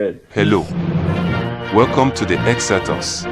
Good. Hello. Welcome to the Exatos.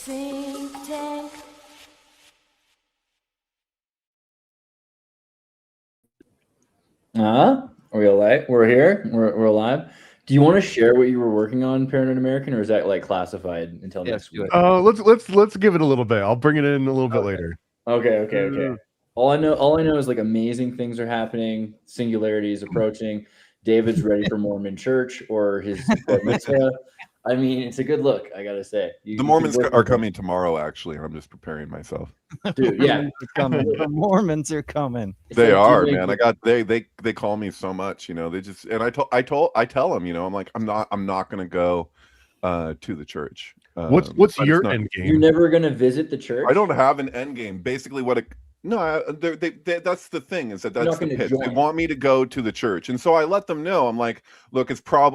Synctank. Are we alive? We're here. We're alive. Do you want to share what you were working on, Paranoid American, or is that like classified until next week? Let's give it a little bit. I'll bring it in a little bit later. Okay. All I know is like amazing things are happening. Singularity is approaching. David's ready for Mormon church or his bar mitzvah. I mean, it's a good look, I gotta say. The Mormons are coming tomorrow, actually. I'm just preparing myself. Dude, yeah. The Mormons are coming. They are, man. They call me so much, you know. They just, and I tell them, you know, I'm like, I'm not gonna go to the church. What's your end game? You're never gonna visit the church? I don't have an end game. Basically, that's the thing, is that's the pitch. They want me to go to the church, and so I let them know. I'm like, look,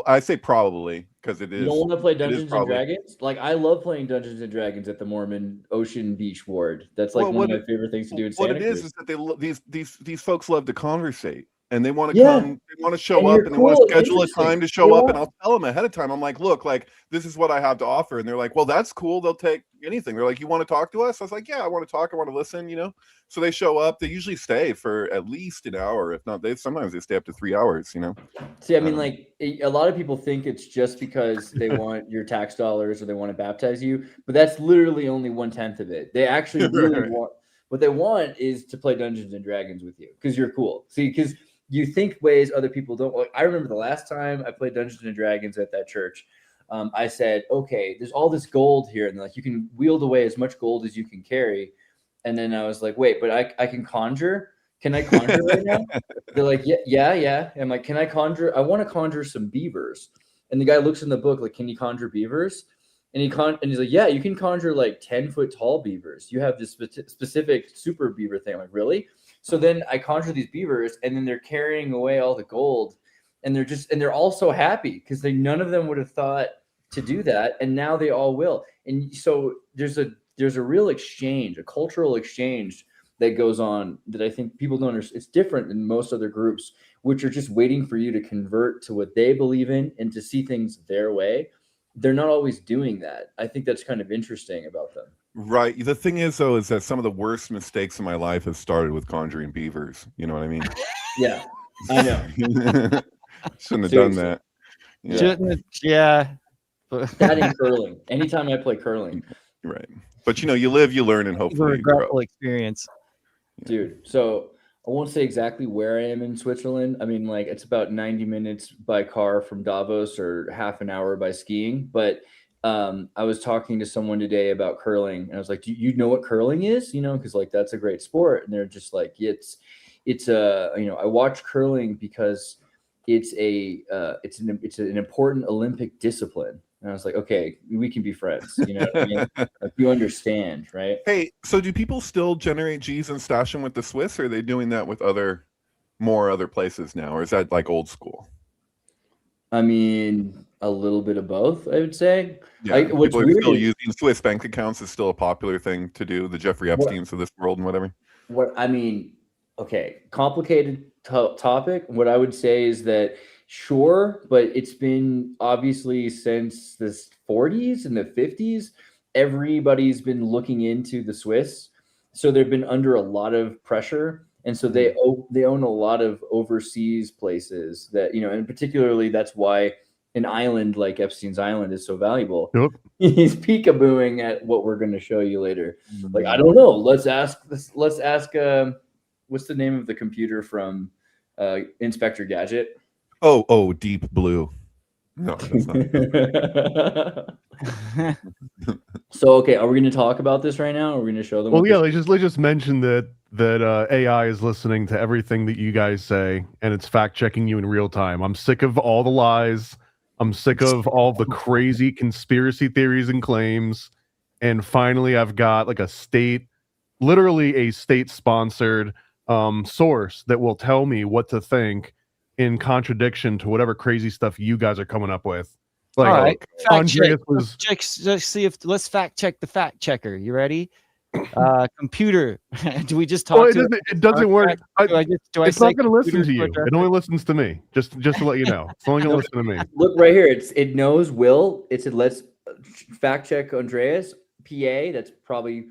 I say probably because it is. You don't want to play Dungeons and Dragons? Like, I love playing Dungeons and Dragons at the Mormon Ocean Beach Ward. That's like one of my favorite things to do in Santa Cruz. Is that these folks love to conversate. And they want to come, they want to show up, and they want to schedule a time to show up. And I'll tell them ahead of time. I'm like, look, like, this is what I have to offer. And they're like, well, that's cool. They'll take anything. They're like, you want to talk to us? I was like, yeah, I want to talk. I want to listen, you know? So they show up. They usually stay for at least an hour. If not, sometimes they stay up to 3 hours, you know? See, I mean, like, a lot of people think it's just because they want your tax dollars or they want to baptize you, but that's literally only 1/10 of it. They actually really want, what they want is to play Dungeons and Dragons with you because you're cool. See, because you think ways other people don't. Like, I remember the last time I played Dungeons and Dragons at that church. I said, okay, there's all this gold here. And like, you can wield away as much gold as you can carry. And then I was like, wait, but I can conjure. Can I conjure right now? They're like, yeah. I'm like, can I conjure? I want to conjure some beavers. And the guy looks in the book, like, can you conjure beavers? And he's like, yeah, you can conjure like 10-foot tall beavers. You have this specific super beaver thing. I'm like, really? So then I conjure these beavers, and then they're carrying away all the gold, and they're all so happy because none of them would have thought to do that, and now they all will. And so there's a real exchange, a cultural exchange that goes on that I think people don't understand. It's different than most other groups, which are just waiting for you to convert to what they believe in and to see things their way. They're not always doing that. I think that's kind of interesting about them. Right. The thing is, though, is that some of the worst mistakes in my life have started with conjuring beavers. You know what I mean? Yeah, I know. Shouldn't have done that. Yeah. Shouldn't. Yeah. That and curling. Anytime I play curling. Right. But, you know, you live, you learn, and hopefully a regretful experience. Dude, so I won't say exactly where I am in Switzerland. I mean, like, it's about 90 minutes by car from Davos or half an hour by skiing. But I was talking to someone today about curling, and I was like, do you know what curling is? You know, because like that's a great sport. And they're just like, it's I watch curling because it's an important Olympic discipline. And I was like, okay, we can be friends. You know what I mean? Like, you understand, right? Hey, so do people still generate G's and stash them with the Swiss, or are they doing that with other places now, or is that like old school? I mean, a little bit of both, I would say. Yeah, What's people are weird still is using Swiss bank accounts is still a popular thing to do. The Jeffrey what Epsteins of this world and whatever. what I mean. Okay, complicated topic. What I would say is that sure, but it's been obviously since the 40s and the 50s, everybody's been looking into the Swiss, so they've been under a lot of pressure, and so they own a lot of overseas places that and particularly that's why an island like Epstein's Island is so valuable. Yep. He's peekabooing at what we're going to show you later. Like, I don't know. Let's ask. What's the name of the computer from Inspector Gadget? Oh, Deep Blue. No, that's not. So, okay, are we going to talk about this right now? Or are we going to show them? Well, yeah, let's just mention that AI is listening to everything that you guys say, and it's fact checking you in real time. I'm sick of all the lies. I'm sick of all the crazy conspiracy theories and claims. And finally, I've got like literally a state-sponsored source that will tell me what to think in contradiction to whatever crazy stuff you guys are coming up with. Like, all right, Andreas was. Let's see if let's fact check the fact checker. You ready? Computer. Do we just talk? Well, it doesn't work. It's not going to listen to you. It It only listens to me. Just to let you know, it's only going to listen to me. Look right here. It knows Will. It said let's fact check Andreas. PA. That's probably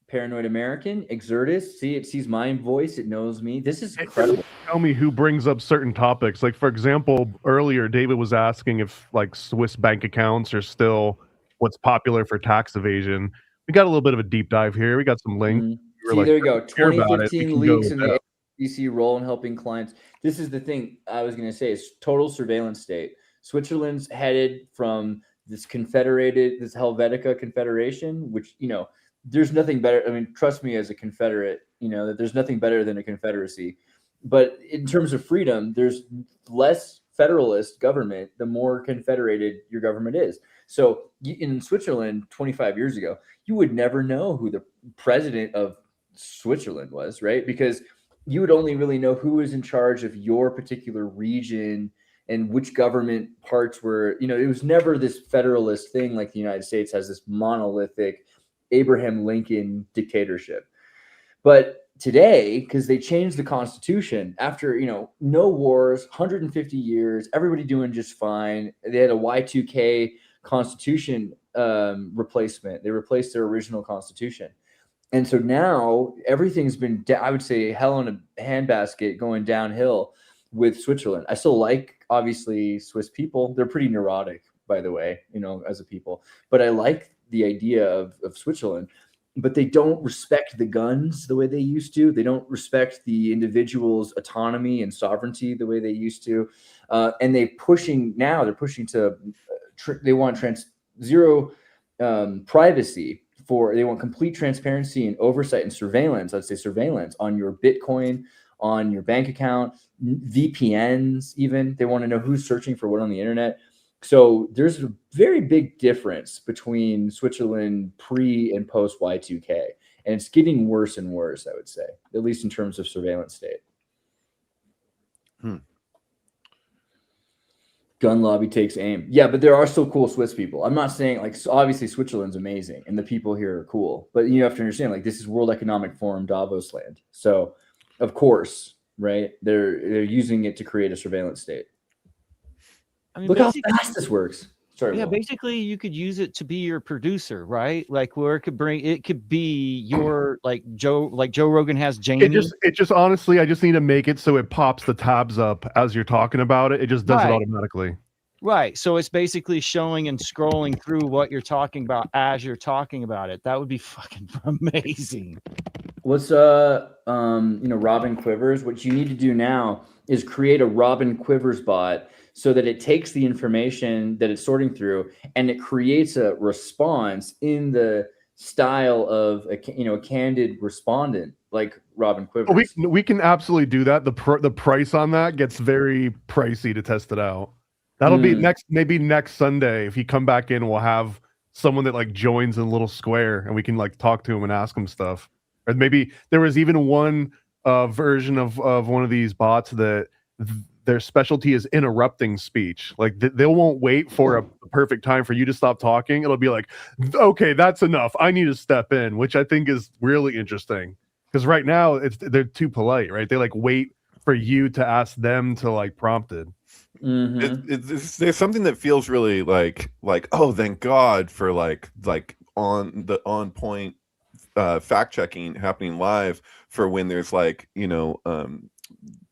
Paranoid American. Exertus. See, it sees my voice. It knows me. This is incredible. Tell me who brings up certain topics. Like, for example, earlier David was asking if like Swiss bank accounts are still what's popular for tax evasion. We got a little bit of a deep dive here. We got some links. Mm-hmm. See, there you go. 2015 leaks in the FCC role in helping clients. This is the thing I was going to say is total surveillance state. Switzerland's headed from this Helvetica Confederation, which, there's nothing better. I mean, trust me as a Confederate, that there's nothing better than a Confederacy. But in terms of freedom, there's less federalist government, the more confederated your government is. So in Switzerland 25 years ago, you would never know who the president of Switzerland was, right? Because you would only really know who was in charge of your particular region and which government parts were, it was never this federalist thing like the United States has this monolithic Abraham Lincoln dictatorship. But today, because they changed the Constitution after, no wars, 150 years, everybody doing just fine. They had a Y2K Constitution replacement. They replaced their original Constitution. And so now everything's been, I would say, hell in a handbasket going downhill with Switzerland. I still like, obviously, Swiss people. They're pretty neurotic, by the way, as a people. But I like the idea of Switzerland. But they don't respect the guns the way they used to. They don't respect the individual's autonomy and sovereignty the way they used to. And they're pushing to, they want zero privacy. They want complete transparency and oversight and surveillance. I'd say surveillance on your Bitcoin, on your bank account, VPNs even. They want to know who's searching for what on the internet. So there's a very big difference between Switzerland pre and post Y2K. And it's getting worse and worse, I would say, at least in terms of surveillance state. Gun lobby takes aim. Yeah, but there are still cool Swiss people. I'm not saying obviously Switzerland's amazing and the people here are cool, but you have to understand this is World Economic Forum Davos land. So of course, right? They're using it to create a surveillance state. I mean, look how fast this works. Sorry, yeah, basically you could use it to be your producer, right? Like where it could be your Joe Rogan has Jamie. It just honestly, I just need to make it so it pops the tabs up as you're talking about it. It just does it automatically. Right. So it's basically showing and scrolling through what you're talking about as you're talking about it. That would be fucking amazing. What's Robin Quivers? What you need to do now is create a Robin Quivers bot so that it takes the information that it's sorting through and it creates a response in the style of a candid respondent like Robin Quivers. We can absolutely do that. The price on that gets very pricey to test it out. That'll be maybe next Sunday. If you come back in, we'll have someone that joins in a little square and we can talk to him and ask him stuff. Or maybe there was even one version of one of these bots that their specialty is interrupting speech. Like they won't wait for a perfect time for you to stop talking. It'll be like, okay, that's enough. I need to step in, which I think is really interesting. Because right now they're too polite, right? They like wait for you to ask them to like prompt it. There's something that feels really like oh, thank God for like on point fact checking happening live for when there's like, you know,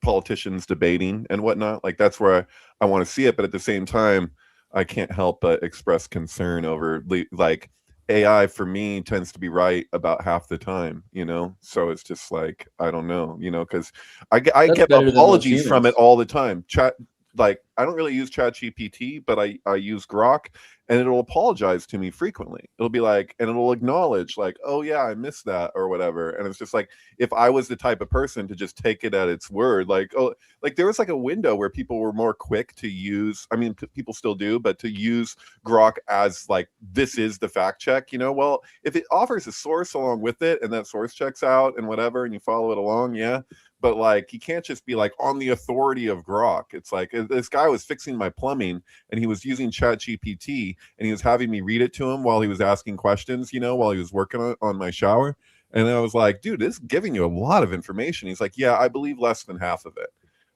politicians debating and whatnot. Like that's where I want to see it, but at the same time I can't help but express concern over like AI for me tends to be right about half the time, you know. So it's just like, I don't know, you know, because I get apologies from it all the time. Chat, like I don't really use ChatGPT, but I use Grok, and it'll apologize to me frequently. It'll be like, and it'll acknowledge like, oh yeah, I missed that or whatever. And it's just like, if I was the type of person to just take it at its word, like, oh, like there was like a window where people were more quick to use, I mean, people still do, but to use Grok as like, this is the fact check, you know. Well, if it offers a source along with it and that source checks out and whatever, and you follow it along, yeah. But like, you can't just be like on the authority of Grok. It's like, this guy was fixing my plumbing and he was using ChatGPT and he was having me read it to him while he was asking questions, you know, while he was working on my shower. And I was like, dude, this is giving you a lot of information. He's like, yeah, I believe less than half of it.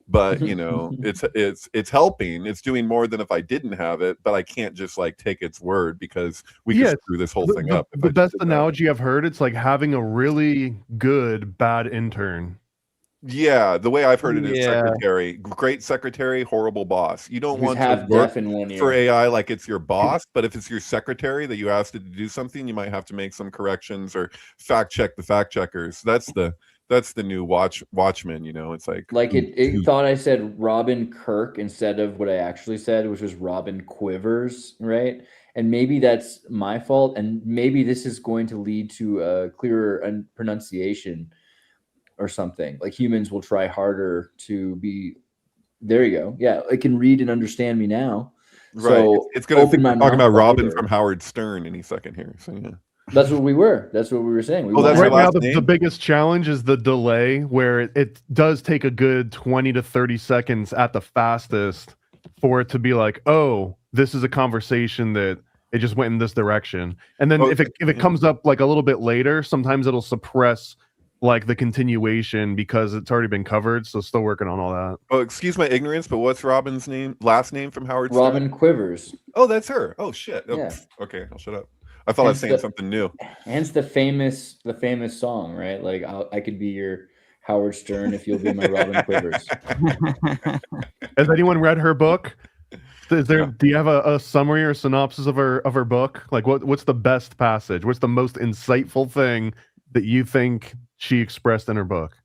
But you know, it's helping. It's doing more than if I didn't have it, but I can't just like take its word because we could screw this whole thing up. The best analogy I've heard, it's like having a really good bad intern. Yeah, the way I've heard it is secretary, great secretary, horrible boss. You don't want to work for AI like it's your boss, but if it's your secretary that you asked it to do something, you might have to make some corrections or fact check the fact checkers. That's the new Watchmen, you know. It's like it thought I said Robin Kirk instead of what I actually said, which was Robin Quivers, right? And maybe that's my fault, and maybe this is going to lead to a clearer pronunciation or something. Like humans will try harder to be. There you go. Yeah, it can read and understand me now. Right. So it's going to think we're talking about Robin from Howard Stern any second here. So yeah. That's what we were. That's what we were saying. That's right now the biggest challenge is the delay, where it does take a good 20 to 30 seconds at the fastest for it to be like, oh, this is a conversation that it just went in this direction. And then if it comes up like a little bit later, sometimes it'll suppress like the continuation because it's already been covered. So still working on all that. Oh, excuse my ignorance, but what's Robin's last name from Howard Stern? Robin Quivers. Oh, that's her. Oh shit. Oh, yeah. Okay, I'll shut up. I thought I was saying something new. Hence the famous song, right? Like I could be your Howard Stern if you'll be my Robin Quivers. Has anyone read her book? Do you have a summary or synopsis of her book? Like what's the best passage? What's the most insightful thing that you think she expressed in her book?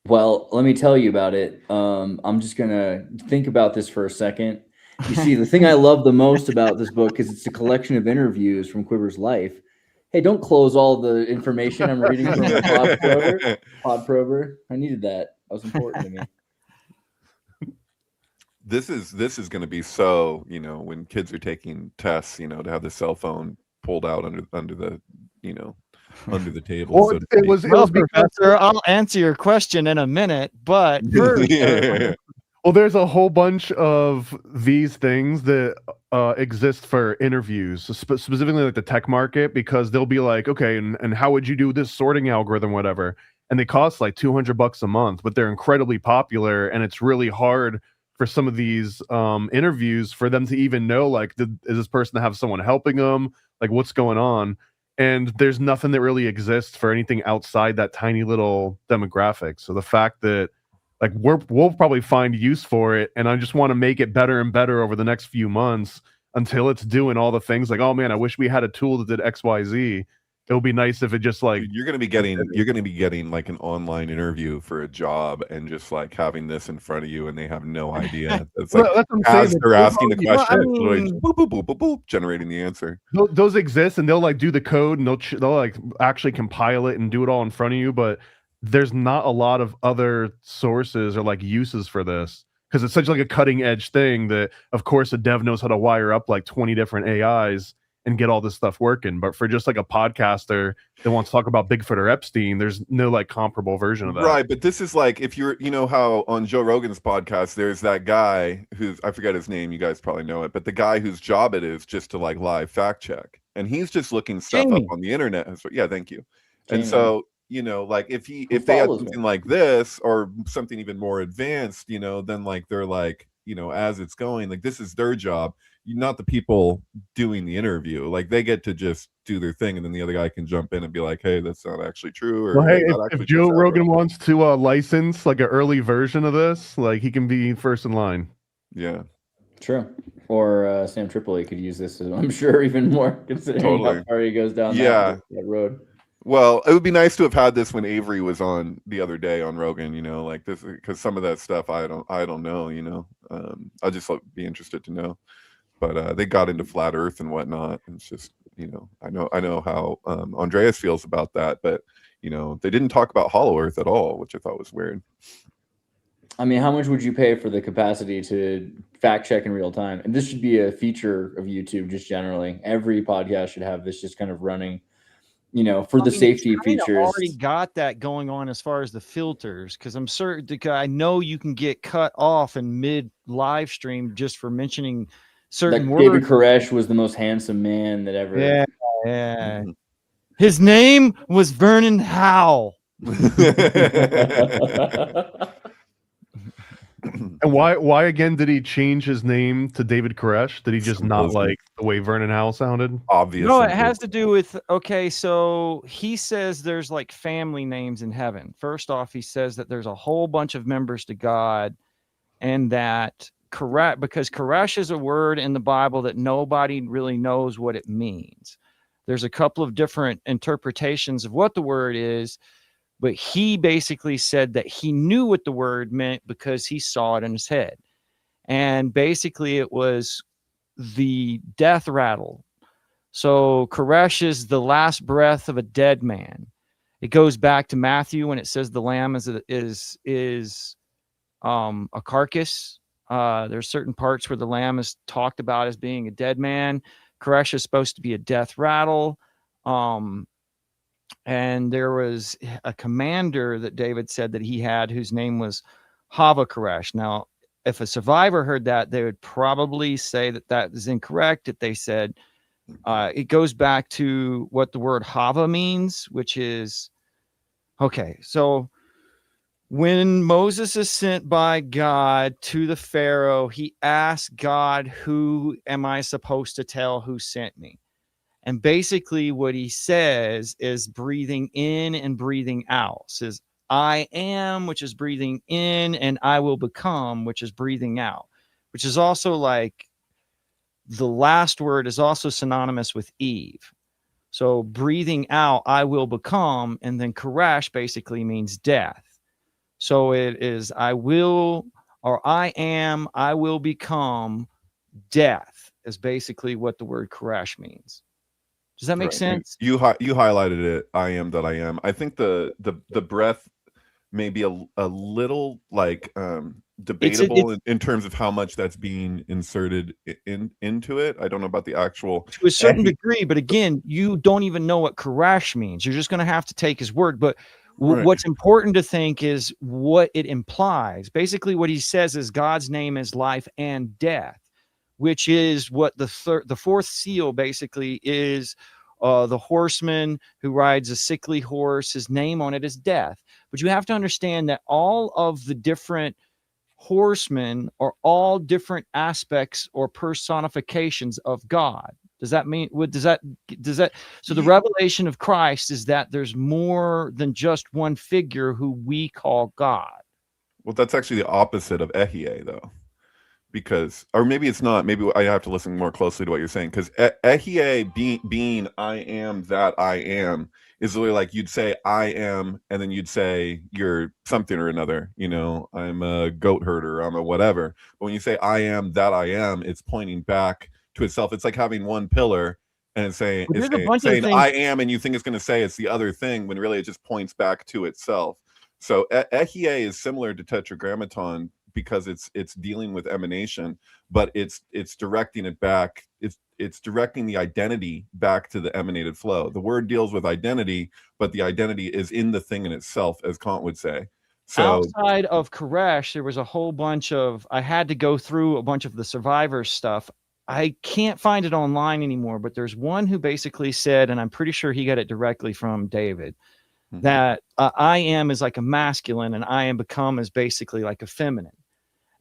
Well, let me tell you about it. I'm just gonna think about this for a second. You see, the thing I love the most about this book is it's a collection of interviews from Quivers' life. Hey, don't close all the information I'm reading from Podprober. I needed that. That was important to me. This is going to be so, you know, when kids are taking tests, you know, to have the cell phone pulled out under the, you know, under the table. Well, so it was Professor, I'll answer your question in a minute, but first, well, there's a whole bunch of these things that exist for interviews, specifically like the tech market, because they'll be like, okay, and how would you do this sorting algorithm, whatever, and they cost like $200 a month, but they're incredibly popular, and it's really hard for some of these interviews for them to even know, like, is this person have someone helping them, like what's going on? And there's nothing that really exists for anything outside that tiny little demographic. So the fact that like we'll probably find use for it, and I just want to make it better and better over the next few months until it's doing all the things like, oh man, I wish we had a tool that did XYZ. It would be nice if it just like you're gonna be getting like an online interview for a job and just like having this in front of you and they have no idea. It's like as they're asking the question, boop, boop, boop, boop, boop, generating the answer. Those exist, and they'll like do the code and they'll like actually compile it and do it all in front of you, but there's not a lot of other sources or like uses for this because it's such like a cutting edge thing that of course a dev knows how to wire up like 20 different AIs and get all this stuff working. But for just like a podcaster that wants to talk about Bigfoot or Epstein, there's no like comparable version of that. Right, but this is like if you're, you know how on Joe Rogan's podcast, there's that guy who's, I forget his name, you guys probably know it, but the guy whose job it is just to like live fact check, and he's just looking stuff up on the internet. Yeah, thank you. Jamie. And so, you know, like if they had something like this or something even more advanced, you know, then like they're like, you know, as it's going, like this is their job, not the people doing the interview. Like they get to just do their thing, and then the other guy can jump in and be like, hey, that's not actually true. Or well, hey, if Joe Rogan wants to license like an early version of this, like he can be first in line. Yeah, true. Or Sam Tripoli could use this, I'm sure, even more, considering how far he goes down that road. Well, it would be nice to have had this when Avery was on the other day on Rogan, you know, like this, because some of that stuff I don't know, you know. I'll just be interested to know. But they got into flat Earth and whatnot. And it's just, you know, I know how Andreas feels about that, but you know, they didn't talk about Hollow Earth at all, which I thought was weird. I mean, how much would you pay for the capacity to fact check in real time? And this should be a feature of YouTube, just generally. Every podcast should have this just kind of running, you know, for the safety features. Already got that going on as far as the filters, because I'm certain, I know you can get cut off in mid live stream just for mentioning certain words. David Koresh was the most handsome man that ever. Yeah. Mm-hmm. His name was Vernon Howell. And why again did he change his name to David Koresh? Did he just not like the way Vernon Howell sounded? Obviously. No, it has to do with, okay, so he says there's like family names in heaven. First off, he says that there's a whole bunch of members to God, and that because Koresh is a word in the Bible that nobody really knows what it means. There's a couple of different interpretations of what the word is, but he basically said that he knew what the word meant because he saw it in his head. And basically it was the death rattle. So Koresh is the last breath of a dead man. It goes back to Matthew when it says the lamb is a carcass. There's certain parts where the lamb is talked about as being a dead man. Koresh is supposed to be a death rattle. And there was a commander that David said that he had whose name was Hava Koresh. Now, if a survivor heard that, they would probably say that that is incorrect. If they said it goes back to what the word Hava means, which is, okay, so when Moses is sent by God to the Pharaoh, he asked God, who am I supposed to tell who sent me? And basically what he says is breathing in and breathing out. Says, I am, which is breathing in, and I will become, which is breathing out, which is also like the last word is also synonymous with Eve. So breathing out, I will become, and then Koresh basically means death. So it is I will, or I am, I will become, death is basically what the word Koresh means. Does that make sense? You highlighted it. I am that I am. I think the breath may be a little like debatable in terms of how much that's being inserted into it. I don't know about the actual to a certain degree, but again, you don't even know what Koresh means. You're just going to have to take his word. But what's important to think is what it implies. Basically, what he says is God's name is life and death, which is what the fourth seal basically is. The horseman who rides a sickly horse, his name on it is death. But you have to understand that all of the different horsemen are all different aspects or personifications of God. Does that mean, does that, so the revelation of Christ is that there's more than just one figure who we call God. Well, that's actually the opposite of Ehie, though. Because, or maybe it's not, maybe I have to listen more closely to what you're saying, because Ehie being I am that I am is really like you'd say I am, and then you'd say you're something or another, you know, I'm a goat herder, I'm a whatever. But when you say I am that I am, it's pointing back to itself. It's like having one pillar and it's saying I am, and you think it's going to say it's the other thing, when really it just points back to itself. So Ehie is similar to Tetragrammaton, because it's dealing with emanation, but it's directing it back. It's directing the identity back to the emanated flow. The word deals with identity, but the identity is in the thing in itself, as Kant would say. So outside of Koresh, there was a whole bunch of, I had to go through a bunch of the survivor stuff. I can't find it online anymore, but there's one who basically said, and I'm pretty sure he got it directly from David, that I am is like a masculine and I am become is basically like a feminine.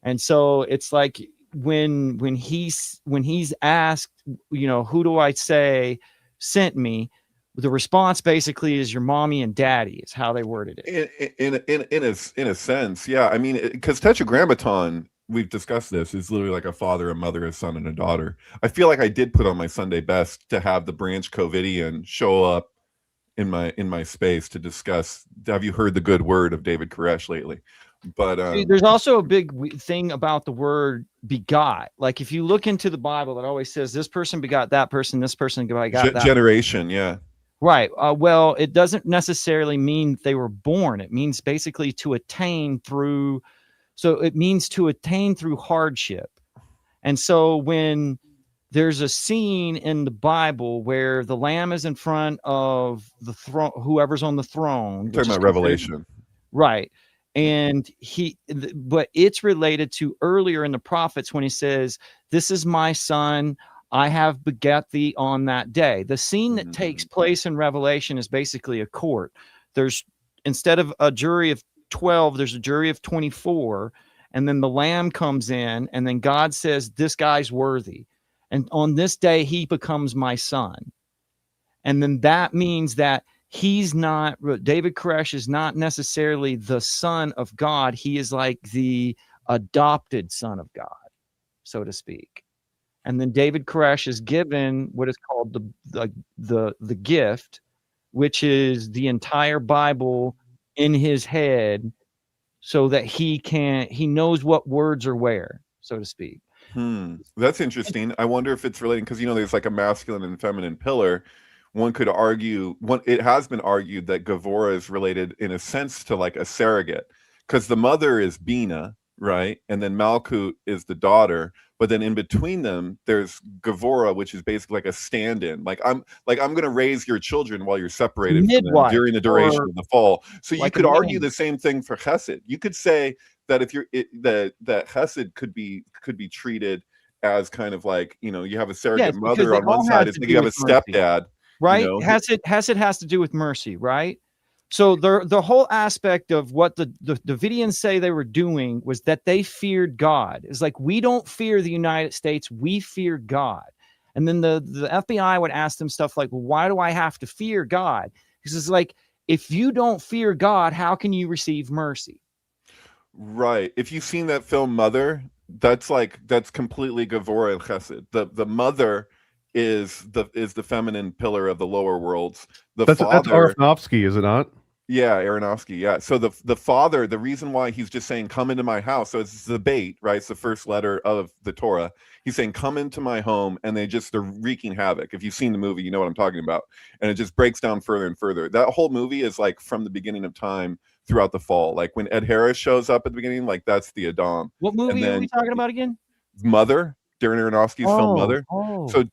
And so it's like when he's asked, you know, who do I say sent me? The response basically is your mommy and daddy is how they worded it. In a sense, yeah. I mean, because Tetragrammaton, we've discussed this, is literally like a father, a mother, a son, and a daughter. I feel like I did put on my Sunday best to have the Branch Covidian show up in my space to discuss. Have you heard the good word of David Koresh lately? But there's also a big thing about the word begot. Like if you look into the Bible, it always says this person begot that person, this person begot that generation, yeah. Right. Well, it doesn't necessarily mean they were born. It means basically to attain through. So it means to attain through hardship. And so when there's a scene in the Bible where the lamb is in front of the throne, whoever's on the throne. Talking about Revelation. Right. And but it's related to earlier in the prophets when he says, this is my son, I have begat thee on that day. The scene that takes place in Revelation is basically a court. There's, instead of a jury of 12, there's a jury of 24. And then the lamb comes in and then God says, this guy's worthy. And on this day, he becomes my son. And then that means that he's not, David Koresh is not necessarily the son of God. He is like the adopted son of God, so to speak. And then David Koresh is given what is called the gift, which is the entire Bible in his head, so that he knows what words are where, so to speak. That's interesting. I wonder if it's relating, because there's like a masculine and feminine pillar. One could argue, it has been argued that Gevurah is related in a sense to like a surrogate, because the mother is Bina, right? And then Malkut is the daughter. But then in between them, there's Gevurah, which is basically like a stand-in. Like I'm going to raise your children while you're separated from them during the duration of the fall. So you could argue the same thing for Chesed. You could say that if that Chesed could be treated as kind of like, you have a surrogate mother on one side, it's like you have a stepdad, right? Chesed has to do with mercy, right? So the whole aspect of what the Davidians say they were doing was that they feared God. It's like, we don't fear the United States, we fear God. And then the FBI would ask them stuff like, well, why do I have to fear God? Because it's like, if you don't fear God, how can you receive mercy? Right. If you've seen that film Mother, that's completely Gevurah and Chesed. The mother is the feminine pillar of the lower worlds. That's Aronofsky, is it not? Yeah, Aronofsky. Yeah. So the father, the reason why he's just saying, come into my house. So it's the bait, right? It's the first letter of the Torah. He's saying, come into my home, and they're wreaking havoc. If you've seen the movie, you know what I'm talking about. And it just breaks down further and further. That whole movie is like from the beginning of time throughout the fall. Like when Ed Harris shows up at the beginning, like that's the Adam. What movie are we talking about again? Mother, Darren Aronofsky's film Mother. So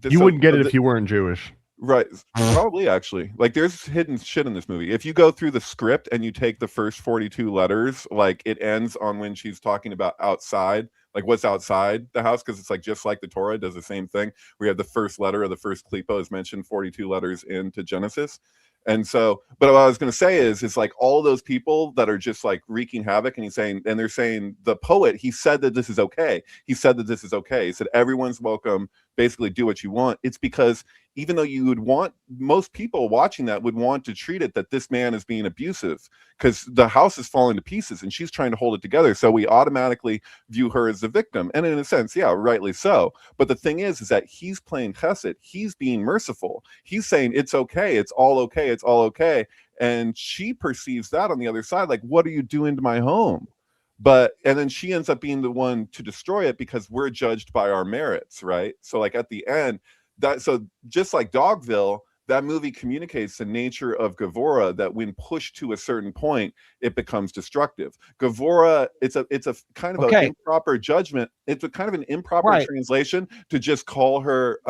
you wouldn't get it if you weren't Jewish. Right. Probably, actually. Like, there's hidden shit in this movie. If you go through the script and you take the first 42 letters, like, it ends on when she's talking about outside, like what's outside the house, because it's like just like the Torah does the same thing. We have the first letter of the first klipa is mentioned 42 letters into Genesis. And so, but what I was going to say is, it's like all those people that are just like wreaking havoc, and they're saying the poet, he said that this is okay. He said that this is okay. He said, everyone's welcome. Basically do what you want. It's because even though you would want, most people watching that would want to treat it that this man is being abusive, because the house is falling to pieces and she's trying to hold it together. So we automatically view her as the victim. And in a sense, yeah, rightly so. But the thing is that he's playing chesed. He's being merciful. He's saying, it's okay. It's all okay. It's all okay. And she perceives that on the other side, like, what are you doing to my home? And then she ends up being the one to destroy it because we're judged by our merits, right? So like at the end, so just like Dogville, that movie communicates the nature of Gavora, that when pushed to a certain point, it becomes destructive. Gavora, it's a kind of an improper judgment. It's a kind of an improper translation to just call her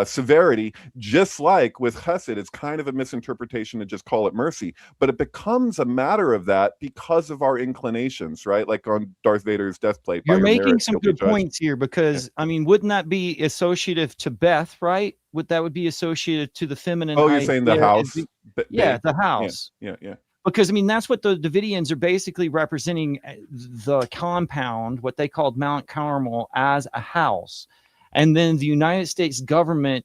severity, just like with Chesed, it's kind of a misinterpretation to just call it mercy, but it becomes a matter of that because of our inclinations, right? Like on Darth Vader's death plate. You're making some good points here, because I mean, wouldn't that be associative to Beth, right? That would be associated to the feminine. Oh, you're saying the house? Yeah, the house. Yeah. Because I mean, that's what the Davidians are basically representing, the compound, what they called Mount Carmel, as a house. And then the United States government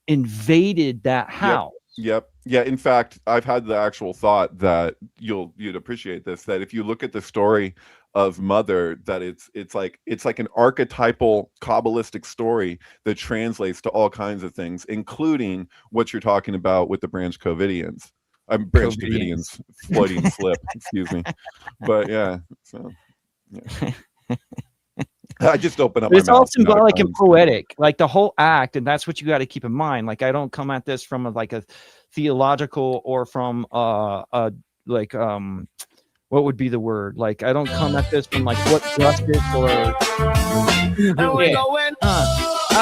invaded that house. Yep. Yeah. In fact, I've had the actual thought that you'd appreciate this, that if you look at the story of Mother, that it's like an archetypal Kabbalistic story that translates to all kinds of things, including what you're talking about with the Branch Covidians. Branch Covidians, Freudian slip, excuse me. But yeah, so yeah. I just open up. It's all symbolic and poetic, like the whole act, and that's what you got to keep in mind. Like, I don't come at this from a theological or from what would be the word? Like, I don't come at this from like what justice or. I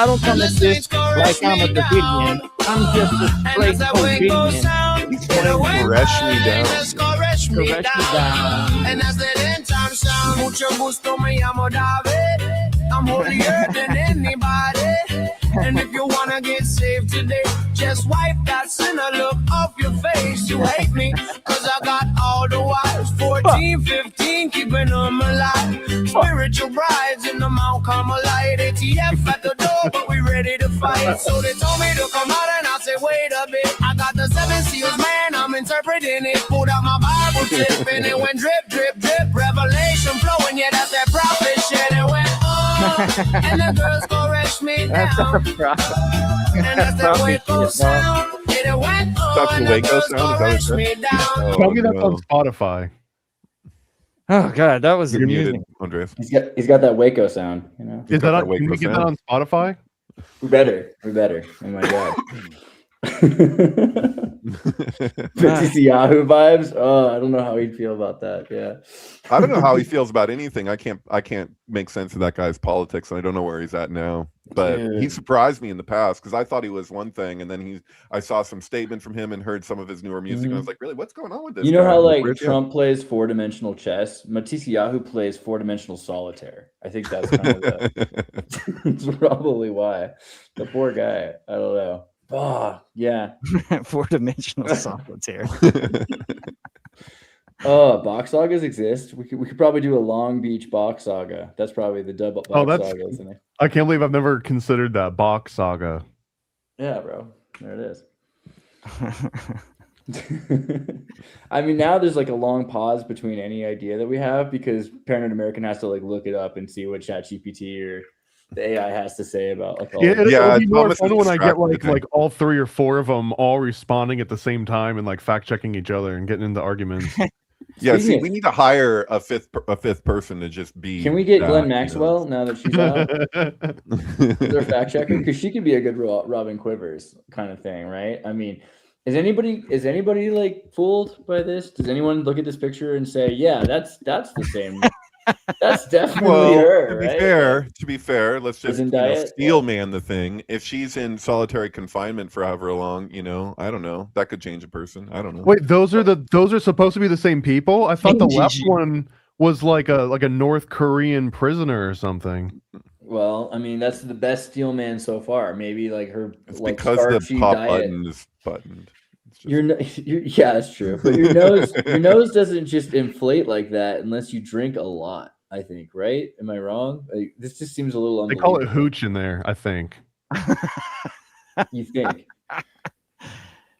don't come at this like I'm a Davidian. I'm just a straight Davidian. He's playing Caress Me Down. Caress Me Down. And as the end time sound, mucho gusto, me llamo David. I'm holier than anybody. And if you wanna get saved today, just wipe that sinner look off your face. You hate me, cause I got all the wives, 14, 15, keeping them alive. Spiritual brides in the Mount Carmelite, ATF at the door, but we ready to fight. So they told me to come out, and I said, wait a bit. I got the 7 seals, man, I'm interpreting it. Pulled out my Bible tip, and it went drip, drip, drip. Revelation flowing, yeah, that's that prophet shit. It went and the girls caress me down. That's our prophet. And that's the Waco sound. It went That's the Waco sound? Is that what it said? Tell me that's on Spotify. Oh god, that was amusing. Andreas. He's got that Waco sound, you know. Is that on, can we get that on Spotify? We better. Oh my god. Yahoo vibes. Oh, I don't know how he'd feel about that. Yeah. I don't know how he feels about anything. I can't make sense of that guy's politics, and I don't know where he's at now. But he surprised me in the past, because I thought he was one thing, and then I saw some statement from him and heard some of his newer music, and I was like, really, what's going on with this? You know how like Trump plays 4-dimensional chess? Matisse Yahoo plays 4-dimensional solitaire. I think that's kind of it's probably why. The poor guy. I don't know. Oh, yeah. 4-dimensional solitaire. Oh, box sagas exist. We could probably do a Long Beach box saga. That's probably the dub box saga, isn't it? I can't believe I've never considered that box saga. Yeah, bro. There it is. I mean, now there's like a long pause between any idea that we have, because Paranoid American has to like look it up and see what ChatGPT or the AI has to say about like all it'll be more fun when I get like all 3 or 4 of them all responding at the same time and like fact checking each other and getting into argument. Yeah, see, we need to hire a fifth person to just be. Can we get Glenn Maxwell now that she's out? Their fact checker, because she could be a good Robin Quivers kind of thing, right? I mean, is anybody like fooled by this? Does anyone look at this picture and say, yeah, that's the same? That's definitely her, right? To be fair, let's just steel man the thing. If she's in solitary confinement for however long, I don't know. That could change a person. I don't know. Wait, those are supposed to be the same people? I thought the left one was like a North Korean prisoner or something. Well, I mean, that's the best steel man so far. Maybe like her. It's like because the pop button is buttoned. Yeah, that's true. But your nose doesn't just inflate like that unless you drink a lot, I think, right? Am I wrong? Like, this just seems a little They call it hooch in there, I think. You think?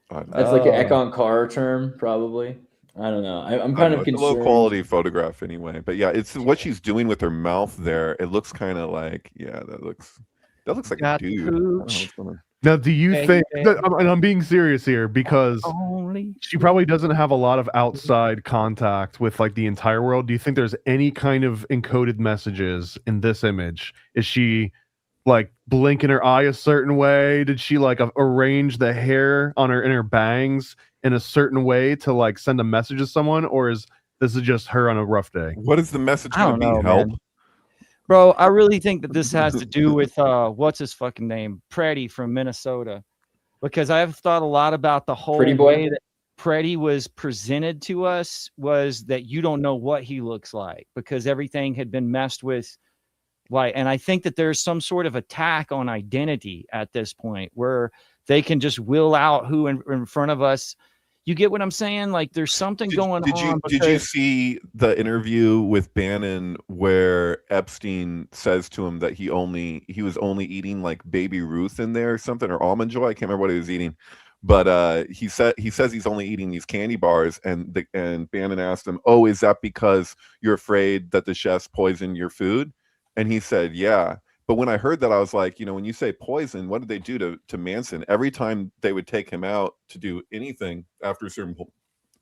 That's like an Econ Car term, probably. I don't know. I'm kind of concerned. It's a low quality photograph anyway. But yeah, it's what she's doing with her mouth there. It looks kind of like, that looks like a dude. Now, do you think, and I'm being serious here, because she probably doesn't have a lot of outside contact with like the entire world. Do you think there's any kind of encoded messages in this image? Is she like blink in her eye a certain way? Did she like arrange the hair on her in her bangs in a certain way to like send a message to someone, or is this is just her on a rough day? What is the message I going don't to be? know, Help? man. Bro, I really think that this has to do with what's his fucking name? Preddy from Minnesota. Because I've thought a lot about the whole Pretty boy? way that Preddy was presented to us, was that you don't know what he looks like because everything had been messed with. Like, and I think that there's some sort of attack on identity at this point where they can just will out who in front of us. You get what I'm saying? Like there's something going on. Did you see the interview with Bannon where Epstein says to him that he was only eating like Baby Ruth in there or something, or Almond Joy? I can't remember what he was eating, but he says he's only eating these candy bars, and Bannon asked him, "Oh, is that because you're afraid that the chefs poison your food?" And he said, "Yeah." But when I heard that, I was like, when you say poison, what did they do to Manson? Every time they would take him out to do anything after a certain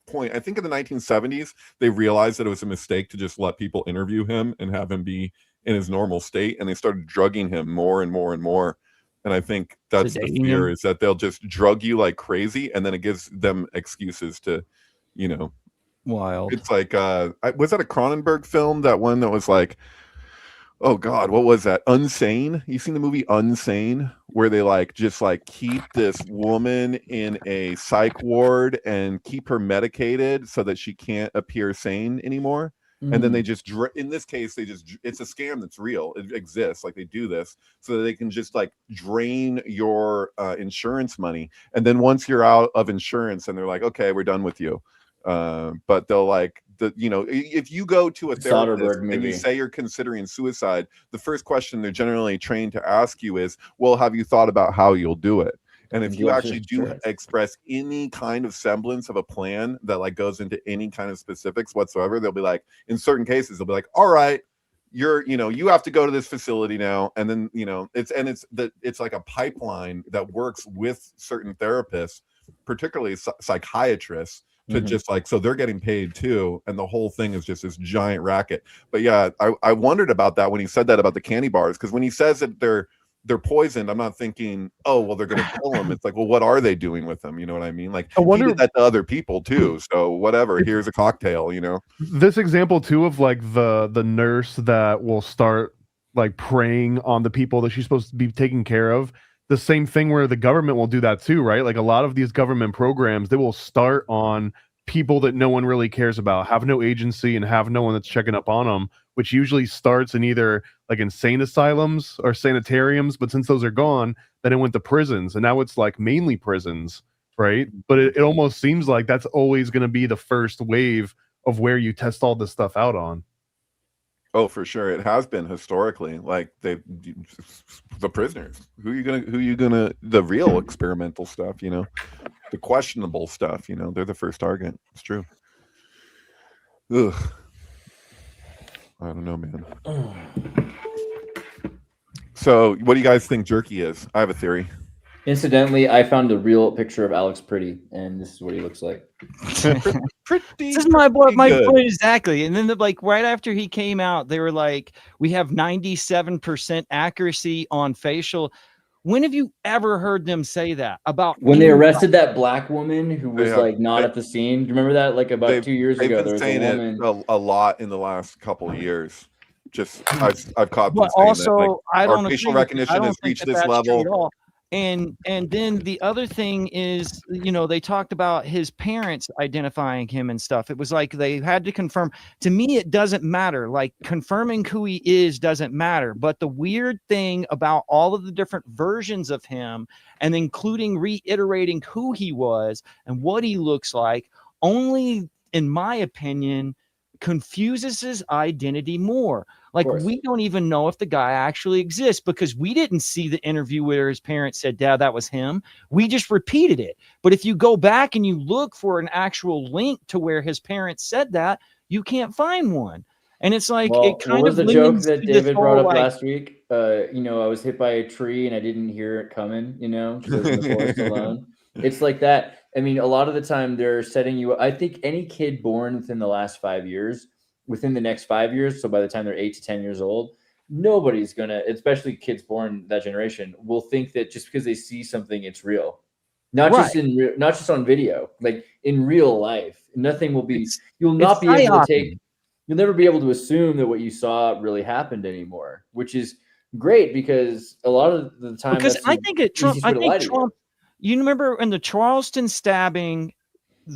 point, I think in the 1970s, they realized that it was a mistake to just let people interview him and have him be in his normal state. And they started drugging him more and more and more. And I think that's the fear, is that they'll just drug you like crazy. And then it gives them excuses to, wild. It's like, was that a Cronenberg film? That one that was like, oh God, what was that? Unsane. You seen the movie Unsane, where they just keep this woman in a psych ward and keep her medicated so that she can't appear sane anymore. And then they just, in this case, it's a scam that's real. It exists. Like they do this so that they can just drain your insurance money. And then once you're out of insurance and they're like, okay, we're done with you. But they'll if you go to a therapist and you say you're considering suicide, the first question they're generally trained to ask you is, well, have you thought about how you'll do it? And if you actually do express any kind of semblance of a plan that goes into any kind of specifics whatsoever, they'll be like, in certain cases, they'll be like, all right, you have to go to this facility now. And then, it's like a pipeline that works with certain therapists, particularly psychiatrists, to just so they're getting paid too, and the whole thing is just this giant racket. But yeah, I wondered about that when he said that about the candy bars, because when he says that they're poisoned, I'm not thinking, oh well, they're gonna kill them. It's like, well, what are they doing with them? You know what I mean? Like, I wonder, he did that to other people too, so whatever, here's a cocktail. This example too of the nurse that will start preying on the people that she's supposed to be taking care of. The same thing where the government will do that too, right? Like a lot of these government programs, they will start on people that no one really cares about, have no agency, and have no one that's checking up on them, which usually starts in either insane asylums or sanitariums. But since those are gone, then it went to prisons, and now it's mainly prisons, right? But it almost seems like that's always going to be the first wave of where you test all this stuff out on. Oh, for sure. It has been historically, the prisoners. Who you gonna the real experimental stuff, the questionable stuff, they're the first target. It's true. Ugh. I don't know, man. So what do you guys think jerky is? I have a theory. Incidentally, I found a real picture of Alex Pretty, and this is what he looks like. This is my point exactly. And then right after he came out, they were like, we have 97% accuracy on facial. When have you ever heard them say that about when they arrested that black woman who was not at the scene? Do you remember that? About 2 years ago, there was saying a woman. a lot in the last couple of years. Just I've caught them saying also, that. I don't our facial recognition has reached this level. And then the other thing is, they talked about his parents identifying him and stuff. It was like they had to confirm. To me, it doesn't matter. Confirming who he is doesn't matter. But the weird thing about all of the different versions of him, and including reiterating who he was and what he looks like, only, in my opinion, confuses his identity more. We don't even know if the guy actually exists, because we didn't see the interview where his parents said, Dad, that was him. We just repeated it. But if you go back and you look for an actual link to where his parents said that, you can't find one. And it's it kind of was the joke that David brought up last week. I was hit by a tree and I didn't hear it coming, because I was in the forest alone. It's like that. I mean, a lot of the time they're setting you up. I think any kid born within the last 5 years, within the next 5 years, so by the time they're 8 to 10 years old, nobody's gonna, especially kids born that generation, will think that just because they see something, it's real. Not Right. just not just on video, like in real life. Nothing will be. You'll It's not be able to take. psyoping. You'll never be able to assume that what you saw really happened anymore, which is great because a lot of the time Because that's I the think Trump. easiest I way to lie think to you. Trump. You remember in the Charleston stabbing,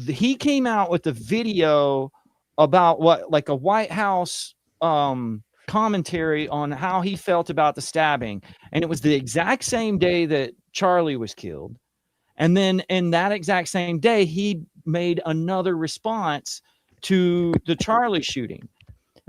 he came out with a video about what, like a White House commentary on how he felt about the stabbing, and it was the exact same day that Charlie was killed. And then in that exact same day, he made another response to the Charlie shooting.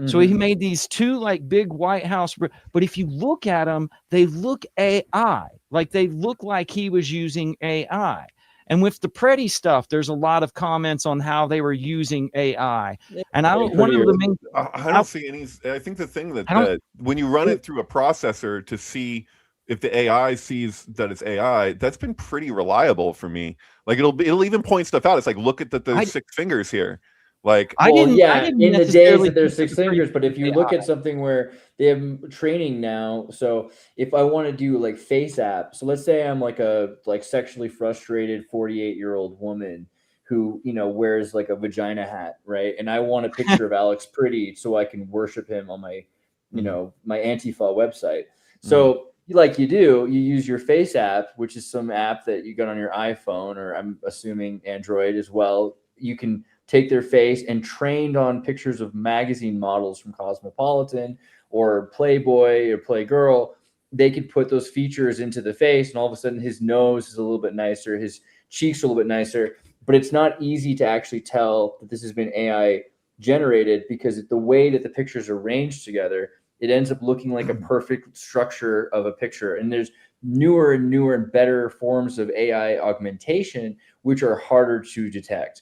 So he made these two like big White House, but if you look at them, they look AI. Like they look like he was using AI. And with the Pretty stuff, there's a lot of comments on how they were using AI. And I don't. One of the main. I don't see any. I think the thing that when you run it through a processor to see if the AI sees that it's AI, that's been pretty reliable for me. Like it'll even point stuff out. It's like, look at the 6 fingers here. Like, I didn't in the days necessarily that there's think 6 fingers, but if you look AI. at something where they have training now, so if I want to do like face app, so let's say I'm like a sexually frustrated 48-year-old woman who, you know, wears like a vagina hat, right? And I want a picture of Alex Pretty so I can worship him on my, you know, my Antifa website. So like you do, you use your face app, which is some app that you got on your iPhone, or I'm assuming Android as well. You can take their face and trained on pictures of magazine models from Cosmopolitan or Playboy or Playgirl, they could put those features into the face, and all of a sudden his nose is a little bit nicer, his cheeks are a little bit nicer. But it's not easy to actually tell that this has been AI generated, because the way that the pictures are arranged together, it ends up looking like a perfect structure of a picture. And there's newer and better forms of AI augmentation, which are harder to detect.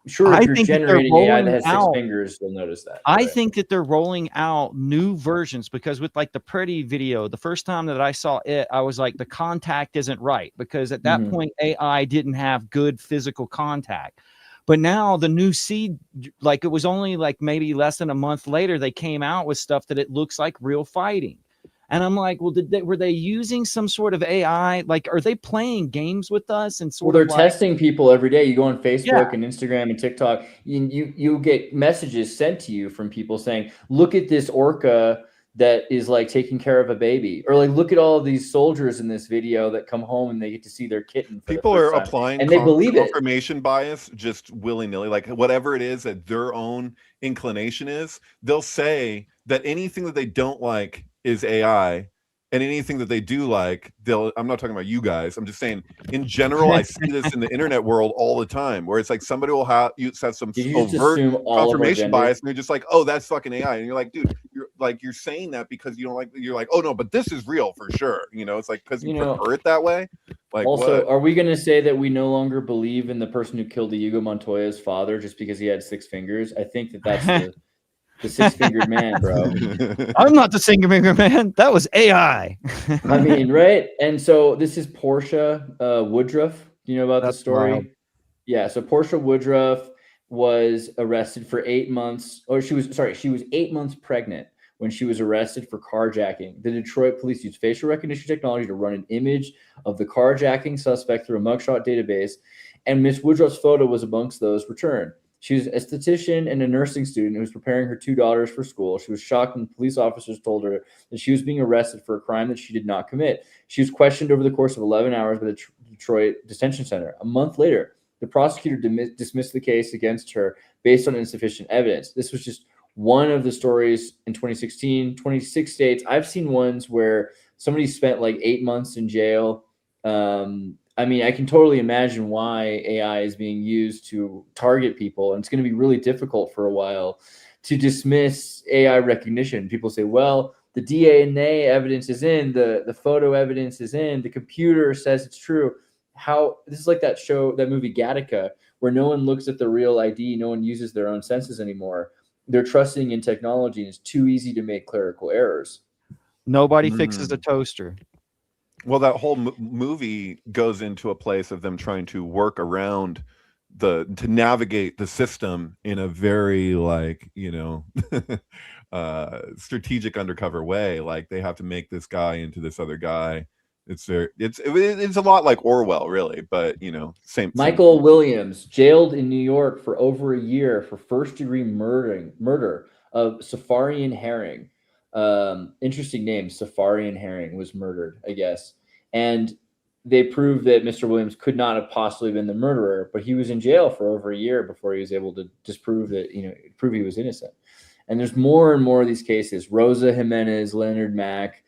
Sure, if you're generating AI that has 6 fingers, you'll notice that. I think that they're rolling out new versions, because with like the Pretty video, the first time that I saw it, I was like, the contact isn't right, because at that point AI didn't have good physical contact. But now the new seed, like it was only like maybe less than a month later, they came out with stuff that it looks like real fighting. And I'm like, well, were they using some sort of AI? Like, are they playing games with us? And they're testing people every day. You go on Facebook and Instagram and TikTok, you get messages sent to you from people saying, look at this orca that is like taking care of a baby, or like, look at all of these soldiers in this video that come home and they get to see their kitten. People are applying and they believe confirmation bias just willy-nilly, like whatever it is that their own inclination is, they'll say that anything that they don't like is AI, and anything that they do like, I'm not talking about you guys, I'm just saying in general. I see this in the internet world all the time, where it's like somebody will have some overt confirmation bias, and they're just like, oh, that's fucking AI. And you're like, dude, you're saying that because you don't like, you're like, oh no, but this is real for sure. You know, it's like, because you prefer it that way. Like, also, what? Are we going to say that we no longer believe in the person who killed Inigo Montoya's father just because he had 6 fingers? I think that's the 6-fingered man, bro. I'm not the 6-fingered man. That was AI. I mean, right? And so this is Portia Woodruff. Do you know about the story? Wild. Yeah. So Portia Woodruff was arrested for 8 months, or she was 8 months pregnant when she was arrested for carjacking. The Detroit police used facial recognition technology to run an image of the carjacking suspect through a mugshot database, and Miss Woodruff's photo was amongst those returned. She was a esthetician and a nursing student who was preparing her 2 daughters for school. She was shocked when police officers told her that she was being arrested for a crime that she did not commit. She was questioned over the course of 11 hours by the Detroit Detention Center. A month later, the prosecutor dismissed the case against her based on insufficient evidence. This was just one of the stories in 2016, 26 states. I've seen ones where somebody spent like 8 months in jail. I mean, I can totally imagine why AI is being used to target people. And it's going to be really difficult for a while to dismiss AI recognition. People say, well, the DNA evidence is in, the photo evidence is in, the computer says it's true. This is like that movie Gattaca, where no one looks at the real ID, no one uses their own senses anymore. They're trusting in technology, and it's too easy to make clerical errors. Nobody fixes a toaster. Well, that whole movie goes into a place of them trying to work around to navigate the system in a very, like, you know, strategic undercover way. Like they have to make this guy into this other guy. It's a lot like Orwell, really, but you know, same. Michael Williams jailed in New York for over a year for first-degree murder of Safarian Herring. Interesting name, Safarian Herring was murdered, I guess, and they proved that Mr. Williams could not have possibly been the murderer, but he was in jail for over a year before he was able to disprove that, prove he was innocent. And there's more and more of these cases. Rosa Jimenez, Leonard Mack,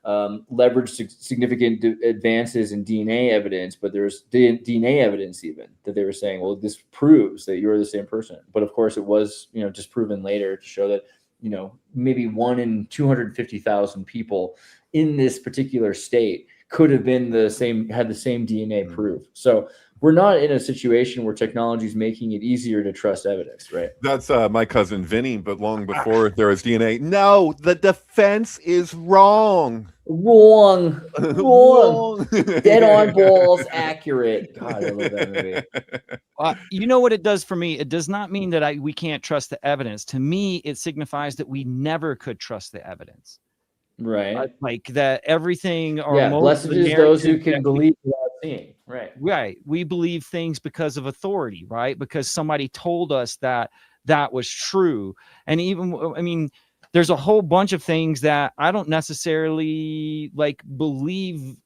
leveraged significant advances in DNA evidence, but there's DNA evidence even that they were saying, well, this proves that you're the same person. But of course, it was disproven later to show that maybe 1 in 250,000 people in this particular state could have been had the same DNA proof. So we're not in a situation where technology is making it easier to trust evidence, right? That's my cousin Vinny, but long before there was DNA. No, the defense is wrong. Wrong. Dead on balls, accurate. God, I love that movie. You know what it does for me? It does not mean that we can't trust the evidence. To me, it signifies that we never could trust the evidence. Right. Like that everything or blessed is those who can believe without seeing. Right. We believe things because of authority, right? Because somebody told us that was true. And even, there's a whole bunch of things that I don't necessarily believe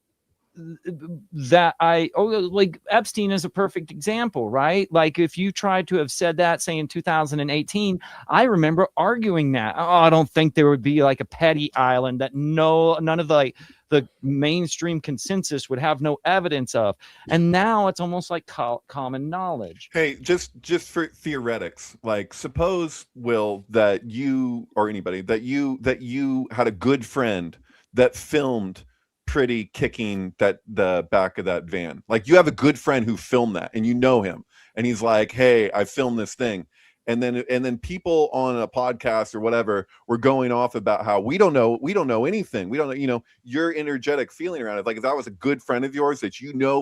that like Epstein is a perfect example, right? Like if you tried to have said that, say in 2018, I remember arguing that. I don't think there would be like a petty island that none of the mainstream consensus would have no evidence of. And now it's almost like common knowledge. Hey, just for theoretics, like suppose, Will, that you or anybody that you had a good friend that filmed Pretty kicking the back of that van. Like you have a good friend who filmed that and you know him and he's like, hey, I filmed this thing. And then people on a podcast or whatever were going off about how we don't know anything. We don't know, your energetic feeling around it. Like if that was a good friend of yours that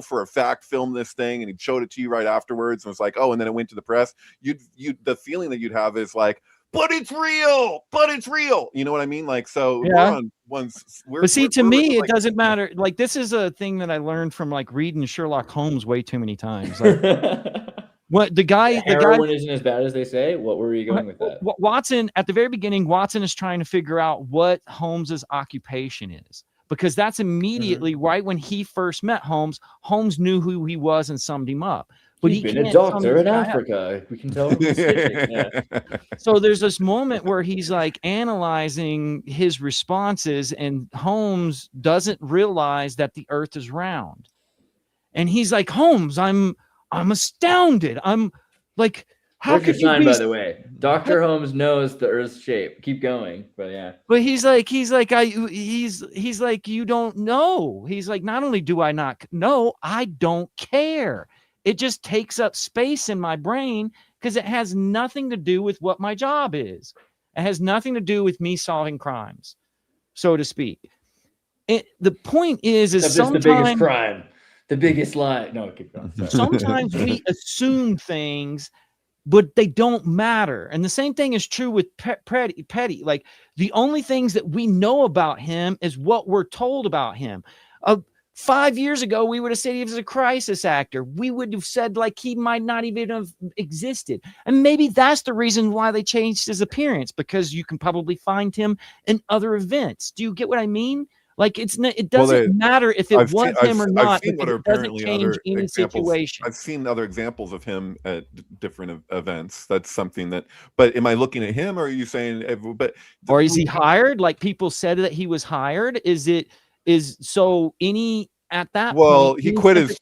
for a fact filmed this thing and he showed it to you right afterwards and was like, oh, and then it went to the press, the feeling that you'd have is like, but it's real. You know what I mean? Like, so yeah. To me, it like, doesn't matter. Like, this is a thing that I learned from like reading Sherlock Holmes way too many times. Like, the guy isn't as bad as they say. What were you going with that? Watson, at the very beginning, Watson is trying to figure out what Holmes's occupation is, because that's immediately right when he first met Holmes. Holmes knew who he was and summed him up. But he's been a doctor in Africa. We can tell. So there's this moment where he's like analyzing his responses, and Holmes doesn't realize that the Earth is round. And he's like, Holmes, I'm astounded. I'm like, how There's could your you sign, by the way? Dr. Holmes knows the Earth's shape. Keep going, but yeah. But he's like, you don't know. He's like, not only do I not know, I don't care. It just takes up space in my brain because it has nothing to do with what my job is. It has nothing to do with me solving crimes, so to speak. The point is sometimes the biggest crime, the biggest lie. No, keep going. Sometimes we assume things, but they don't matter. And the same thing is true with Petty. Like the only things that we know about him is what we're told about him. 5 years ago, we would have said he was a crisis actor. We would have said like he might not even have existed. And maybe that's the reason why they changed his appearance, because you can probably find him in other events. Do you get what I mean? Like it doesn't matter if it was him or not. It doesn't change any situation. I've seen other examples of him at different events. That's something that. But am I looking at him, or are you saying? Or is he hired? Like people said that he was hired. At that point,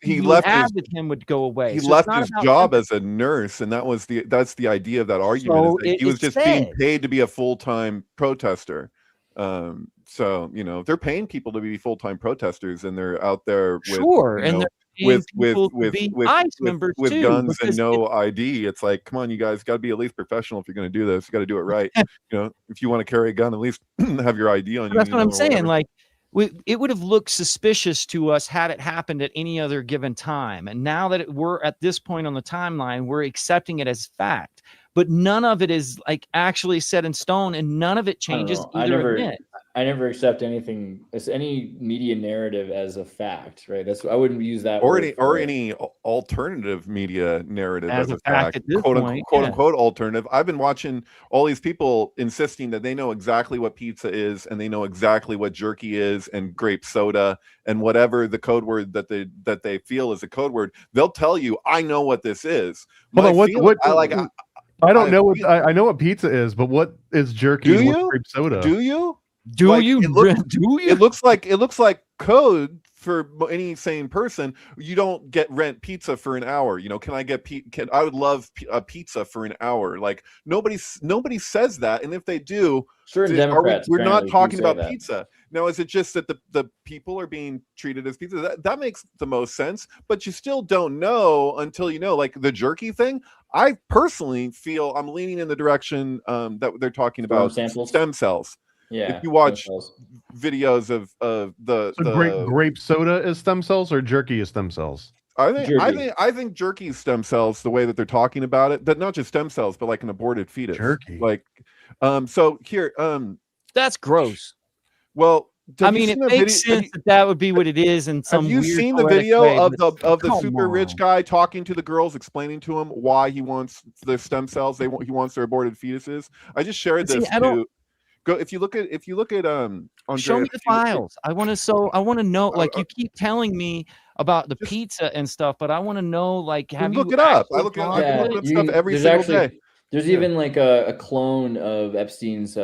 he left him would go away. He left his job as a nurse, and that's the idea of that argument. So he was just being paid to be a full-time protester. So they're paying people to be full-time protesters, and they're out there with guns and no ID. It's like, come on, you guys got to be at least professional if you're going to do this. You got to do it right. If you want to carry a gun, at least have your ID on you. That's what I'm saying. Like. It would have looked suspicious to us had it happened at any other given time. And now that we're at this point on the timeline, we're accepting it as fact. but none of it is like actually set in stone, and none of it changes either event. I never accept anything as any media narrative as a fact, right? I wouldn't use that or word any alternative media narrative As as a a fact fact, at this quote point, unquote alternative. I've been watching all these people insisting that they know exactly what pizza is, and they know exactly what jerky is, and grape soda, and whatever the code word that they feel is a code word. They'll tell you, I know what this is. Hold on, I don't know what I know what pizza is, but what is jerky and what's grape soda? Do you? Do Like, you? It looks like code for any sane person. You don't get rent pizza for an hour. You know, can I get I would love a pizza for an hour. Like nobody says that, and if they do, certain Democrats, we're not talking about that. pizza. Now, is it just that the people are being treated as pizza? That makes the most sense, but you still don't know until you know. Like the jerky thing, I personally feel I'm leaning in the direction that they're talking about stem cells. Yeah, if you watch videos of grape soda is stem cells or jerky is stem cells? I think jerky is stem cells the way that they're talking about it. That not just stem cells, but like an aborted fetus. Jerky. Like, so here, that's gross. Well, I mean, it makes sense that would be what it is. And have you seen the video of the super rich guy talking to the girls, explaiing to them why he wants the stem cells? He wants their aborted fetuses. I just shared this too. Go if you look at Andreas, show me the files. I want to know. Like you keep telling me about the pizza and stuff, but I want to know. Like, have you look it up? I look at stuff every single day. There's even like a clone of Epstein's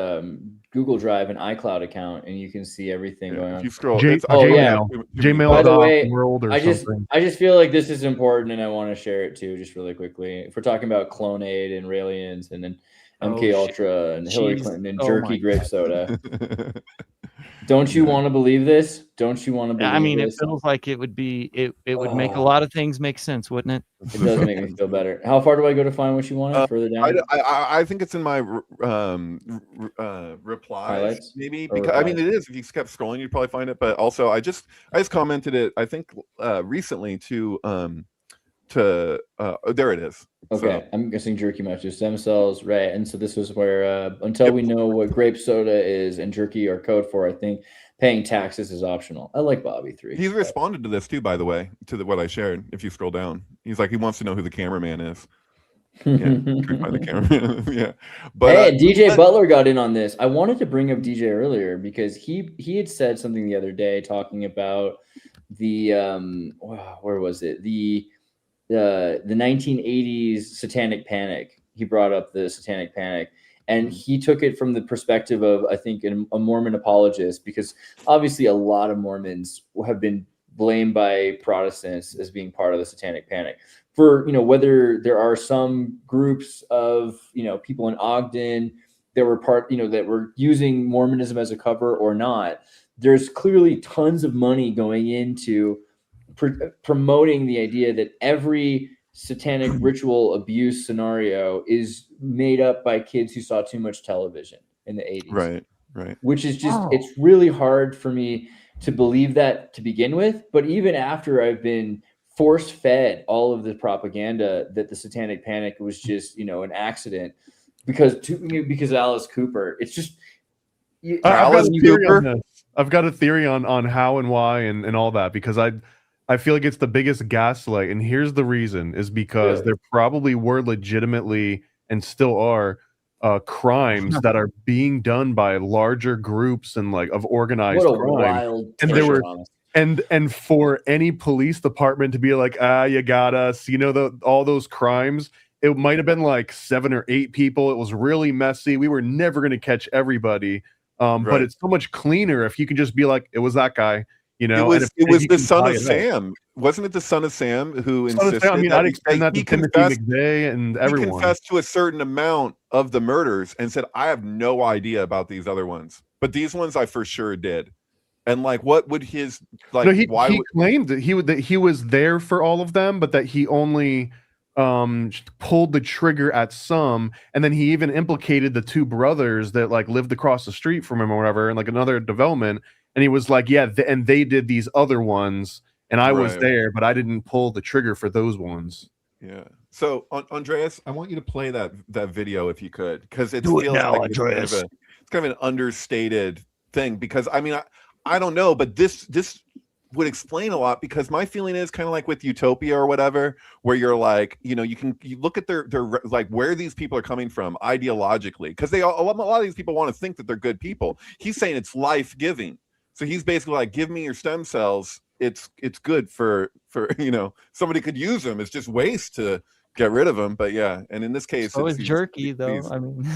Google Drive and iCloud account, and you can see everything going on. If you scroll, Gmail. By the way, world or I just feel like this is important, and I want to share it too, just really quickly. If we're talking about Clonade and Raelians, and then MK Ultra and Hillary Clinton and jerky grape soda. Don't you want to believe this? Don't you want to believe I mean, this? It feels like it would be it would make a lot of things make sense, wouldn't it? It does make me feel better. How far do I go to find what you wanted? Further down? I think it's in my replies, maybe, because I mean it is. If you kept scrolling, you'd probably find it. But also, I just commented it. I think recently to there it is. Okay, so. I'm guessing jerky matches stem cells, right? And so this was where until we know what grape soda is and jerky are code for, I think paying taxes is optional. I like Bobby 3. He's responded to this too, by the way, to what I shared. If you scroll down, he's like he wants to know who the cameraman is. Yeah, by the cameraman. Yeah, but hey, DJ Butler got in on this. I wanted to bring up DJ earlier because he had said something the other day talking about the where was it the 1980s satanic panic. He brought up the satanic panic, and he took it from the perspective of, I think, a Mormon apologist, because obviously a lot of Mormons have been blamed by Protestants as being part of the satanic panic. For, whether there are some groups of, people in Ogden that were that were using Mormonism as a cover or not, there's clearly tons of money going into promoting the idea that every satanic ritual abuse scenario is made up by kids who saw too much television in the 80s. Right. Which is just, it's really hard for me to believe that to begin with. But even after I've been force fed all of the propaganda that the satanic panic was just, an accident because Alice Cooper, it's just, I've got a theory on how and why and all that, because I feel like it's the biggest gaslight, and here's the reason: is because there probably were legitimately and still are crimes that are being done by larger groups and like of organized crime. And there were and for any police department to be like, you got us, all those crimes, it might have been like 7 or 8 people. It was really messy. We were never going to catch everybody. But it's so much cleaner if you can just be like, it was that guy. It was the son of Sam. Wasn't it the son of Sam who insisted? I mean, I'd extend that to Timothy McVeigh and everyone. He confessed to a certain amount of the murders and said, I have no idea about these other ones, but these ones I for sure did. And like, what would his like? No, he claimed that he was there for all of them, but that he only pulled the trigger at some, and then he even implicated the 2 brothers that like lived across the street from him or whatever, and like another development. And he was like, and they did these other ones, and I was there, but I didn't pull the trigger for those ones. Yeah. So, Andreas, I want you to play that video if you could, because it Do it feels now, like Andreas. it's kind of an understated thing. Because I mean, I don't know, but this would explain a lot, because my feeling is kind of like with Utopia or whatever, where you're like, you look at their like where these people are coming from ideologically, because a lot of these people want to think that they're good people. He's saying it's life giving, so he's basically like, give me your stem cells. It's good for somebody could use them. It's just waste to get rid of them. But yeah, and in this case, So is jerky, though. I mean,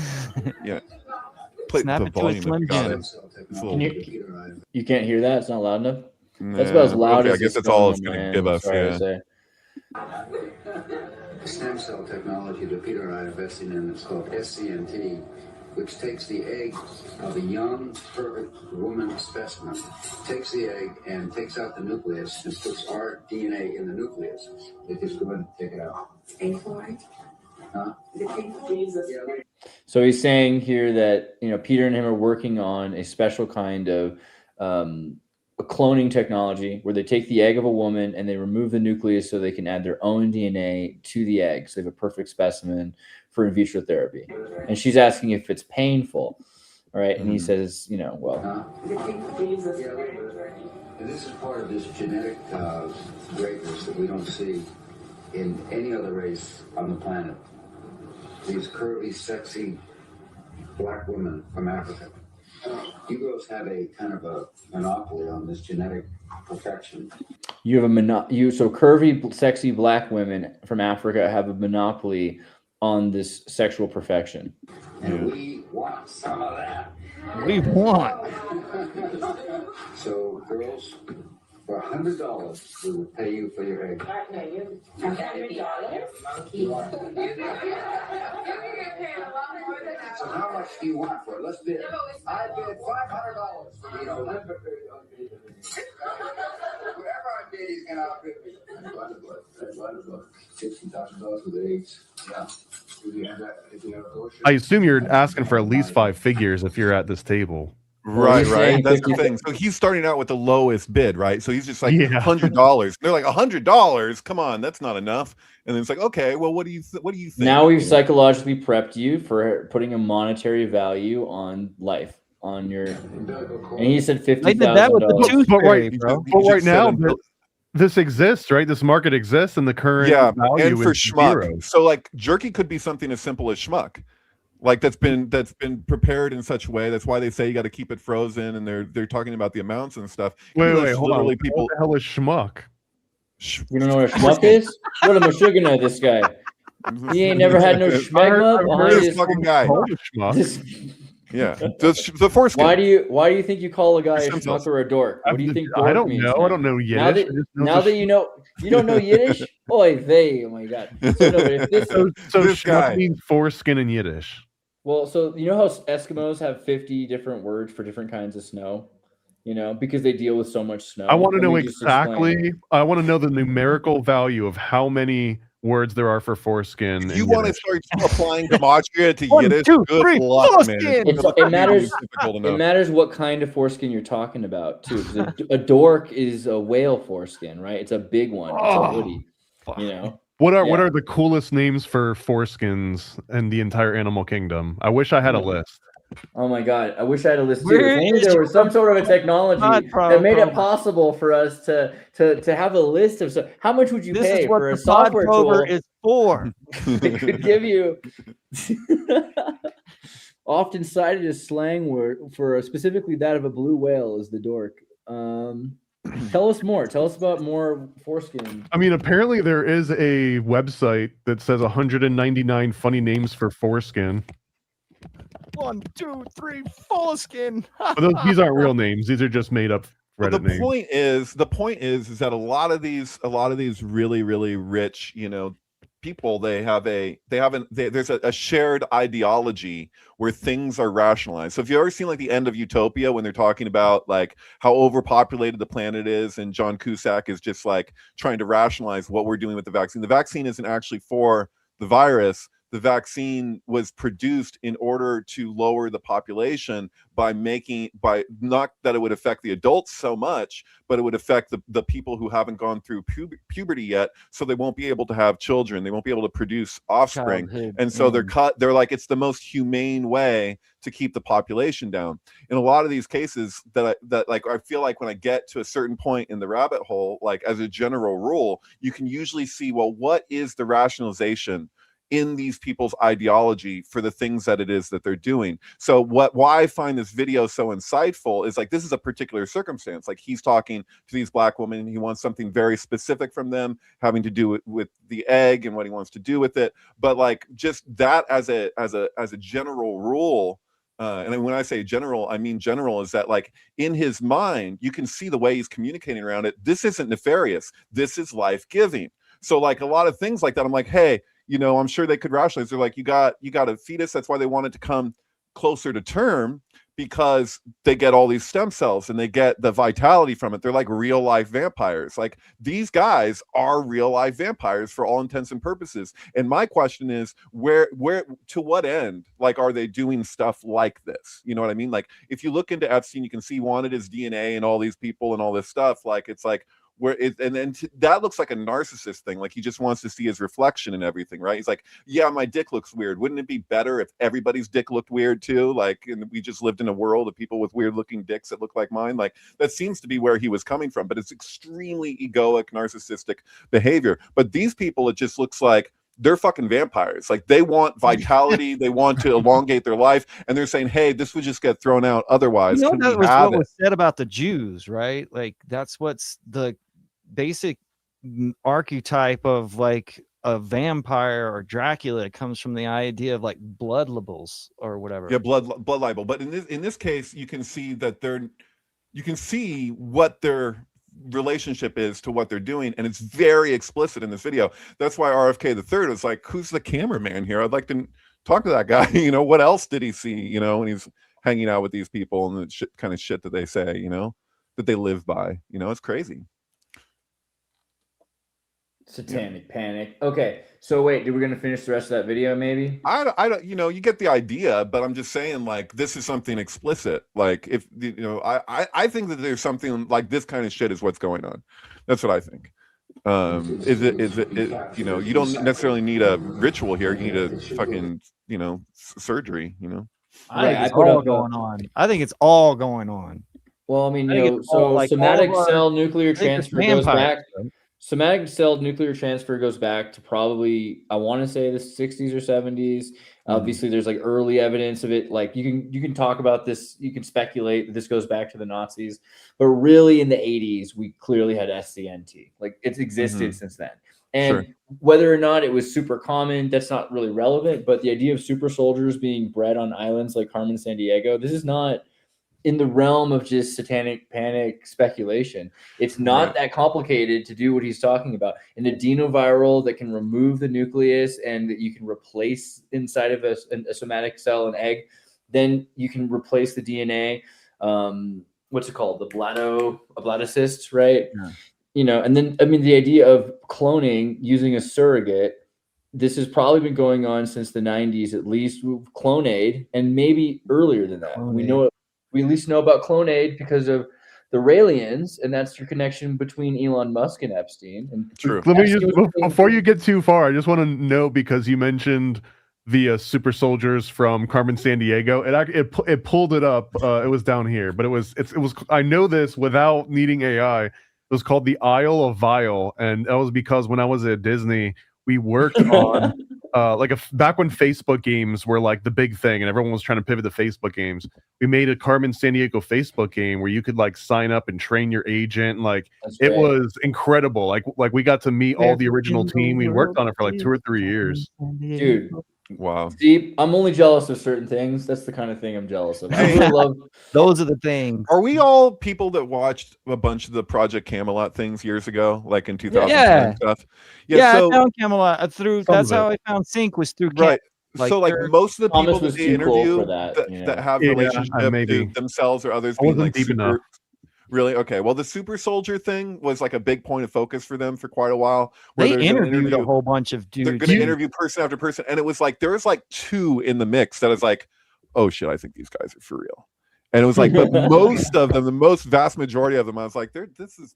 yeah. Play snap the it to a volume. Slim Jim. You can't hear that? It's not loud enough? That's Nah, about as loud okay, as I guess it's that's all going it's on going my to end, give us. sorry to Yeah. say. Stem cell technology that Peter and I are investing in is called SCNT, which takes the egg of a young, perfect woman specimen, takes the egg and takes out the nucleus and puts our DNA in the nucleus. They just go ahead and take it out. Painful, right? Huh? So he's saying here that Peter and him are working on a special kind of a cloning technology where they take the egg of a woman and they remove the nucleus so they can add their own DNA to the egg. So they have a perfect specimen for in vitro therapy. And she's asking if it's painful. All right. And he says, well. And this is part of this genetic greatness that we don't see in any other race on the planet. These curvy, sexy black women from Africa. You girls have a kind of a monopoly on this genetic perfection. You have so curvy, sexy black women from Africa have a monopoly on this sexual perfection. And we want some of that. We want. So, girls, for $100, we will pay you for your egg. So how much do you want for it? Let's bid. I bid $500 for the Olympic. Whoever I bid, he's gonna outbid me. $60,000 for the eggs. Yeah. If you have that, if you have a kosher. I assume you're asking for at least 5 figures if you're at this table. Right. That's 50. the thing. So he's starting out with the lowest bid, right? So he's just like Yeah. $100. They're like $100. Come on, that's not enough. And then it's like, okay, well, what do you think? Now we've psychologically prepped you for putting a monetary value on life, on your. And he said $50,000. They did that with the tooth But fairy, right, bro. but right now, this exists, right? This market exists, and the current value and for is schmuck. 0. So like jerky could be something as simple as schmuck. Like that's been prepared in such a way. That's why they say you got to keep it frozen, and they're talking about the amounts and stuff. Wait, hold on. People. What the hell is schmuck? You don't know what a schmuck is? What a mashugana, this guy. He ain't never had no schmegma behind his fucking guy. Yeah, the foreskin. Why do you think you call a guy a schmuck or a dork? What do you think dork I don't means? know. Now? I don't know Yiddish. Now that you don't know Yiddish. Oy vey! Oh my god! So, no, but if this, so this guy schmuck means foreskin in Yiddish. well, so you know how Eskimos have 50 different words for different kinds of snow, because they deal with so much snow. I want to Let know me just explain. exactly. I want to know the numerical value of how many words there are for foreskin. If you in want to Yiddish. start applying gematria to 1, Yiddish, 2, good 3, luck, man. foreskin. It matters. Difficult It enough. matters what kind of foreskin you're talking about too. 'Cause a dork is a whale foreskin, right? It's a big one. It's a hoodie. What are the coolest names for foreskins in the entire animal kingdom? I wish I had a list. Oh my god! I wish I had a list too. Where If only is there was some sort of a technology that made it possible for us to have a list of stuff. How much would you This pay is what for a the pod software rover tool is for. that could give you often cited as slang word for specifically that of a blue whale is the dork. Tell us more. Tell us about more foreskin. I mean, apparently there is a website that says 199 funny names for foreskin. 1, 2, 3, foreskin. But these aren't real names. These are just made up Reddit But the names. point is that a lot of these really, really rich, people, there's a shared ideology where things are rationalized. So if you've ever seen like the end of Utopia, when they're talking about like how overpopulated the planet is, and John Cusack is just like trying to rationalize what we're doing with the vaccine. The vaccine isn't actually for the virus. the vaccine was produced in order to lower the population by not that it would affect the adults so much, but it would affect the people who haven't gone through puberty yet, so they won't be able to have children, they won't be able to produce offspring. And so they're like, it's the most humane way to keep the population down. In a lot of these cases that I feel like when I get to a certain point in the rabbit hole, like as a general rule, you can usually see, well, what is the rationalization in these people's ideology for the things that it is that they're doing. So why I find this video so insightful is like, this is a particular circumstance. Like, he's talking to these Black women, he wants something very specific from them, having to do with the egg and what he wants to do with it. But like, just that as a general rule, and when I say general, I mean general, is that like in his mind, you can see the way he's communicating around it. This isn't nefarious. This is life-giving. So like a lot of things like that, I'm like, hey, you know, I'm sure they could rationalize. They're like, you got a fetus. That's why they wanted to come closer to term, because they get all these stem cells and they get the vitality from it. They're like real life vampires. Like, these guys are real life vampires for all intents and purposes. And my question is, where to what end, like, are they doing stuff like this? You know what I mean? Like, if you look into Epstein, you can see he wanted his DNA and all these people and all this stuff. Like, it's like, that looks like a narcissist thing. Like, he just wants to see his reflection and everything, right? He's like, yeah, my dick looks weird. Wouldn't it be better if everybody's dick looked weird too? Like, and we just lived in a world of people with weird looking dicks that look like mine. Like, that seems to be where he was coming from, but it's extremely egoic, narcissistic behavior. But these people, it just looks like they're fucking vampires. Like, they want vitality, they want to elongate their life, and they're saying, hey, this would just get thrown out otherwise. You know, that was what was said about the Jews, right? Like, that's what's the basic archetype of like a vampire or Dracula. It comes from the idea of like blood libels or whatever. Yeah, blood libel. But in this case, you can see that you can see what their relationship is to what they're doing, and it's very explicit in this video. That's why RFK the third was like, who's the cameraman here? I'd like to talk to that guy. You know, what else did he see, you know, when he's hanging out with these people and the kind of shit that they say, you know, that they live by. You know, it's crazy. Satanic panic. Okay, so wait, we're gonna finish the rest of that video, maybe? I don't, you know, you get the idea, but I'm just saying, like, this is something explicit. Like, if you know, I think that there's something like this kind of shit is what's going on. That's what I think. Is it you know, you don't necessarily need a ritual here. You need a fucking, you know, surgery. You know, I think it's all going on. I think it's all going on. Well, I mean, you know, so like somatic cell nuclear transfer goes back. Somatic cell nuclear transfer goes back to probably, I want to say, the 60s or 70s. Obviously, there's like early evidence of it. Like, you can talk about this, you can speculate that this goes back to the Nazis, but really in the 80s, we clearly had SCNT. Like, it's existed since then. And whether or not it was super common, that's not really relevant. But the idea of super soldiers being bred on islands like Carmen Sandiego, this is not in the realm of just satanic panic speculation. It's not that complicated to do what he's talking about. An adenoviral that can remove the nucleus and that you can replace inside of a somatic cell, an egg, then you can replace the DNA. What's it called? A blastocyst, right? Yeah. You know, and then, I mean, the idea of cloning using a surrogate, this has probably been going on since the 90s, at least, with Clonade, and maybe earlier than that. We at least know about Clonade because of the Raelians, and that's your connection between Elon Musk and Epstein. And true. Let me just, before you get too far, I just want to know, because you mentioned the super soldiers from Carmen Sandiego. It pulled it up. It was down here, but it was. I know this without needing AI. It was called the Isle of Vile, and that was because when I was at Disney, we worked on back when Facebook games were like the big thing and everyone was trying to pivot to Facebook games. We made a Carmen Sandiego Facebook game where you could like sign up and train your agent. Like, it was incredible. Like we got to meet all the original team. We worked on it for like 2 or 3 years. Dude. Wow. See, I'm only jealous of certain things. That's the kind of thing I'm jealous of. I really love those are the things. Are we all people that watched a bunch of the Project Camelot things years ago, like in 2010 stuff? Yeah, so, I found Camelot through. That's how I found Sync, was through Like, so like most of the people that they interview that have relationship to themselves or others being like Really? Okay. Well, the super soldier thing was like a big point of focus for them for quite a while. Where They they're gonna interviewed a whole bunch of They're dudes. going to interview person after person, and it was like there was like 2 in the mix that was like, oh shit, I think these guys are for real. And it was like, but most of them, the most vast majority of them, I was like, this is.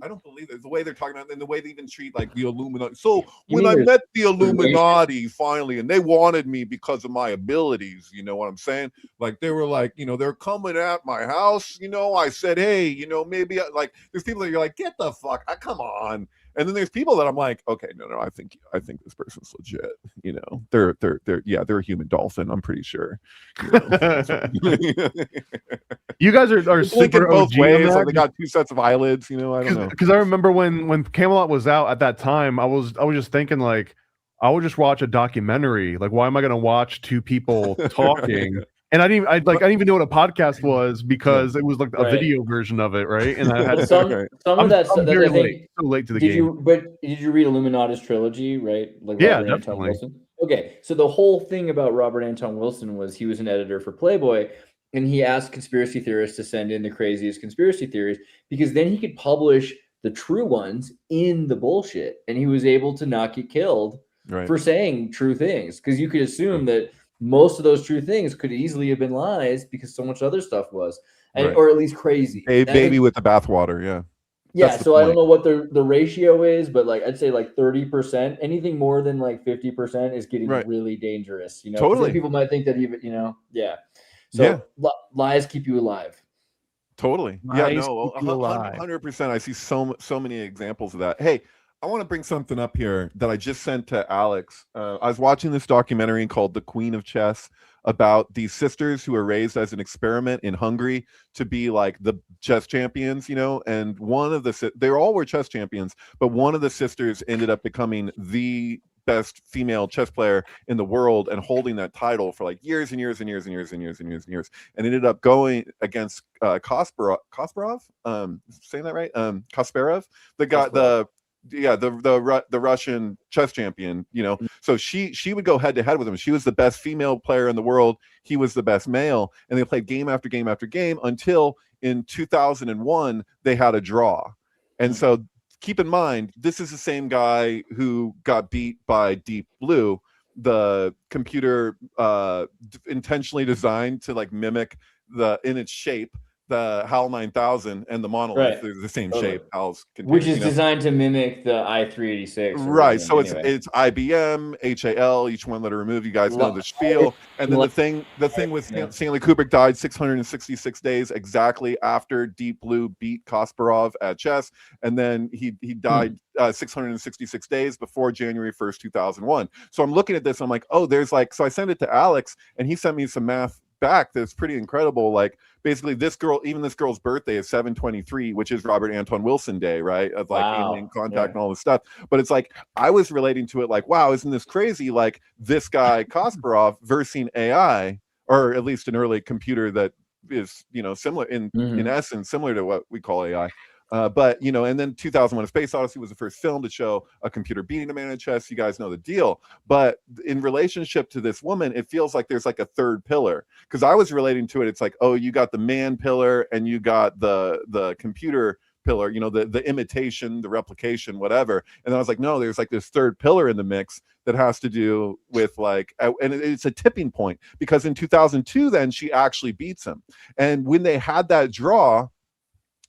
I don't believe it. The way they're talking about it and the way they even treat like the Illuminati. So when I met the Illuminati finally, and they wanted me because of my abilities, you know what I'm saying? Like they were like, they're coming at my house. I said, hey, maybe there's people that you're like, get the fuck, come on. And then there's people that I'm like, okay, no, I think this person's legit. They're a human dolphin. I'm pretty sure. You guys are super both OG ways. Like they got 2 sets of eyelids. I don't know. Because I remember when Camelot was out at that time, I was just thinking like, I would just watch a documentary. Like, why am I going to watch 2 people talking? Yeah. And I didn't even know what a podcast was because it was like a video version of it, right? And I had some of that stuff. very I think, so late to the game. Did you read Illuminati's trilogy, right? Like Yeah, Robert Anton definitely. Wilson. Okay, so the whole thing about Robert Anton Wilson was he was an editor for Playboy, and he asked conspiracy theorists to send in the craziest conspiracy theories because then he could publish the true ones in the bullshit, and he was able to not get killed for saying true things because you could assume that most of those true things could easily have been lies because so much other stuff was, or at least crazy. A baby with the bathwater, yeah. Yeah, so I don't know what the ratio is, but like I'd say like 30%. Anything more than like 50% is getting really dangerous. Totally. People might think that even So lies keep you alive. Totally. Lies yeah, no, keep you alive. 100%. I see so many examples of that. Hey, I want to bring something up here that I just sent to Alex. I was watching this documentary called The Queen of Chess about these sisters who were raised as an experiment in Hungary to be like the chess champions, and one of they all were chess champions, but one of the sisters ended up becoming the best female chess player in the world and holding that title for like years and years and years and years and years and years and years, and ended up going against Kasparov, saying that right? Kasparov, the guy, the Russian chess champion, So she would go head to head with him. She was the best female player in the world. He was the best male, and they played game after game after game until in 2001 they had a draw. And so keep in mind, this is the same guy who got beat by Deep Blue, the computer intentionally designed to like mimic in its shape the HAL 9000 and the monolith. They're the same shape. HAL's which is designed to mimic the i386. Right. So it's IBM, HAL, each one letter removed. You guys know the spiel. And then the thing with Stanley Kubrick died 666 days exactly after Deep Blue beat Kasparov at chess. And then he died 666 days before January 1st, 2001. So I'm looking at this. I'm like, oh, so I sent it to Alex and he sent me some math back that's pretty incredible. Like basically this girl's birthday is 7/23, which is Robert Anton Wilson Day, right? Of like alien contact and all this stuff. But it's like I was relating to it like, wow, isn't this crazy? Like this guy Kasparov versing AI, or at least an early computer that is similar in essence, similar to what we call AI. But and then 2001: A Space Odyssey was the first film to show a computer beating a man in chess. You guys know the deal. But in relationship to this woman, it feels like there's like a third pillar, because I was relating to it. It's like, oh, you got the man pillar and you got the computer pillar, the imitation, the replication, whatever. And then I was like, no, there's like this third pillar in the mix that has to do with like, and it's a tipping point, because in 2002, then she actually beats him. And when they had that draw,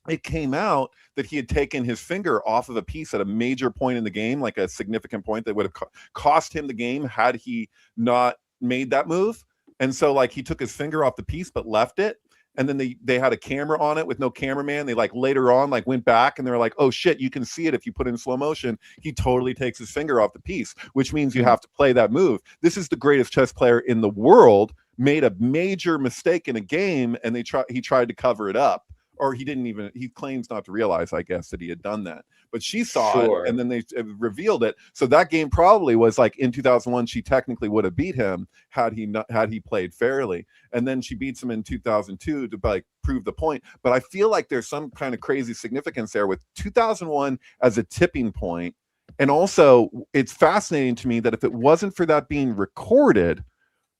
it came out that he had taken his finger off of a piece at a major point in the game, like a significant point that would have cost him the game had he not made that move. And so like he took his finger off the piece but left it, and then they had a camera on it with no cameraman. They like later on like went back and they were like, oh shit, you can see it if you put it in slow motion. He totally takes his finger off the piece, which means you have to play that move. This is the greatest chess player in the world, made a major mistake in a game, and he tried to cover it up. Or he claims not to realize, I guess, that he had done that. But she saw it, and then they revealed it. So that game probably was like in 2001, she technically would have beat him had he played fairly. And then she beats him in 2002 to like prove the point. But I feel like there's some kind of crazy significance there with 2001 as a tipping point. And also, it's fascinating to me that if it wasn't for that being recorded,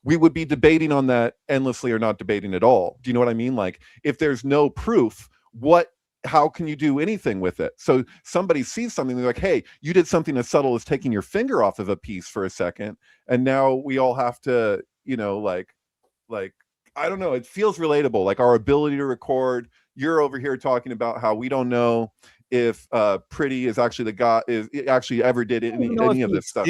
we would be debating on that endlessly or not debating at all. Do you know what I mean? Like if there's no proof, what how can you do anything with it? So somebody sees something, they're like, hey, you did something as subtle as taking your finger off of a piece for a second, and now we all have to, like I don't know, it feels relatable, like our ability to record. You're over here talking about how we don't know if Pretty is actually the guy, is actually ever did any of this stuff.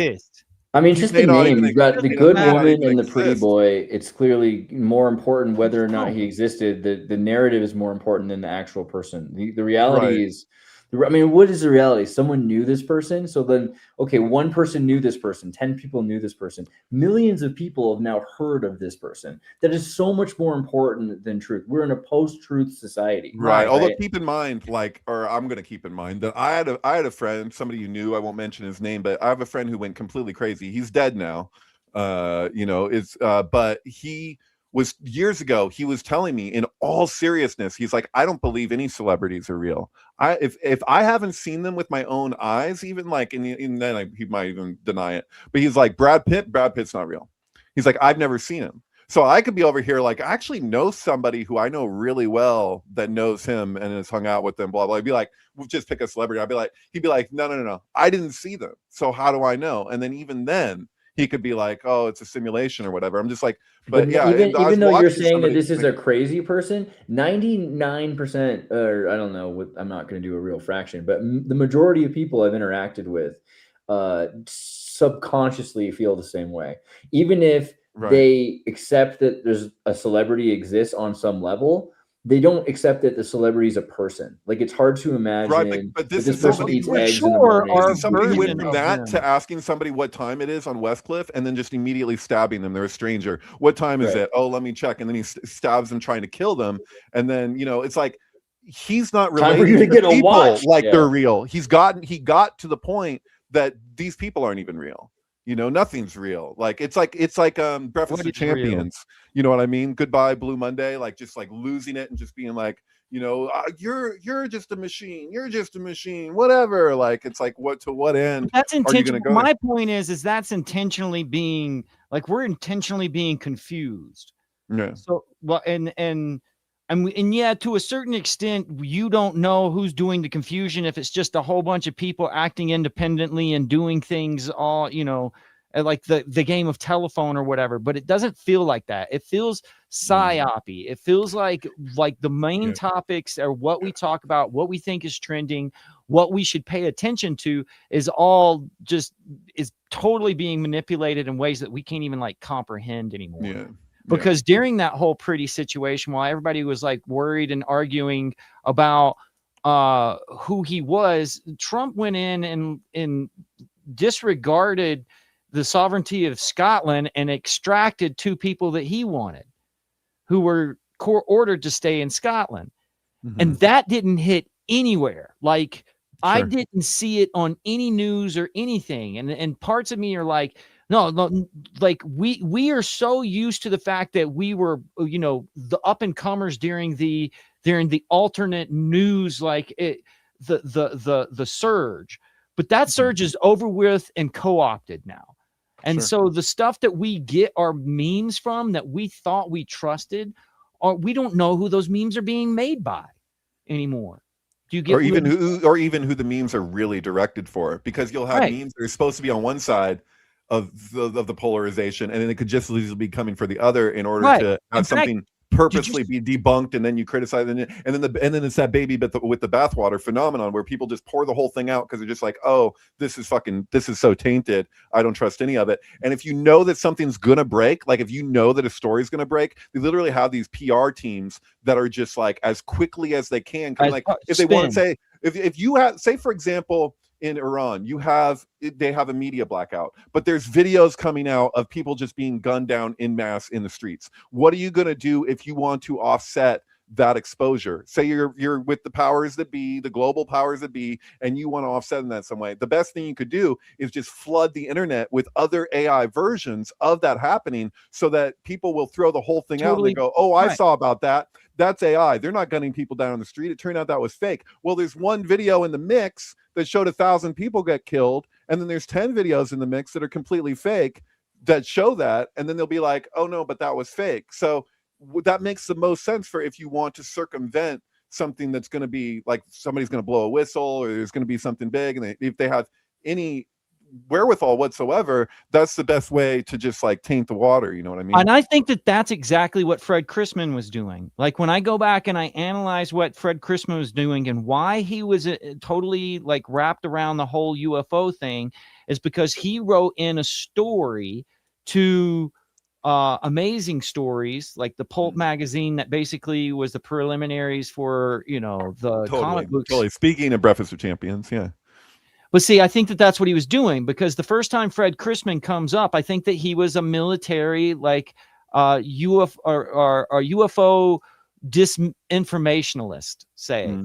I mean, He just may the not name. even You've got the he good may not woman even and the pretty exist. boy. It's clearly more important whether or not he existed. The narrative is more important than the actual person. The reality is, I mean, what is the reality? Someone knew this person. So then, okay, one person knew this person. 10 people knew this person. Millions of people have now heard of this person. That is so much more important than truth. We're in a post-truth society. Right. Although keep in mind, I'm going to keep in mind that I had a friend, somebody you knew, I won't mention his name, but I have a friend who went completely crazy. He's dead now. But he was, years ago, he was telling me in all seriousness, he's like, I don't believe any celebrities are real. If I haven't seen them with my own eyes, even like, and then he might even deny it, but he's like, Brad Pitt's not real. He's like, I've never seen him. So I could be over here like, I actually know somebody who I know really well that knows him and has hung out with them, blah, blah. I'd be like, we'll just pick a celebrity. He'd be like, no. I didn't see them. So how do I know? And then even then he could be like, oh, it's a simulation or whatever. I'm just like, but yeah. Even though you're saying that this is a crazy person, 99%, or I don't know, I'm not going to do a real fraction, but the majority of people I've interacted with subconsciously feel the same way. Even if they accept that there's a celebrity exists on some level, they don't accept that the celebrity is a person. Like, it's hard to imagine but this person eats eggs in the morning. This is somebody who went from that to asking somebody what time it is on Westcliff and then just immediately stabbing them. They're a stranger. What time is it? Oh, let me check. And then he stabs them trying to kill them. And then, it's like, he's not related to get people like they're real. He got to the point that these people aren't even real. Nothing's real. It's like Breakfast of Champions. Real? You know what I mean? Goodbye Blue Monday, like just like losing it and just being like, you're just a machine. You're just a machine. Whatever. Like, it's like, what end? That's intentional. My point is that's intentionally being like, we're intentionally being confused. Yeah. So and yeah, to a certain extent, you don't know who's doing the confusion, if it's just a whole bunch of people acting independently and doing things all, like the game of telephone or whatever, but it doesn't feel like that. It feels psyopy. It feels like the main topics are what we talk about, what we think is trending, what we should pay attention to is totally being manipulated in ways that we can't even like comprehend anymore. Yeah. Because during that whole Pretty situation, while everybody was like worried and arguing about who he was, Trump went in and disregarded the sovereignty of Scotland and extracted 2 people that he wanted, who were ordered to stay in Scotland. Mm-hmm. And that didn't hit anywhere. Like, I didn't see it on any news or anything. And parts of me are like, no, like we are so used to the fact that we were, the up and comers during the alternate news, like the surge, but that surge is over with and co-opted now. And so the stuff that we get our memes from that we thought we trusted, we don't know who those memes are being made by anymore. Do you get or even who the memes are really directed for? Because you'll have memes that are supposed to be on one side of the polarization, and then it could just as easily be coming for the other in order to have something purposely be debunked, and then you criticize it, and then it's that baby with the bathwater phenomenon where people just pour the whole thing out because they're just like, oh, this is so tainted, I don't trust any of it. And if you know that something's gonna break, like if you know that a story's gonna break, they literally have these PR teams that are just like, as quickly as they can, like if they want to say, if you have, say for example, in Iran, they have a media blackout, but there's videos coming out of people just being gunned down in mass in the streets. What are you going to do if you want to offset that exposure? Say you're with the powers that be, the global powers that be, and you want to offset in that some way. The best thing you could do is just flood the internet with other AI versions of that happening, so that people will throw the whole thing out and they go, oh, I saw about that. That's AI. They're not gunning people down on the street. It turned out that was fake. Well, there's one video in the mix that showed 1,000 people get killed, and then there's 10 videos in the mix that are completely fake that show that, and then they'll be like, oh no, but that was fake. So that makes the most sense for if you want to circumvent something that's going to be like somebody's going to blow a whistle, or there's going to be something big, and if they have any wherewithal whatsoever, that's the best way to just like taint the water. You know what I mean? And I think that that's exactly what Fred Chrisman was doing. Like when I go back and I analyze what Fred Chrisman was doing and why he was totally like wrapped around the whole UFO thing, is because he wrote in a story to Amazing Stories, like the pulp magazine that basically was the preliminaries for, you know, the comic books. Totally. Speaking of Breakfast of Champions, yeah. But see, I think that that's what he was doing, because the first time Fred Chrisman comes up, I think that he was a military, like UFO or UFO disinformationalist, say.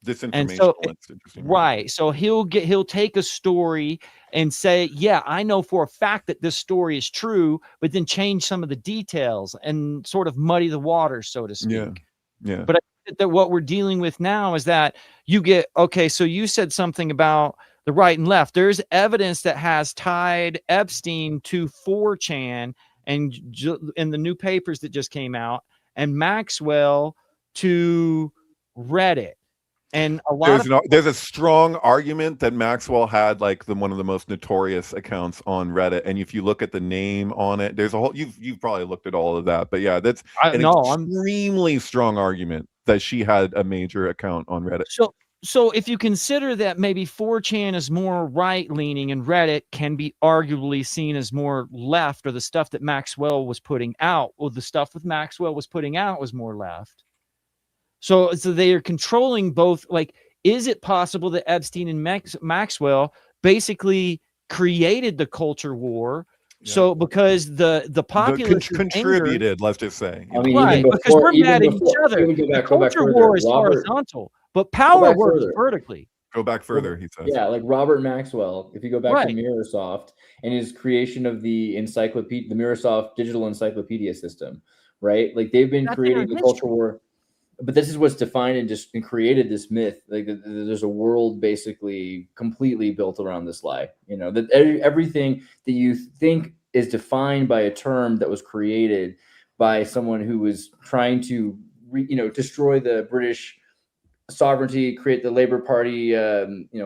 Disinformationalist, interesting. Right. So he'll take a story and say, yeah, I know for a fact that this story is true, but then change some of the details and sort of muddy the waters, so to speak. Yeah. But I think that what we're dealing with now is that you get, okay, so you said something about the right and left. There's evidence that has tied Epstein to 4chan and in the new papers that just came out, and Maxwell to Reddit. And a lot there's a strong argument that Maxwell had like one of the most notorious accounts on Reddit, and if you look at the name on it, there's a whole you've probably looked at all of that, but yeah, that's extremely strong argument that she had a major account on Reddit. So if you consider that maybe 4chan is more right-leaning and Reddit can be arguably seen as more left, or the stuff that Maxwell was putting out, or the stuff that Maxwell was putting out was more left. So they are controlling both. Like, is it possible that Epstein and Maxwell basically created the culture war? Yeah. So because the populace contributed, let's just say. I mean, right, because we're mad at each other. The culture war is horizontal, but power works vertically. Go back further, he says. Yeah, like Robert Maxwell, if you go back to Microsoft and his creation of the encyclopedia, the Microsoft digital encyclopedia system, right? Like they've been creating the culture war. But this is what's defined and created this myth. Like there's a world basically completely built around this lie. You know, that everything that you think is defined by a term that was created by someone who was trying to, destroy the British sovereignty, create the Labour Party,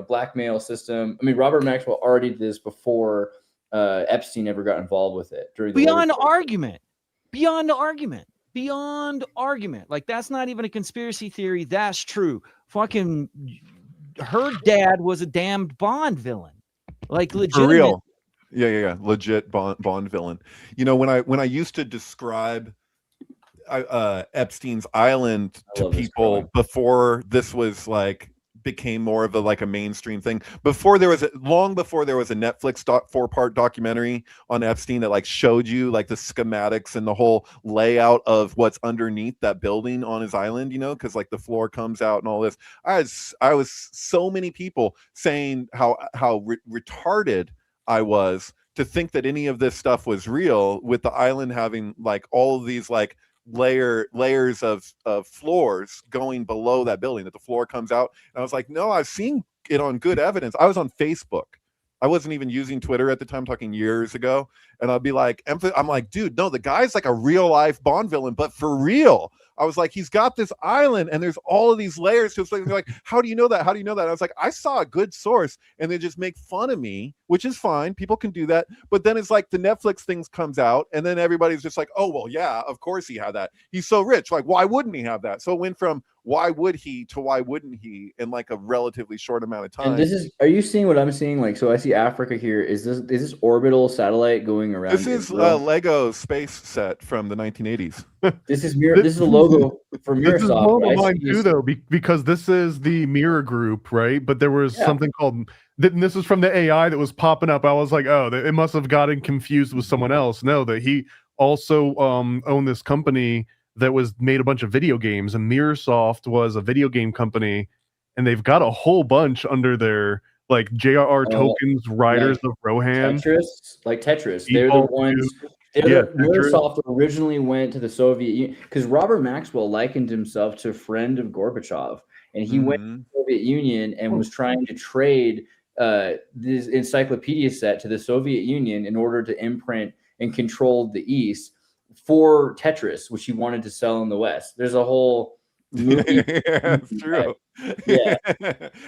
blackmail system. I mean, Robert Maxwell already did this before Epstein ever got involved with it. Beyond argument. Like, that's not even a conspiracy theory. That's true. Fucking her dad was a damned Bond villain. Like, legit. For real. Yeah. Legit Bond villain. You know, when I used to describe Epstein's Island to people before this was like became more of a mainstream thing, long before there was a Netflix 4-part documentary on Epstein that like showed you like the schematics and the whole layout of what's underneath that building on his island, because like the floor comes out and all this. I was so many people saying how retarded I was to think that any of this stuff was real, with the island having like all of these like layers of floors going below that building, that the floor comes out. And I was like, no, I've seen it on good evidence. I was on Facebook. I wasn't even using Twitter at the time, talking years ago. And I'd be like, I'm like, dude, no, the guy's like a real life Bond villain, but for real. I was like, he's got this island and there's all of these layers. So it's like, how do you know that? How do you know that? I was like, I saw a good source, and they just make fun of me, which is fine. People can do that. But then it's like the Netflix things comes out, and then everybody's just like, oh, well, yeah, of course he had that. He's so rich. Like, why wouldn't he have that? So it went from why would he to why wouldn't he in like a relatively short amount of time. And are you seeing what I'm seeing? Like, so I see Africa here. Is this orbital satellite going around? This is a Lego space set from the 1980s. This is the logo for Microsoft. This is logo mine too, though, because this is the Mirror Group, right? But there was something called, and this is from the AI that was popping up. I was like, oh, it must have gotten confused with someone else. No, that he also owned this company that made a bunch of video games, and Mirrorsoft was a video game company, and they've got a whole bunch under their like J.R.R. Tolkien's Riders of Rohan. Tetris. They're the ones. Microsoft originally went to the Soviet Union because Robert Maxwell likened himself to a friend of Gorbachev, and he went to the Soviet Union and was trying to trade this encyclopedia set to the Soviet Union in order to imprint and control the East for Tetris, which he wanted to sell in the West. There's a whole movie. Yeah, it's true. Yeah.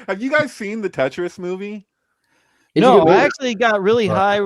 Have you guys seen the Tetris movie? It's a No, good I movie. actually got really high.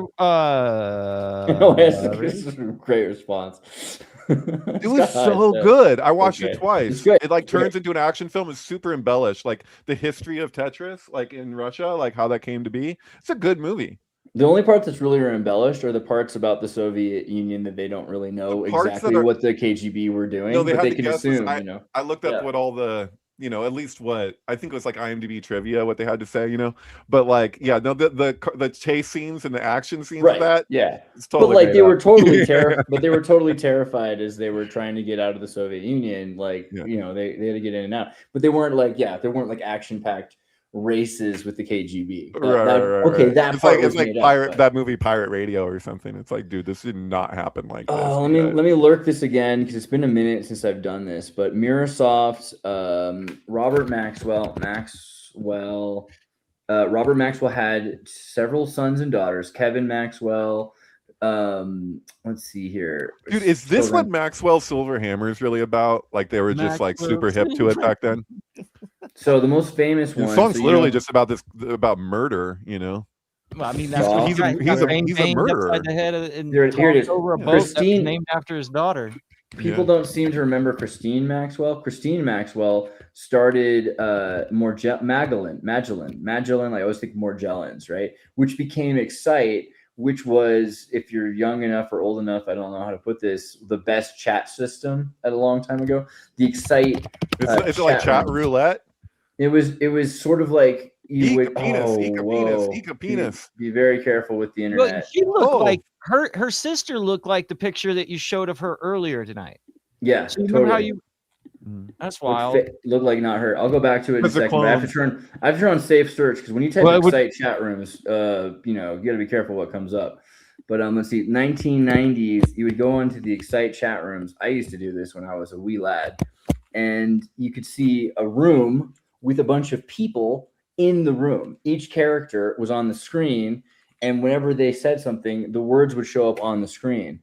This is a great response. It was so good. I watched it Okay. twice. It's good. It like It's great. turns into an action film. It's super embellished, like the history of Tetris, like in Russia, like how that came to be. It's a good movie. The only parts that's really embellished are the parts about the Soviet Union that they don't really know exactly what the KGB were doing, No, they but had they to can guess. assume, you know. I looked up what all the, you know, at least what I think it was like IMDb trivia, what they had to say, you know. But like, yeah, no, the chase scenes and the action scenes of that, yeah. it's totally But like made they were up. totally terrified. But they were totally terrified as they were trying to get out of the Soviet Union. Like you know, they had to get in and out. But they weren't like there weren't like action packed races with the KGB. Right. That it's part like was it's like made pirate up, that movie Pirate Radio or something. It's like, dude, this did not happen like this. Oh, let me lurk this again because it's been a minute since I've done this. But Microsoft's Robert Maxwell had several sons and daughters. Kevin Maxwell. Let's see here. Dude, is this what Maxwell Silver Hammer is really about? Like they were just like super hip to it back then. So the most famous one. The song's literally just about murder, you know. Well, I mean, that's what he's a murderer. Upside the head here it is. Over a boat that's named after his daughter. People don't seem to remember Christine Maxwell. Christine Maxwell started Magellan. I always think Morgellons, right? Which became Excite, which was, if you're young enough or old enough, I don't know how to put this, the best chat system at a long time ago. The Excite. Is it like chat roulette? It was sort of like you would penis. Be very careful with the internet. Well, she looked like her sister looked like the picture that you showed of her earlier tonight. Yeah, so totally. How you? That's wild. Look like not her. I'll go back to it in a second. But I have to turn on safe search because when you type Excite chat rooms, you know, you got to be careful what comes up. But let's see, 1990s, you would go onto the Excite chat rooms. I used to do this when I was a wee lad, and you could see a room with a bunch of people in the room. Each character was on the screen, and whenever they said something, the words would show up on the screen.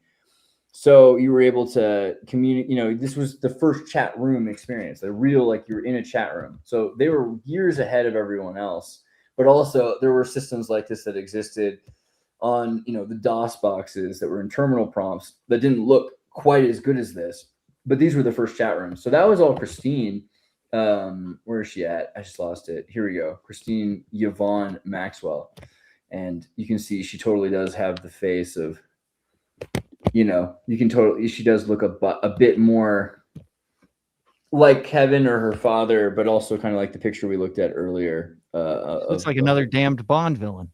So you were able to communicate, you know, this was the first chat room experience, the real, like you were in a chat room. So they were years ahead of everyone else, but also there were systems like this that existed on, you know, the DOS boxes that were in terminal prompts that didn't look quite as good as this, but these were the first chat rooms. So that was all Christine. Where is she at? I just lost it. Here we go. Christine Yvonne Maxwell. And you can see she totally does have the face of, you know, she does look a bit more like Kevin or her father, but also kind of like the picture we looked at earlier. Looks like another damned Bond villain.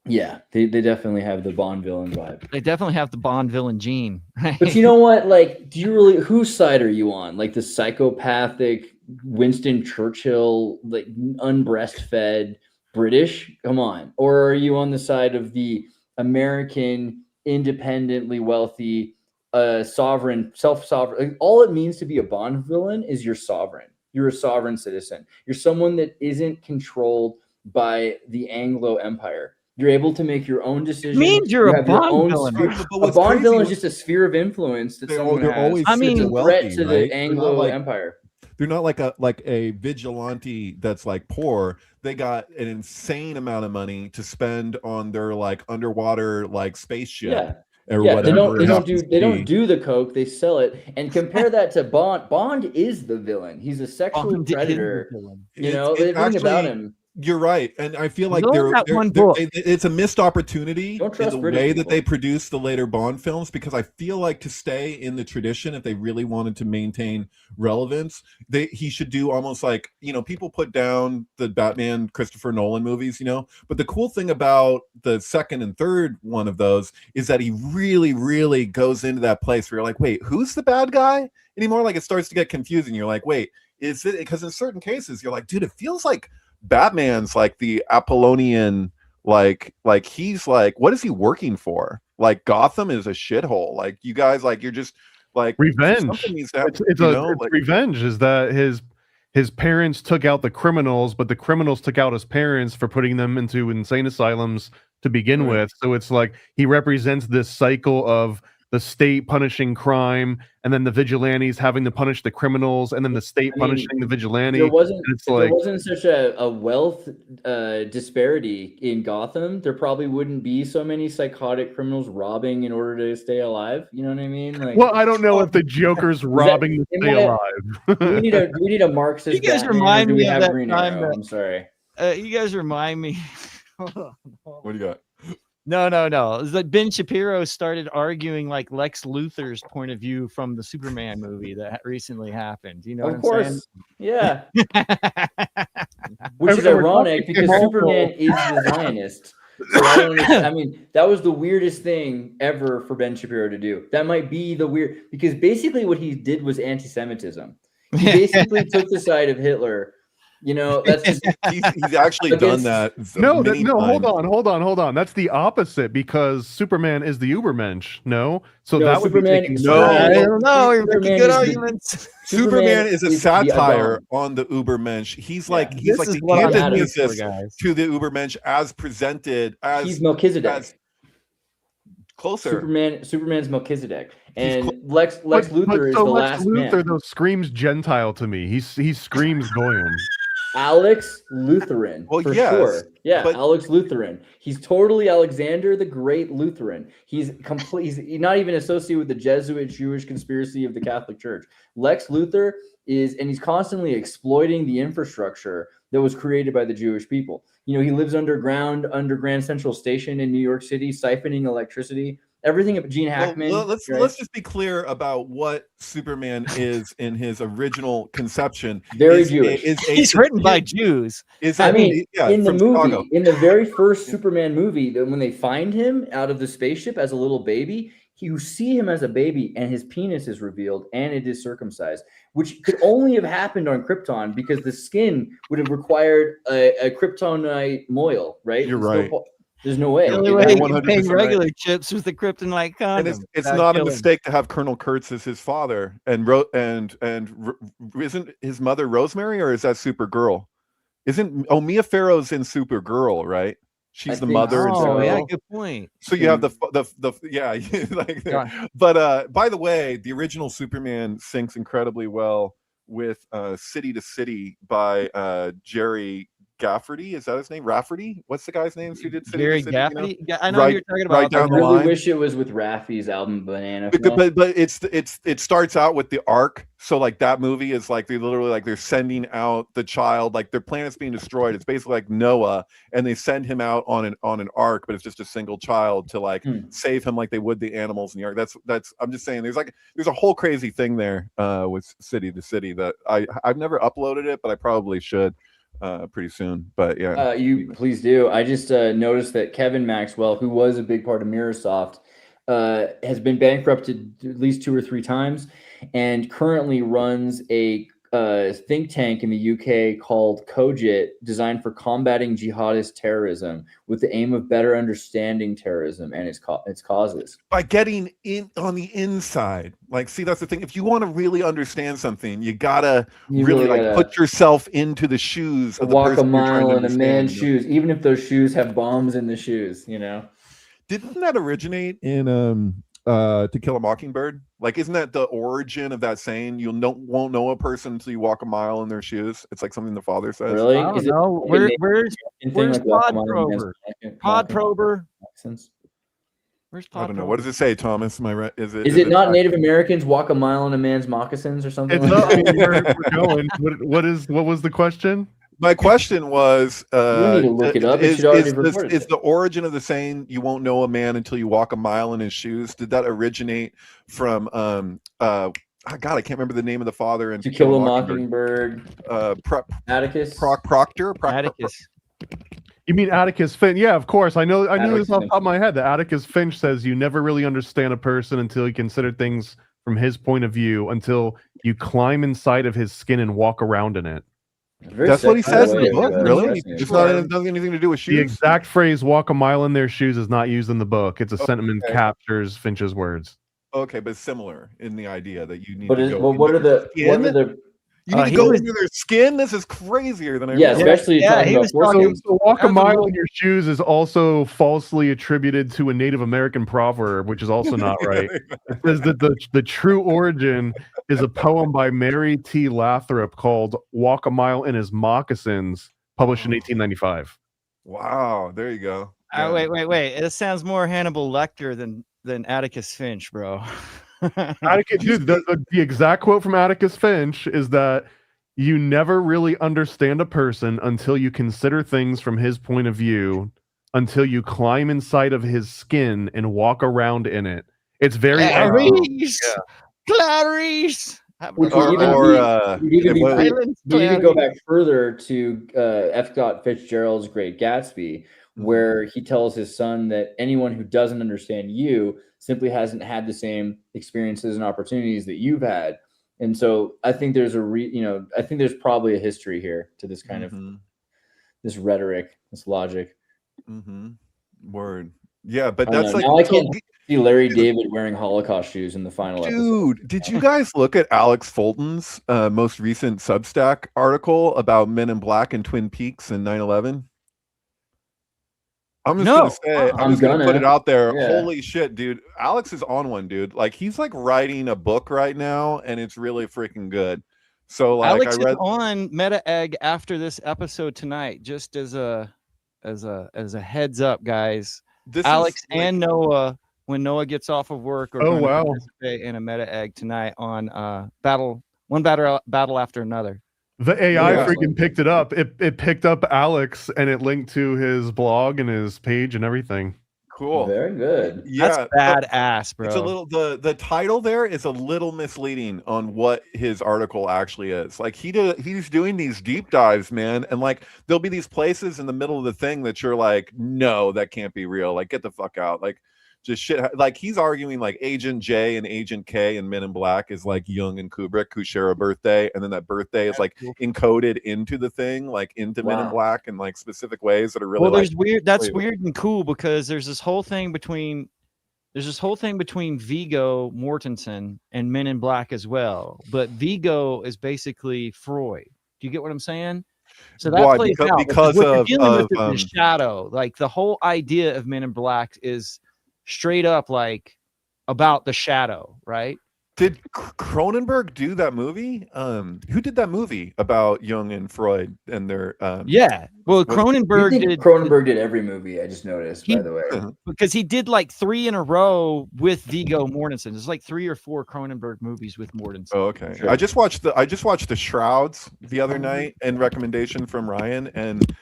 Yeah, they definitely have the Bond villain vibe. They definitely have the Bond villain gene. Right? But you know what? Like, whose side are you on? Like the psychopathic Winston Churchill, like unbreastfed British? Come on. Or are you on the side of the American, independently wealthy, sovereign, self-sovereign? All it means to be a Bond villain is you're sovereign. You're a sovereign citizen. You're someone that isn't controlled by the Anglo Empire. You're able to make your own decisions. Means you're a Bond villain. A Bond villain is just a sphere of influence that someone has. Always I mean, threat to the Anglo Empire. They're not like a vigilante that's like poor. They got an insane amount of money to spend on their like underwater like spaceship. Yeah. Or yeah, whatever they don't do the coke, they sell it. And compare that to Bond. Bond is the villain. He's a sexual predator. You know, everything about him. You're right, and I feel like it's a missed opportunity in the way that they produce the later Bond films, because I feel like to stay in the tradition, if they really wanted to maintain relevance, he should do almost like, you know, people put down the Batman Christopher Nolan movies, you know, but the cool thing about the second and third one of those is that he really, really goes into that place where you're like, wait, who's the bad guy anymore? Like it starts to get confusing. You're like, wait, is it? Because in certain cases, you're like, dude, it feels like Batman's like the Apollonian, like he's like, what is he working for? Like Gotham is a shithole. Like you guys, like you're just like revenge. It's revenge. Is that his parents took out the criminals, but the criminals took out his parents for putting them into insane asylums to begin with. So it's like he represents this cycle of the state punishing crime, and then the vigilantes having to punish the criminals, and then the state punishing the vigilante. There wasn't such a wealth disparity in Gotham, there probably wouldn't be so many psychotic criminals robbing in order to stay alive. You know what I mean? Like, well, I don't know if the Joker's robbing to stay alive. do we need a Marxist? You guys Batman, remind or do we me of have that Green time Arrow? that- I'm sorry. You guys remind me. What do you got? No. It's like Ben Shapiro started arguing like Lex Luthor's point of view from the Superman movie that recently happened. You know what Of I'm course, saying? yeah. Which is ironic because Superman is the Zionist. So I don't understand. I mean, that was the weirdest thing ever for Ben Shapiro to do. That might be the weird, because basically what he did was anti-Semitism. He basically took the side of Hitler. You know, that's just, he's actually done that. No, hold on. That's the opposite, because Superman is the Ubermensch. No, so No, that would Superman- be taking No. I don't know. You're making Superman good is the- arguments. Superman is a the satire Adam. on the Ubermensch. He's Yeah. like This is the what I'm adding antithesis guys. to the Ubermensch as presented as he's Melchizedek. as closer. Superman's Melchizedek, He's and Lex Luthor is the Lex last Luthor man. though screams Gentile to me. He screams Goyim. Alex Lutheran, Well, for yes, sure. Yeah, but- Alex Lutheran. He's totally Alexander the Great Lutheran. He's complete. He's not even associated with the Jesuit Jewish conspiracy of the Catholic Church. Lex Luthor is, and he's constantly exploiting the infrastructure that was created by the Jewish people. You know, he lives underground under Grand Central Station in New York City, siphoning electricity. Everything of Gene Hackman. Well, let's just be clear about what Superman is in his original conception. Very Jewish. He's written by Jews. Is I that, mean, yeah, in the from movie, Chicago. in the very first Superman movie, when they find him out of the spaceship as a little baby, you see him as a baby, and his penis is revealed, and it is circumcised, which could only have happened on Krypton because the skin would have required a kryptonite moil, right? You're right. There's no way. The only way he can 100% make right. regular chips was the kryptonite condom. And it's Without not a killing. mistake to have Colonel Kurtz as his father, and isn't his mother Rosemary, or is that Supergirl? Isn't Mia Farrow's in Supergirl, right? She's the mother. in Oh, yeah, Supergirl. good point. So you have the yeah, like, Yeah. But by the way, the original Superman syncs incredibly well with City to City by Jerry Gafferty. Is that his name? Rafferty? What's the guy's name who did City Gary to City? Gaffney? Yeah, I know Right- who you're talking right about. down I the really line. wish it was with Raffi's album Banana. Film. But it starts out with the arc. So like that movie is like they're sending out the child, like their planet's being destroyed. It's basically like Noah, and they send him out on an ark, but it's just a single child to like save him like they would the animals in the ark. That's I'm just saying there's a whole crazy thing there with City to City that I've never uploaded it, but I probably should pretty soon. But yeah, you please do. I just noticed that Kevin Maxwell, who was a big part of Mirrorsoft, has been bankrupted at least 2 or 3 times, and currently runs a think tank in the UK called Cogit, designed for combating jihadist terrorism with the aim of better understanding terrorism and its causes. by getting in on the inside, like, see, that's the thing. If you want to really understand something, you gotta really like put yourself into the shoes of the walk a person you're trying mile to in a understand, man's you know? shoes, even if those shoes have bombs in the shoes. You know. Didn't that originate in To Kill a Mockingbird? Like, isn't that the origin of that saying? You won't know a person until you walk a mile in their shoes. It's like something the father says. Really? I don't Is it know. like Where's like walk a mile in a man's Pod Prober? accents? Where's I Pod don't know. Prober? What does it say, Thomas? Am I right? Is Is it not Native Americans walk a mile in a man's moccasins or something? It's like not. that? We're going. What was the question? My question was, You don't need to look it up. It should already reported is it. the origin of the saying "you won't know a man until you walk a mile in his shoes"? Did that originate from God, I can't remember the name of the father in To Kill a Mockingbird. Atticus. Proctor. Atticus. You mean Atticus Finch? Yeah, of course. I knew Atticus this off the Finch. top of my head. That Atticus Finch says you never really understand a person until you consider things from his point of view, until you climb inside of his skin and walk around in it. Very That's what he sick, by says the in the way. book. Very Really? interesting. It's not. It doesn't have anything to do with The shoes. exact phrase "walk a mile in their shoes" is not used in the book. It's a sentiment Okay. captures Finch's words. Okay, but similar in the idea that you need But to go. what are the in. You need to go into their skin. This is crazier than I realized. Especially talking about so walk a mile in your shoes is also falsely attributed to a Native American proverb, which is also not right. It says that the true origin is a poem by Mary T. Lathrop called "Walk a Mile in His Moccasins," published in 1895. Wow, there you go. Wait. It sounds more Hannibal Lecter than Atticus Finch, bro. Dude, the exact quote from Atticus Finch is that you never really understand a person until you consider things from his point of view, until you climb inside of his skin and walk around in it. It's very Clarice. Which would even go back further to F. Scott Fitzgerald's Great Gatsby, where he tells his son that anyone who doesn't understand you simply hasn't had the same experiences and opportunities that you've had. And so I think there's I think there's probably a history here to this kind of this rhetoric, this logic. Word. Yeah, but that's like now I can't see Larry David wearing Holocaust shoes in the final episode. Dude, did you guys look at Alex Fulton's most recent Substack article about Men in Black and Twin Peaks and 9/11? I'm just gonna put it out there. Yeah. Holy shit, dude. Alex is on one, dude. Like he's like writing a book right now, and it's really freaking good. So like Alex is on Meta Egg after this episode tonight, just as a heads up, guys. Alex and Noah, when Noah gets off of work, are going to participate in a Meta Egg tonight on one battle after another. The AI freaking picked it up. It picked up Alex and it linked to his blog and his page and everything. Cool. Very good. Yeah, that's badass, bro. It's a little the title there is a little misleading on what his article actually is. Like he's doing these deep dives, man, and like there'll be these places in the middle of the thing that you're like, no, that can't be real. Like get the fuck out. Like just shit. Like he's arguing like Agent J and Agent K and Men in Black is like Jung and Kubrick who share a birthday, and then that birthday is like encoded into the thing, like into Men in Black in like specific ways that are really That's weird and cool because there's this whole thing between Viggo Mortensen and Men in Black as well. But Viggo is basically Freud. Do you get what I'm saying? So that plays out because of the shadow. Like the whole idea of Men in Black is straight up like about the shadow, right? Did Cronenberg do that movie? Who did that movie about Jung and Freud and their well, Cronenberg did every movie. I just noticed, by the way, because he did like 3 in a row with Viggo Mortensen. There's like 3 or 4 Cronenberg movies with Mortensen. Oh, okay. Sure. I just watched the Shrouds the other night and recommendation from Ryan, and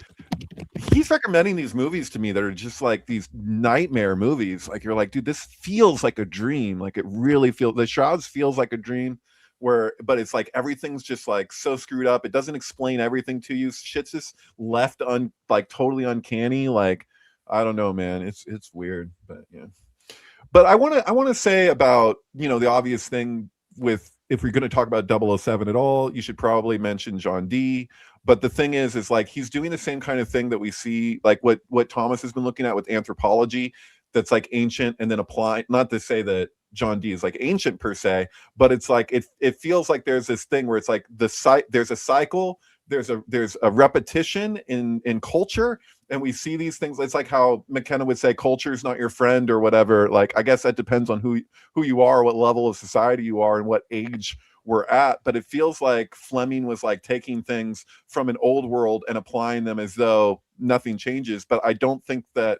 he's recommending these movies to me that are just like these nightmare movies. Like you're like, dude, this feels like a dream. Like it really feels. The Shrouds feels like a dream, but it's like everything's just like so screwed up. It doesn't explain everything to you. Shit's just left like totally uncanny. Like I don't know, man. It's weird, but yeah. But I want to say about the obvious thing with if we're going to talk about 007 at all, you should probably mention John Dee. But the thing is like he's doing the same kind of thing that we see, like what Thomas has been looking at with anthropology, that's like ancient and then applying. Not to say that John Dee is like ancient per se, but it's like it feels like there's this thing where it's like there's a cycle, there's a repetition in culture, and we see these things. It's like how McKenna would say, culture is not your friend or whatever. Like I guess that depends on who you are, what level of society you are, and what age we're at. But it feels like Fleming was like taking things from an old world and applying them as though nothing changes. But I don't think that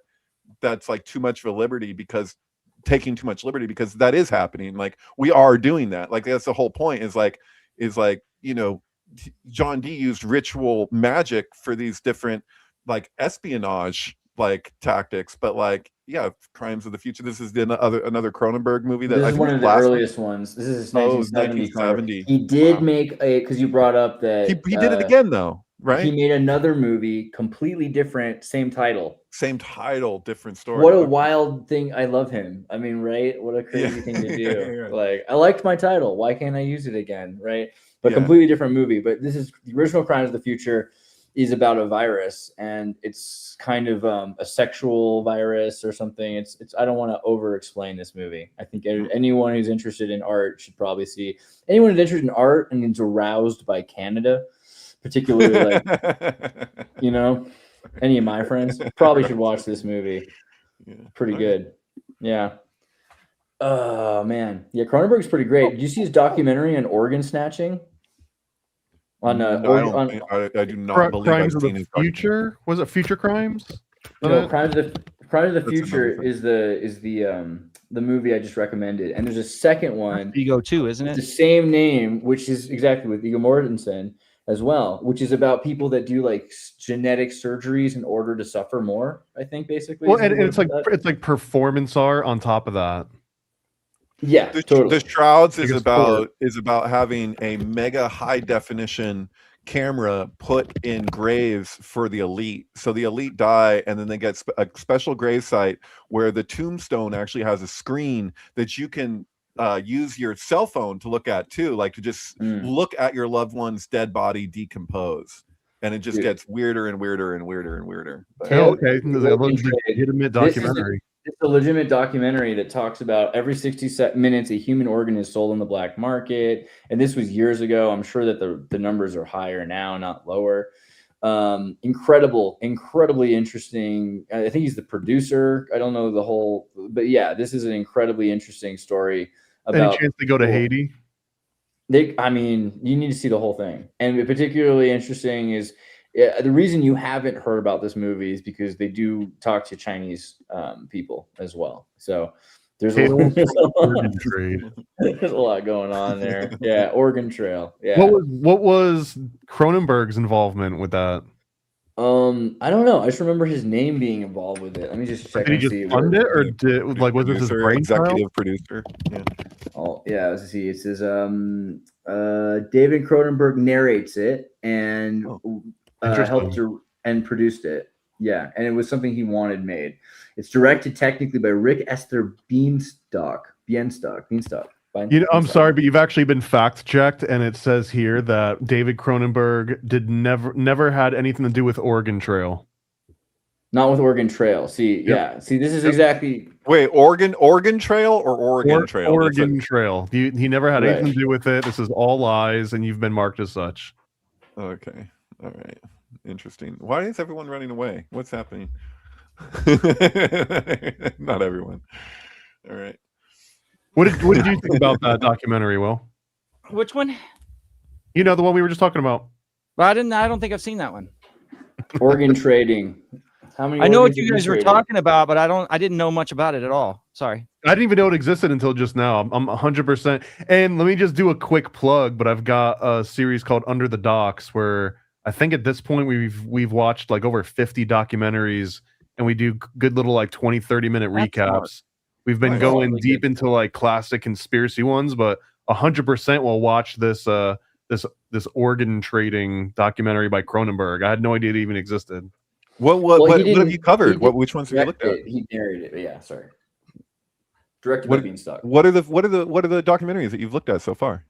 that's like too much of a liberty, because taking too much liberty, because that is happening. Like we are doing that. Like that's the whole point, is like John Dee used ritual magic for these different like espionage like tactics, but like Crimes of the Future. This is another Cronenberg movie that this is one of the earliest ones. This is 1970. He did make because you brought up that he did it again though, right? He made another movie, completely different, same title, different story. What a wild thing! I love him. I mean, right? What a crazy thing to do. Like I liked my title. Why can't I use it again? Right? But completely different movie. But this is the original Crimes of the Future. is about a virus, and it's kind of a sexual virus or something. It's I don't want to over explain this movie. I think anyone who's interested in art should probably see. Anyone who's interested in art and is aroused by Canada, particularly any of my friends, probably should watch this movie. Yeah. Pretty good. Yeah. Oh man. Yeah, Cronenberg's pretty great. Did you see his documentary on organ snatching? I do not believe Crimes I've of seen the his Future. Was it Future Crimes? No, Crimes of the Future another is the movie I just recommended, and there's a second one. Ego 2, isn't it? The same name, which is exactly with Viggo Mortensen as well, which is about people that do like genetic surgeries in order to suffer more. I think basically. Well, and it's like performance art on top of that. Yeah, totally. The Shrouds is about having a mega high definition camera put in graves for the elite. So the elite die, and then they get a special grave site where the tombstone actually has a screen that you can use your cell phone to look at too, like to just look at your loved one's dead body decompose. And it just gets weirder and weirder and weirder and weirder. But, okay, it's a legitimate documentary. It's a legitimate documentary that talks about every 60 minutes a human organ is sold on the black market. And this was years ago. I'm sure that the numbers are higher now, not lower. Incredibly interesting. I think he's the producer. I don't know the whole, but yeah, this is an incredibly interesting story. About Any chance they go to Haiti? You need to see the whole thing. And particularly interesting is the reason you haven't heard about this movie is because they do talk to Chinese people as well. So there's a lot going on there. Yeah, Oregon Trail. Yeah. What was Cronenberg's involvement with that? I don't know. I just remember his name being involved with it. Let me just check. Did he just fund it, or was this his executive producer? Yeah. Oh yeah, let's see. It says David Cronenberg narrates it and helped and produced it. Yeah, and it was something he wanted made. It's directed technically by Rick Esther Bienstock. I'm sorry, but you've actually been fact checked, and it says here that David Cronenberg never had anything to do with Oregon Trail. Not with Oregon Trail. See, yeah. See, this is exactly. Wait, Oregon Trail or Oregon Trail? Oregon Trail. He never had anything to do with it. This is all lies, and you've been marked as such. Okay. All right. Interesting. Why is everyone running away? What's happening? Not everyone. All right. What did you think about that documentary, Will? Which one? You know, the one we were just talking about. Well, I don't think I've seen that one. Organ trading. How many? I know what you guys were talking about, but I didn't know much about it at all. Sorry. I didn't even know it existed until just now. I'm 100%. And let me just do a quick plug, but I've got a series called Under the Docks where I think at this point we've watched like over 50 documentaries, and we do good little like 20-30 minute recaps. Smart. We've been going deep into like classic conspiracy ones, but 100% we'll watch this organ trading documentary by Cronenberg. I had no idea it even existed. What have you covered? Which ones have you looked at? He narrated it. Yeah, sorry. Directed by Beanstalk. What are the documentaries that you've looked at so far?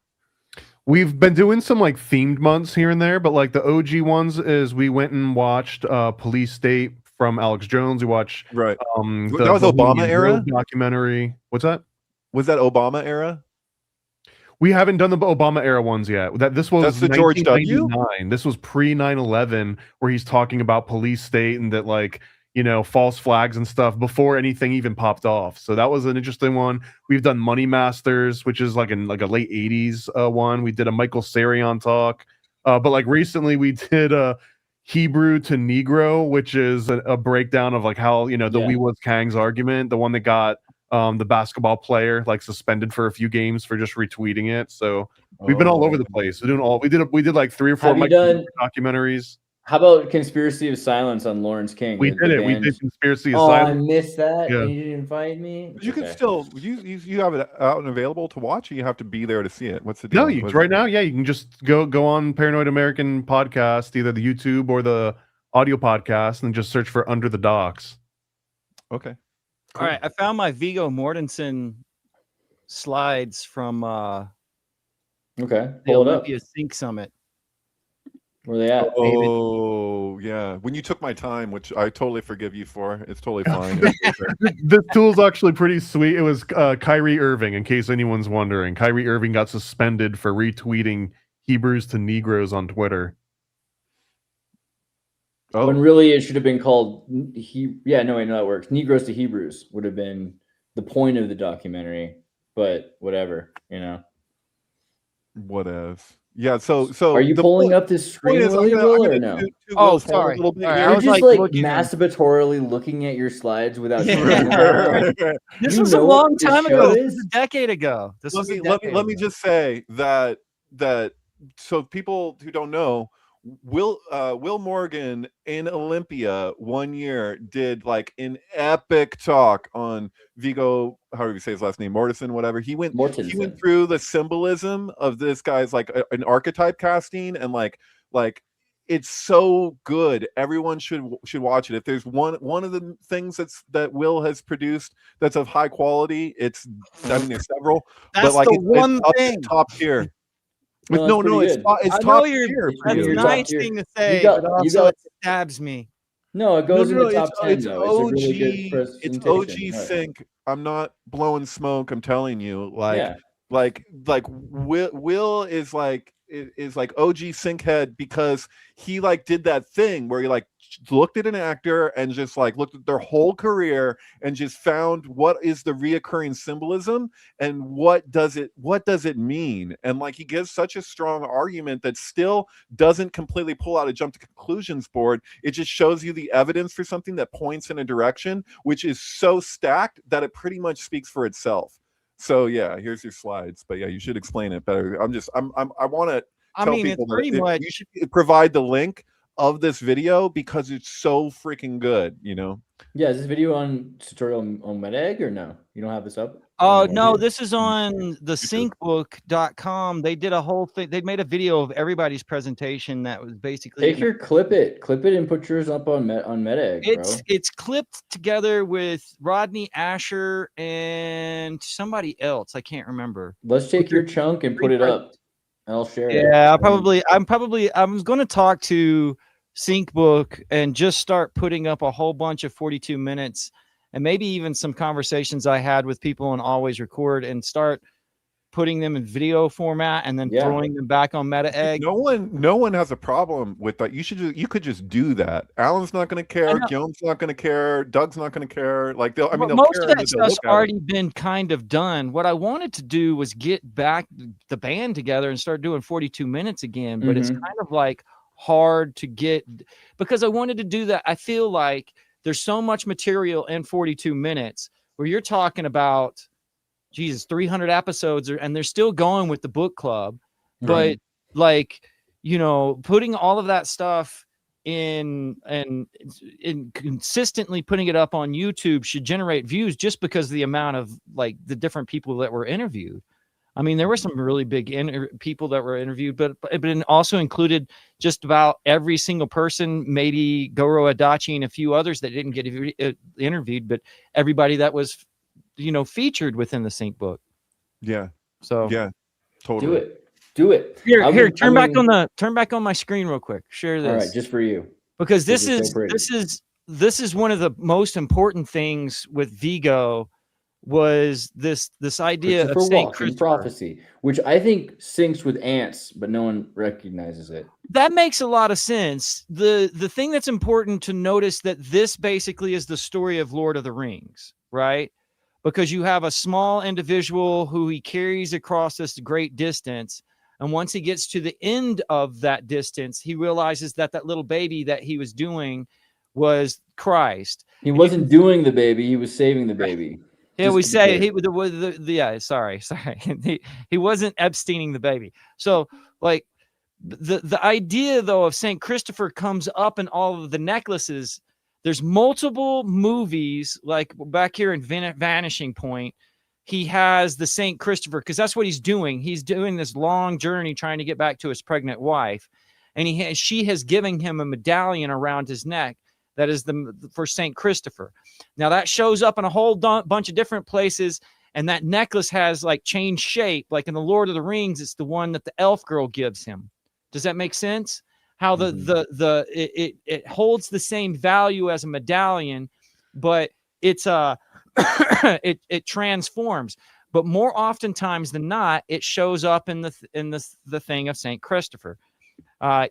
We've been doing some like themed months here and there, but like the OG ones is we went and watched Police State from Alex Jones. We watched that was Obama era documentary. What's that? Was that Obama era? We haven't done the Obama era ones yet. This was the George W. This was pre 9/11, where he's talking about police state and that like false flags and stuff before anything even popped off. So that was an interesting one. We've done Money Masters, which is like in like a late 80s one. We did a Michael Sarion talk, but like recently we did a Hebrew to Negro, which is a breakdown of like how We Was Kang's argument, the one that got the basketball player like suspended for a few games for just retweeting it. So we've been all over the place. We did like 3 or 4 documentaries. How about Conspiracy of Silence on Lawrence King? We did it. We did Conspiracy of Silence. I missed that. Yeah. And you didn't invite me. You can still you have it out and available to watch, or you have to be there to see it. What's the deal? No, right now, you can just go on Paranoid American podcast, either the YouTube or the audio podcast, and just search for Under the Docks. Okay. Cool. All right, I found my Viggo Mortensen slides from the Olympia Sync Summit. Where they at? Oh, yeah. When you took my time, which I totally forgive you for, it's totally fine. This tool's actually pretty sweet. It was Kyrie Irving, in case anyone's wondering. Kyrie Irving got suspended for retweeting Hebrews to Negroes on Twitter. Oh. When really it should have been called that works. Negroes to Hebrews would have been the point of the documentary, but whatever, Whatever. Yeah, so are you pulling up this screen, Willie Will, or no? Oh, sorry. A little bit All right, here. I You're was just like like looking at- masturbatorily looking at your slides without Yeah. turning them around. This You was a know what long this time show ago. This is? was a decade ago. Let me just say that so people who don't know, Will Morgan in Olympia one year did like an epic talk on Viggo, however you say his last name, Mortensen, whatever. He went through the symbolism of this guy's like an archetype casting, and like it's so good. Everyone should watch it. If there's one of the things that Will has produced that's of high quality, there's several, that's but like the one thing. it's top tier. No, It's top tier. That's a nice thing to say, but also it stabs me. No, it goes in the top 10. It's though. OG. It's a really good presentation. It's OG Right. sync. I'm not blowing smoke. I'm telling you, Yeah. like Will is like OG sync head, because he like did that thing where he like looked at an actor and just like looked at their whole career and just found what is the reoccurring symbolism and what does it mean, and like he gives such a strong argument that still doesn't completely pull out a jump to conclusions board. It just shows you the evidence for something that points in a direction which is so stacked that it pretty much speaks for itself. So yeah, here's your slides, but yeah, you should explain it better. I want to tell people it's pretty much, you should provide the link of this video because it's so freaking good, Yeah, is this video on tutorial on MetaEgg or no? You don't have this up? Oh, no, this is on the syncbook.com. They did a whole thing. They made a video of everybody's presentation that was basically clip it and put yours up on MetaEgg, bro. It's clipped together with Rodney Asher and somebody else. I can't remember. Let's take your chunk and put it up. I'll share it. Yeah, I'm going to talk to Syncbook and just start putting up a whole bunch of 42 minutes and maybe even some conversations I had with people on Always Record and start putting them in video format and then throwing them back on MetaEgg. No one has a problem with that. You could just do that. Alan's not going to care. Guillaume's not going to care. Doug's not going to care. Like they'll most care of that stuff's already been kind of done. What I wanted to do was get back the band together and start doing 42 minutes again, but it's kind of like hard to get because I wanted to do that. I feel like there's so much material in 42 minutes where you're talking about 300 episodes and they're still going with the book club, but like, putting all of that stuff in consistently putting it up on YouTube should generate views just because of the amount of like the different people that were interviewed. I mean, there were some really big people that were interviewed, but it also included just about every single person, maybe Goro Adachi and a few others that didn't get interviewed, but everybody that was, featured within the Sync book. Yeah. So yeah, totally. Do it. Here, turn back on my screen real quick. Share this. All right, just for you. Because this is one of the most important things with Viggo was this idea of Saint Christopher prophecy, which I think syncs with ants, but no one recognizes it. That makes a lot of sense. The thing that's important to notice that this basically is the story of Lord of the Rings, right? Because you have a small individual who he carries across this great distance. And once he gets to the end of that distance, he realizes that little baby that he was doing was Christ. He wasn't doing the baby. He was saving the baby. Yeah, we say he wasn't Epsteining the baby. So like the idea though of Saint Christopher comes up in all of the necklaces. There's multiple movies like back here in Vanishing Point. He has the Saint Christopher because that's what he's doing. He's doing this long journey trying to get back to his pregnant wife, and she has given him a medallion around his neck that is for Saint Christopher. Now that shows up in a whole bunch of different places, and that necklace has like changed shape. Like in the Lord of the Rings, it's the one that the elf girl gives him. Does that make sense? how it holds the same value as a medallion, but it's it transforms. But more oftentimes than not, it shows up in the thing of Saint Christopher.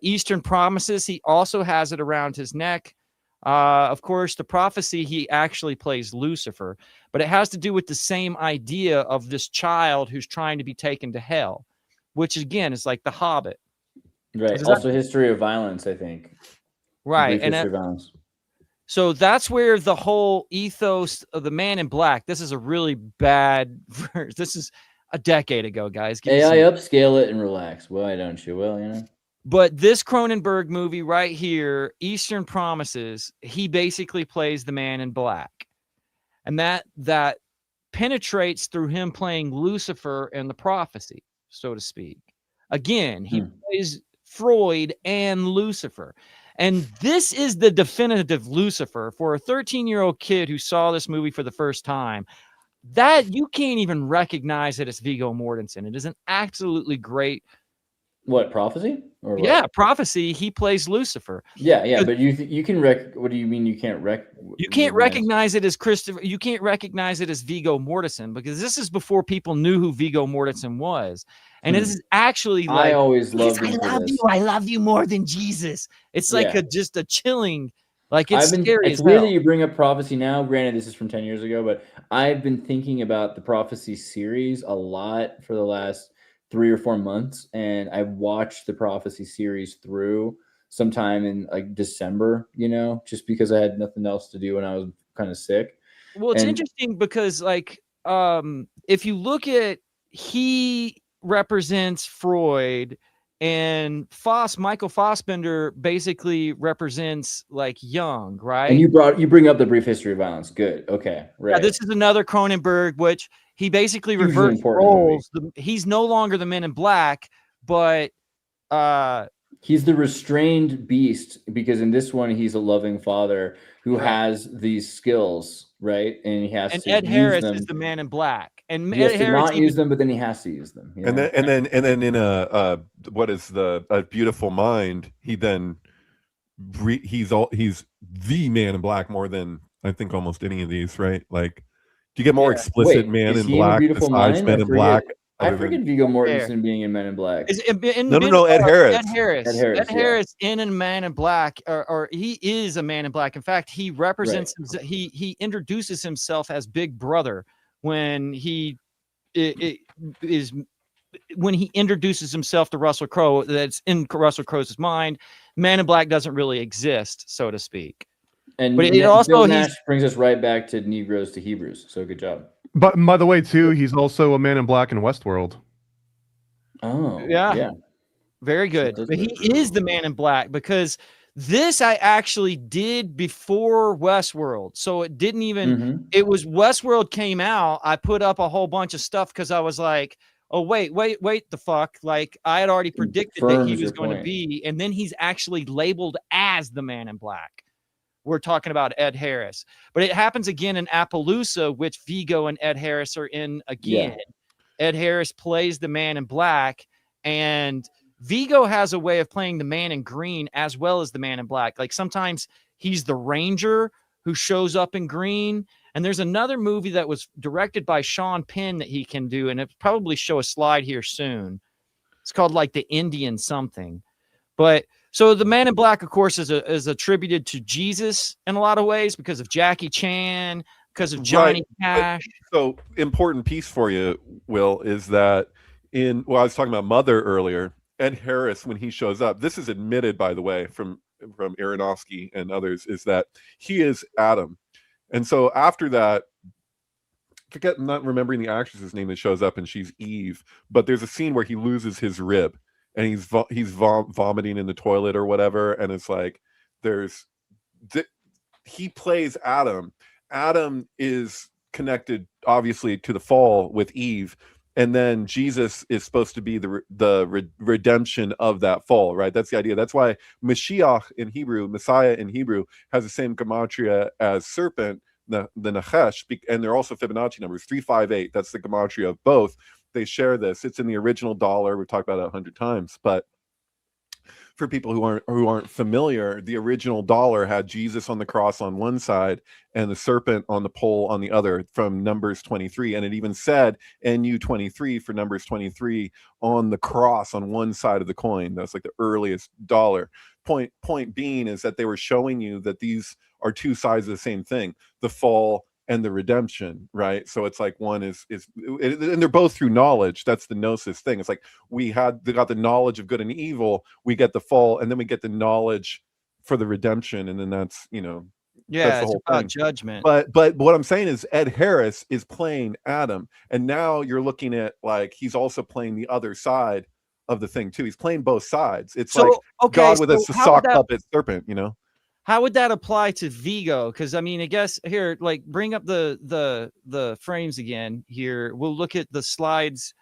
Eastern Promises, he also has it around his neck. Of course, the Prophecy, he actually plays Lucifer, but it has to do with the same idea of this child who's trying to be taken to hell, which again is like the Hobbit. Right. Also, History of Violence, I think. Right. And History of Violence. So that's where the whole ethos of the Man in Black. This is a really bad verse. This is a decade ago, guys. AI upscale it and relax. Why don't you? Well, you know. But this Cronenberg movie right here, Eastern Promises, he basically plays the Man in Black. And that penetrates through him playing Lucifer and the Prophecy, so to speak. Again, he plays Freud and Lucifer. And this is the definitive Lucifer for a 13-year-old kid who saw this movie for the first time. That you can't even recognize it as Viggo Mortensen. It is an absolutely great. What, Prophecy? Or what? Yeah, Prophecy. He plays Lucifer. Yeah, but you can what do you mean you can't You can't recognize it as Christopher. You can't recognize it as Viggo Mortensen because this is before people knew who Viggo Mortensen was. And this is actually like I always loved him. I love you more than Jesus. It's like just a chilling, like it's scary. It's weird that you bring up Prophecy now. Granted, this is from 10 years ago, but I've been thinking about the Prophecy series a lot for the last 3 or 4 months, and I watched the Prophecy series through sometime in like December, just because I had nothing else to do and I was kind of sick. Well, it's interesting because like if you look at, he represents Freud, and Michael Fassbender basically represents like Jung, right? And you bring up the Brief History of Violence. Good. Okay. Right. Yeah, this is another Cronenberg, which he basically reversed roles. He's no longer the Man in Black, but he's the restrained beast, because in this one he's a loving father who has these skills, right? And he has to Ed use Harris them. is the Man in Black, and he has to not use them, but then he has to use them. And then in a what is A Beautiful Mind, he's the Man in Black more than I think almost any of these, right? Like, do you get more explicit Man in Black besides Men in Black? I forget Viggo Mortensen being in Men in Black. No, Ed Harris. Ed Harris in a Man in Black, or he is a Man in Black. In fact, he represents he introduces himself as Big Brother when he introduces himself to Russell Crowe. That's in Russell Crowe's mind. Man in Black doesn't really exist, so to speak. But it also brings us right back to Negroes to Hebrews. So good job. But by the way, too, he's also a Man in Black in Westworld. Oh, yeah. Very good. But he is the Man in Black, because this I actually did before Westworld. So it didn't even, it was Westworld came out. I put up a whole bunch of stuff because I was like, oh, wait the fuck. Like I had already predicted that he was going to be. And then he's actually labeled as the Man in Black. We're talking about Ed Harris, but it happens again in Appaloosa, which Viggo and Ed Harris are in again. Yeah. Ed Harris plays the Man in Black, and Viggo has a way of playing the Man in Green as well as the Man in Black. Like sometimes he's the Ranger who shows up in green. And there's another movie that was directed by Sean Penn that he can do, and it'll probably show a slide here soon. It's called like the Indian something, but. So the Man in Black, of course, is attributed to Jesus in a lot of ways because of Jackie Chan, because of Johnny Cash. So important piece for you, Will, is that I was talking about Mother earlier. Ed Harris, when he shows up, this is admitted, by the way, from Aronofsky and others, is that he is Adam. And so after that, I'm not remembering the actress's name that shows up, and she's Eve. But there's a scene where he loses his rib. And he's vomiting in the toilet or whatever, and it's like he plays Adam. Adam is connected obviously to the fall with Eve, and then Jesus is supposed to be the redemption of that fall, right? That's the idea. That's why Mashiach in Hebrew, Messiah in Hebrew, has the same gematria as serpent, the Nachesh, and they're also Fibonacci numbers 358. That's the gematria of both. They share this. It's in the original dollar. We've talked about it 100 times, but for people who aren't familiar, the original dollar had Jesus on the cross on one side and the serpent on the pole on the other, from Numbers 23, and it even said NU 23 for Numbers 23 on the cross on one side of the coin. That's like the earliest dollar. Point being is that they were showing you that these are two sides of the same thing: the fall and the redemption, right? So it's like one is and they're both through knowledge. That's the gnosis thing. It's like they got the knowledge of good and evil, we get the fall, and then we get the knowledge for the redemption, and then that's, you know, that's the whole about thing. judgment. But what I'm saying is Ed Harris is playing Adam, and now you're looking at like he's also playing the other side of the thing too. He's playing both sides. It's like God with a sock puppet serpent, you know. How would that apply to Vigo? Because I mean, I guess here, like, bring up the frames again. Here, we'll look at the slides,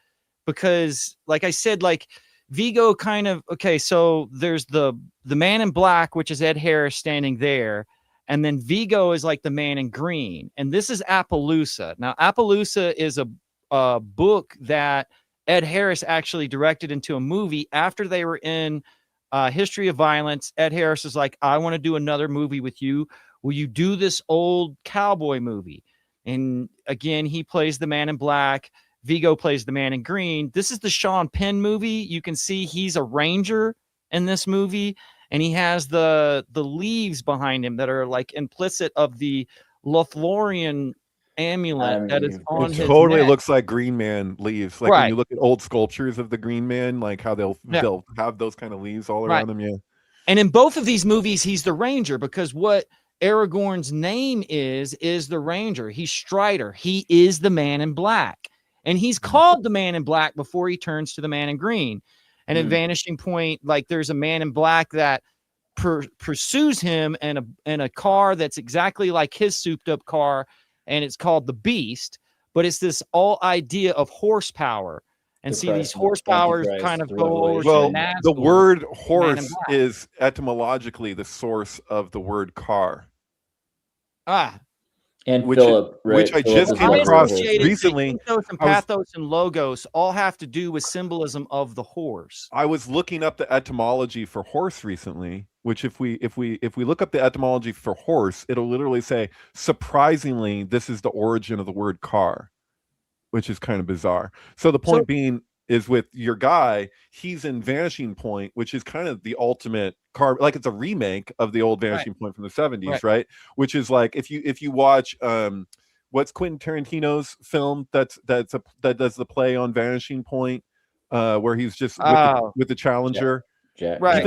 because, like I said, like Vigo kind of so there's the man in black, which is Ed Harris standing there, and then Vigo is like the man in green, and this is Appaloosa. Now, Appaloosa is a book that Ed Harris actually directed into a movie after they were in History of Violence. Ed Harris is like, I want to do another movie with you. Will you do this old cowboy movie? And again, he plays the man in black. Vigo plays the man in green. This is the Sean Penn movie. You can see he's a ranger in this movie, and he has the leaves behind him that are like implicit of the Lothlorien amulet that is on his totally neck. Looks like Green Man leaves, like when you look at old sculptures of the Green Man, like how they'll have those kind of leaves all around them. And in both of these movies, he's the ranger, because what Aragorn's name is the ranger. He's Strider. He is the man in black, and he's called the man in black before he turns to the man in green. And in Vanishing Point, like, there's a man in black that pursues him in a car that's exactly like his souped up car, and it's called the Beast, but it's this all idea of horsepower. And see, these horsepowers kind of go over. Well, the word horse is etymologically the source of the word car. And Philip, right? Which I just came across recently. Ethos and pathos and logos all have to do with symbolism of the horse. I was looking up the etymology for horse recently, which if we look up the etymology for horse, it'll literally say, surprisingly, this is the origin of the word car, which is kind of bizarre. So the point being is, with your guy, he's in Vanishing Point, which is kind of the ultimate car, like it's a remake of the old Vanishing Point from the 70s, right? Which is like, if you watch what's Quentin Tarantino's film that does the play on Vanishing Point, where he's just with the Challenger. Right.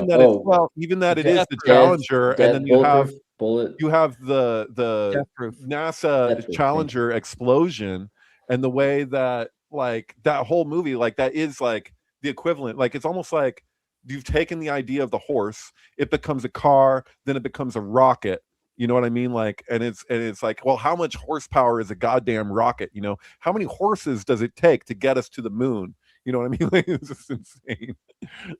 Even that it is the Challenger, and then you have the NASA Challenger explosion, and the way that, like, that whole movie, like, that is like the equivalent. Like, it's almost like you've taken the idea of the horse, it becomes a car, then it becomes a rocket. You know what I mean? Like, and it's like, well, how much horsepower is a goddamn rocket? You know, how many horses does it take to get us to the moon? You know what I mean? Like, it's just insane.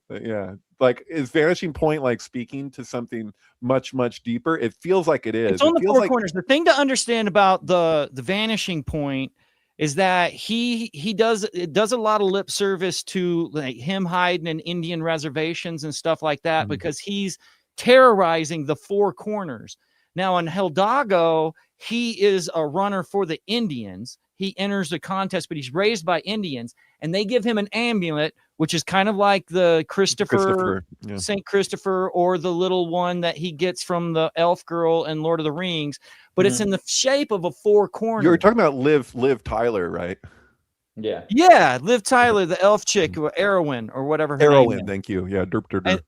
But yeah, like, is Vanishing Point like speaking to something much, much deeper? It feels like it is. It's on the four corners. The thing to understand about the Vanishing Point is that he does a lot of lip service to, like, him hiding in Indian reservations and stuff like that, because he's terrorizing the four corners. Now, in Hidalgo, he is a runner for the Indians. He enters a contest, but he's raised by Indians, and they give him an amulet, which is kind of like the St. Christopher, or the little one that he gets from the elf girl in Lord of the Rings, but it's in the shape of a four corner. You were talking about Liv Tyler, right? Yeah, Liv Tyler, the elf chick, or Arwen, or whatever her name is. Thank you. Yeah, derp.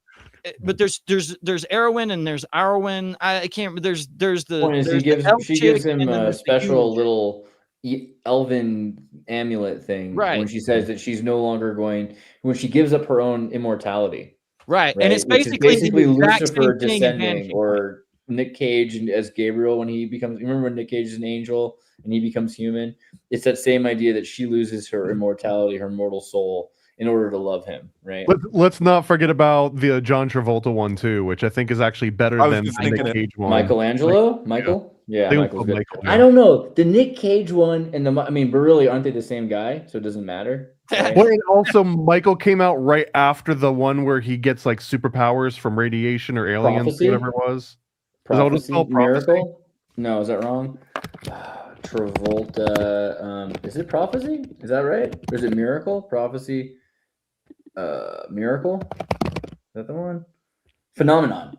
But there's Arwen and there's Arwen. I can't. There's the she gives him a special little elven amulet thing, when she says that she's no longer when she gives up her own immortality, right? And it's basically Lucifer descending, or Nick Cage as Gabriel when he becomes. Remember when Nick Cage is an angel and he becomes human? It's that same idea that she loses her immortality, her mortal soul, in order to love him, right? Let's not forget about the John Travolta one too, which I think is actually better than the Nick Cage one. Michelangelo? Michael? Yeah, Michael, I don't know. The Nick Cage one and but really, aren't they the same guy? So it doesn't matter. Right? Well, and also Michael came out right after the one where he gets like superpowers from radiation or aliens, Prophecy? whatever it was. Is that what it's Prophecy? called? Prophecy? Miracle? No, is that wrong? Travolta. Is it Prophecy? Is that right? Or is it Miracle? Prophecy. Miracle? Is that the one? Phenomenon.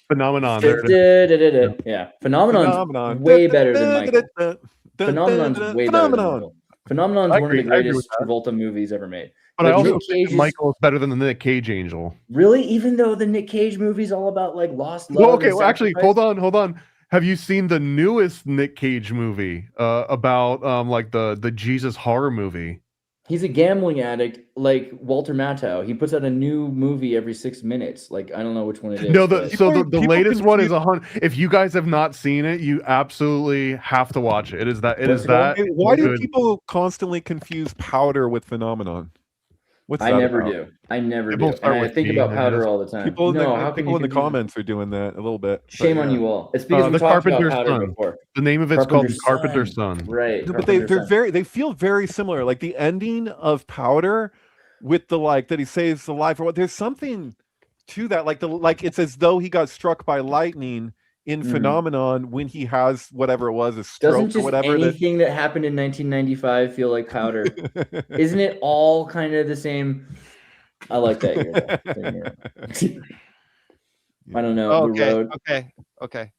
Phenomenon. There it is. Yeah. Phenomenon's way better than Michael. Phenomenon's way better than Michael. Phenomenon's one of the greatest Travolta movies ever made. But I also think Michael is better than the Nick Cage Angel. Really? Even though the Nick Cage movie's all about like lost love. Well, okay, well, actually, hold on. Have you seen the newest Nick Cage movie about like the Jesus horror movie? He's a gambling addict like Walter Matthau. He puts out a new movie every 6 minutes. Like, I don't know which one it is. No, the latest one is 100. If you guys have not seen it, you absolutely have to watch it. It is that. Why do people constantly confuse Powder with Phenomenon? I never do. And I think about Powder all the time. People in the comments are doing that a little bit. Shame on you all. It's because we talked about Powder before. The name of it's called Carpenter's Son. Right. No, but they feel very similar. Like the ending of Powder with the like that he saves the life or what. There's something to that. Like it's as though he got struck by lightning in Phenomenon when he has whatever it was, a stroke or whatever. Anything that happened in 1995 feel like Powder? Isn't it all kind of the same? I like that. I don't know. Okay.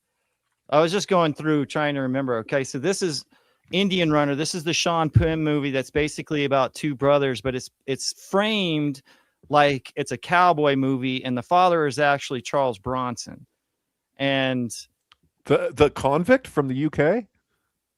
I was just going through trying to remember. Okay, so this is Indian Runner. This is the Sean Penn movie that's basically about two brothers, but it's framed like it's a cowboy movie, and the father is actually Charles Bronson. And the convict from the UK?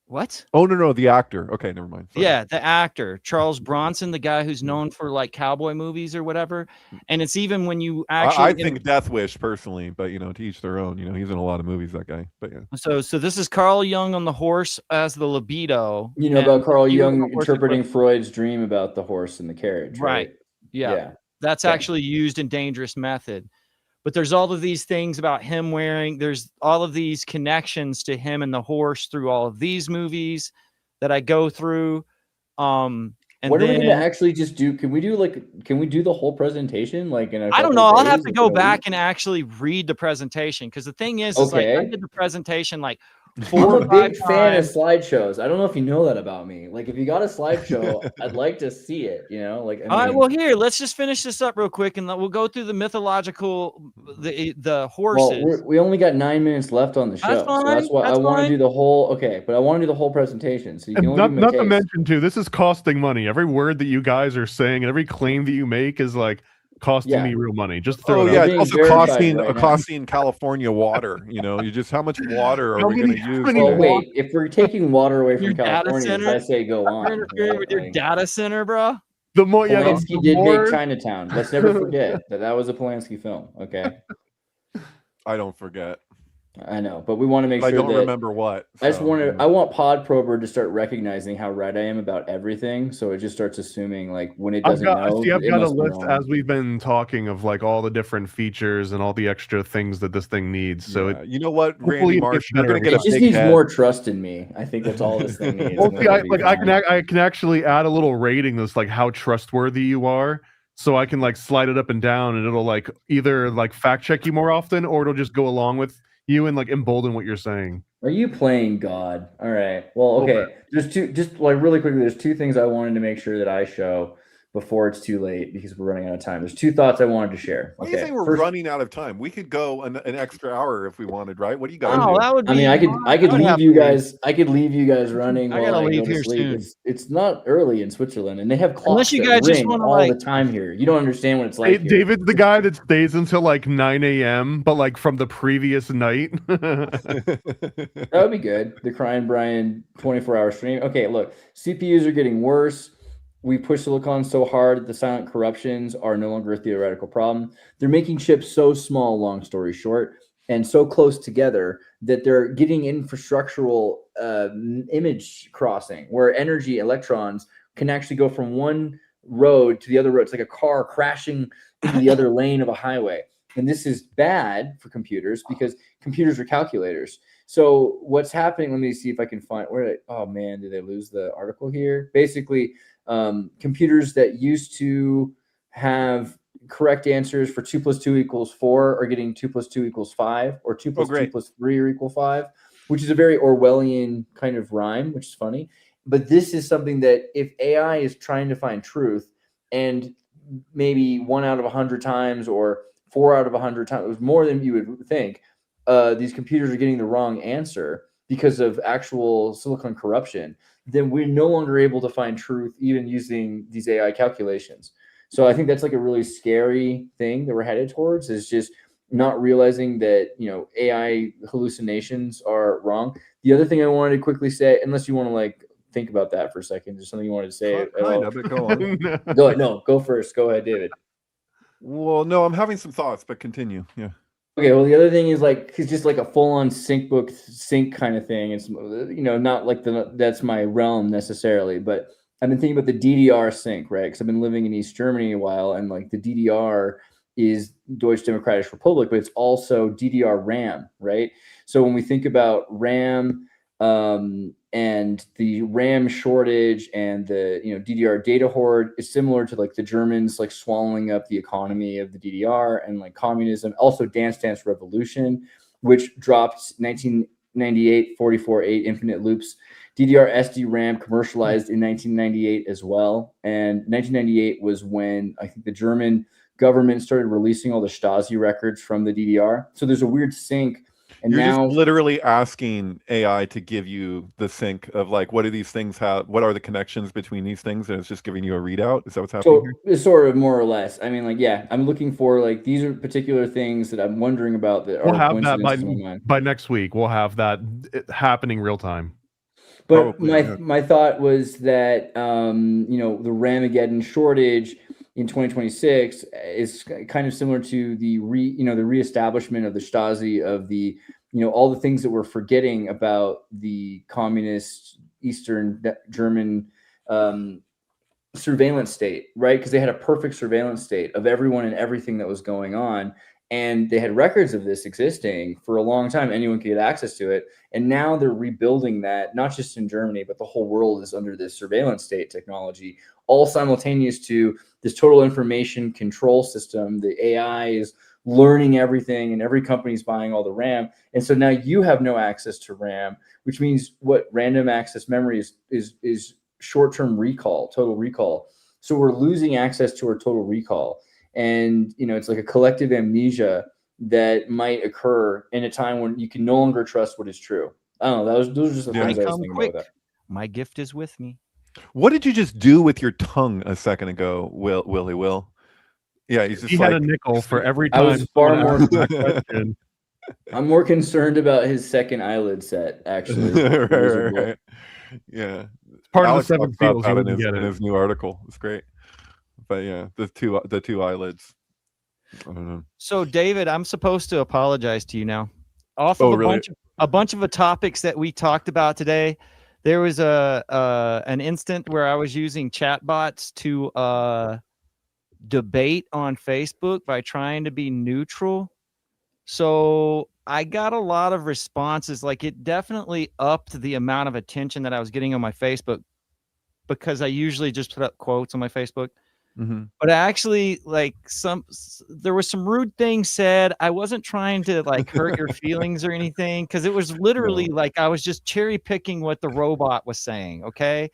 What? Oh no, the actor. Okay, never mind. Sorry. Yeah, the actor Charles Bronson, the guy who's known for like cowboy movies or whatever. And it's even when you actually, I think Death Wish personally, but to each their own. He's in a lot of movies. That guy. But yeah. So this is Carl Jung on the horse as the libido. You know about Carl Jung interpreting Freud's dream about the horse and the carriage, right? Yeah. That's actually used in Dangerous Method. But there's all of these things about him there's all of these connections to him and the horse through all of these movies that I go through. And what are we going to actually just do? Can we do the whole presentation? Like I don't know. I'll have to go back and actually read the presentation. Because the thing is like I did the presentation like I'm a big fan of slideshows. I don't know if you know that about me. Like, if you got a slideshow, I'd like to see it. All right. Well, here, let's just finish this up real quick, and we'll go through the mythological, the horses. Well, we only got 9 minutes left on the show, so that's why I want to do the whole. Okay, but I want to do the whole presentation. So you can only not to mention too, this is costing money. Every word that you guys are saying and every claim that you make is like costing me real money. Just throw it out. It's also costing California water. You just how much water are we going to use? Well, wait, if we're taking water away from California, I say go on. Interfering with your data center, bro. Polanski did make Chinatown. Let's never forget that was a Polanski film. Okay. I don't forget. I know, but we want to make sure. I don't remember what. I want Podprober to start recognizing how right I am about everything, so it just starts assuming like when it doesn't know. I've got a list as we've been talking of like all the different features and all the extra things that this thing needs. So you know what, Randy Marsh, you're gonna get it just needs more trust in me. I think that's all this thing needs. Well, I can actually add a little rating that's like how trustworthy you are. So I can like slide it up and down, and it'll like either like fact check you more often, or it'll just go along with you and like embolden what you're saying. Are you playing God? All right. Well, okay. There's really quickly, there's two things I wanted to make sure that I show before it's too late because we're running out of time. There's two thoughts I wanted to share. Why do you think we're running out of time? We could go an extra hour if we wanted, right? What do you guys do? That would be I could leave you guys. I could leave you guys running. I gotta leave here soon. It's not early in Switzerland, and they have clocks unless you guys just want all the time here. You don't understand what it's like. Here. David's the guy that stays until like 9 a.m., but like from the previous night. That would be good. The Crying Brian 24-hour stream. Okay, look, CPUs are getting worse. We push silicon so hard that the silent corruptions are no longer a theoretical problem. They're making chips so small, long story short, and so close together that they're getting infrastructural image crossing where energy electrons can actually go from one road to the other road. It's like a car crashing into the other lane of a highway. And this is bad for computers because computers are calculators. So what's happening, let me see if I can find oh man, did I lose the article here? Basically, computers that used to have correct answers for 2 + 2 = 4 are getting 2 + 2 = 5, or 2 + 2 + 3 are equal 5, which is a very Orwellian kind of rhyme, which is funny. But this is something that if AI is trying to find truth, and maybe 1 out of 100 times or 4 out of 100 times, it was more than you would think, these computers are getting the wrong answer because of actual silicon corruption, then we're no longer able to find truth even using these AI calculations. So I think that's like a really scary thing that we're headed towards, is just not realizing that, AI hallucinations are wrong. The other thing I wanted to quickly say, unless you want to like think about that for a second, there's something you wanted to say at all? But go on. Go first. Go ahead, David. Well, no, I'm having some thoughts, but continue. Yeah. Okay, well, the other thing is like, it's just like a full-on sync kind of thing. It's not like that's my realm necessarily, but I've been thinking about the DDR sync, right? Because I've been living in East Germany a while, and like the DDR is Deutsche Demokratische Republik, but it's also DDR RAM, right? So when we think about RAM, and the RAM shortage and the DDR data hoard is similar to like the Germans like swallowing up the economy of the DDR, and like communism. Also Dance Dance Revolution, which dropped 1998 44.8 infinite loops. DDR SD-RAM commercialized in 1998 as well, and 1998 was when I think the German government started releasing all the Stasi records from the DDR. So there's a weird sync. And you're now, just literally asking AI to give you the sync of like, what do these things have? What are the connections between these things? And it's just giving you a readout. Is that what's happening here? It's sort of more or less. I mean, like, yeah, I'm looking for like, these are particular things that I'm wondering about that we'll are have that coincidences in my mind. by next week. We'll have that happening real time. But my thought was that the Ramageddon shortage in 2026 is kind of similar to the reestablishment of the Stasi, of the all the things that we're forgetting about the communist Eastern German surveillance state, right? Because they had a perfect surveillance state of everyone and everything that was going on. And they had records of this existing for a long time. Anyone could get access to it. And now they're rebuilding that, not just in Germany, but the whole world is under this surveillance state technology, all simultaneous to this total information control system. The AI is learning everything, and every company's buying all the RAM. And so now you have no access to RAM, which means what random access memory is short-term recall, total recall. So we're losing access to our total recall. And, it's like a collective amnesia that might occur in a time when you can no longer trust what is true. I don't know. Those are just the things I was thinking about. My gift is with me. What did you just do with your tongue a second ago, Will? Yeah, he's just he had a nickel for every time. I was far more. I'm more concerned about his second eyelid set, actually. right. Yeah, it's part Alex of the 7 Beatles. About in his new article. It's great. But yeah, the two eyelids. I don't know. So David, I'm supposed to apologize to you now. Off of a bunch of the topics that we talked about today, there was an instant where I was using chatbots to debate on Facebook by trying to be neutral. So I got a lot of responses. Like, it definitely upped the amount of attention that I was getting on my Facebook, because I usually just put up quotes on my Facebook. Mm-hmm. But actually, like, there was some rude things said. I wasn't trying to like hurt your feelings or anything, because it was literally like I was just cherry picking what the robot was saying. Okay.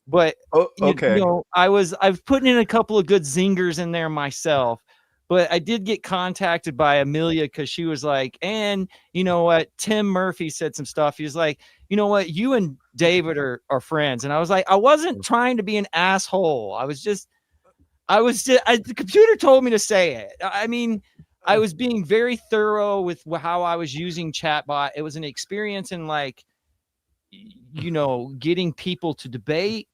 But I've put in a couple of good zingers in there myself. But I did get contacted by Amelia, because she was like, and you know what? Tim Murphy said some stuff. He was like, you know what? You and David are friends. And I was like, I wasn't trying to be an asshole. The computer told me to say it. I mean, I was being very thorough with how I was using chatbot. It was an experience in like, getting people to debate.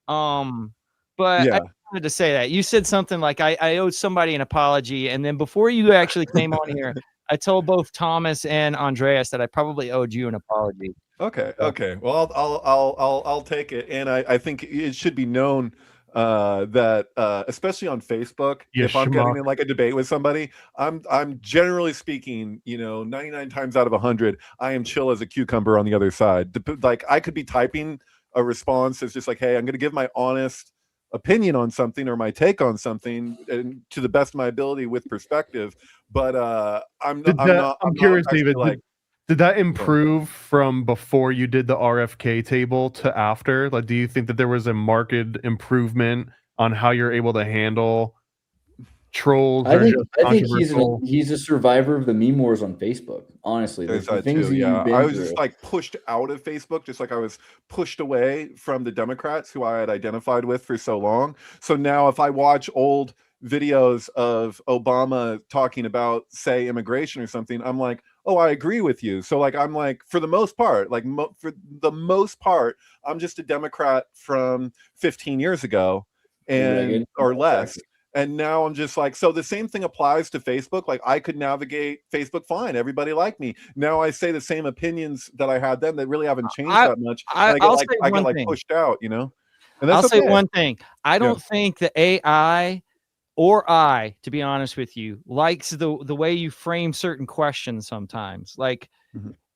But I wanted to say that you said something like I owed somebody an apology, and then before you actually came on here, I told both Thomas and Andreas that I probably owed you an apology. Okay. Well, I'll take it, and I think it should be known that especially on Facebook, if I'm getting in like a debate with somebody, I'm generally speaking, 99 times out of 100, I am chill as a cucumber on the other side. Like, I could be typing a response that's just like, hey, I'm going to give my honest opinion on something or my take on something, and to the best of my ability with perspective. But I'm curious, David. like, did that improve from before you did the RFK table to after? Like, do you think that there was a marked improvement on how you're able to handle trolls? I think he's a survivor of the meme wars on Facebook. Honestly, there's the that things too. that Yeah, you've been I was through. just like pushed out of Facebook, just like I was pushed away from the Democrats who I had identified with for so long. So now, if I watch old videos of Obama talking about, say, immigration or something, I'm like, oh, I agree with you. So like, I'm like, for the most part, like for the most part, I'm just a Democrat from 15 years ago or less. And now I'm just like, so the same thing applies to Facebook. Like, I could navigate Facebook fine. Everybody liked me. Now I say the same opinions that I had then that really haven't changed that much. I get like pushed out, you know? And that's I'll say one thing. I don't think the AI or I, to be honest with you, likes the way you frame certain questions sometimes. Like,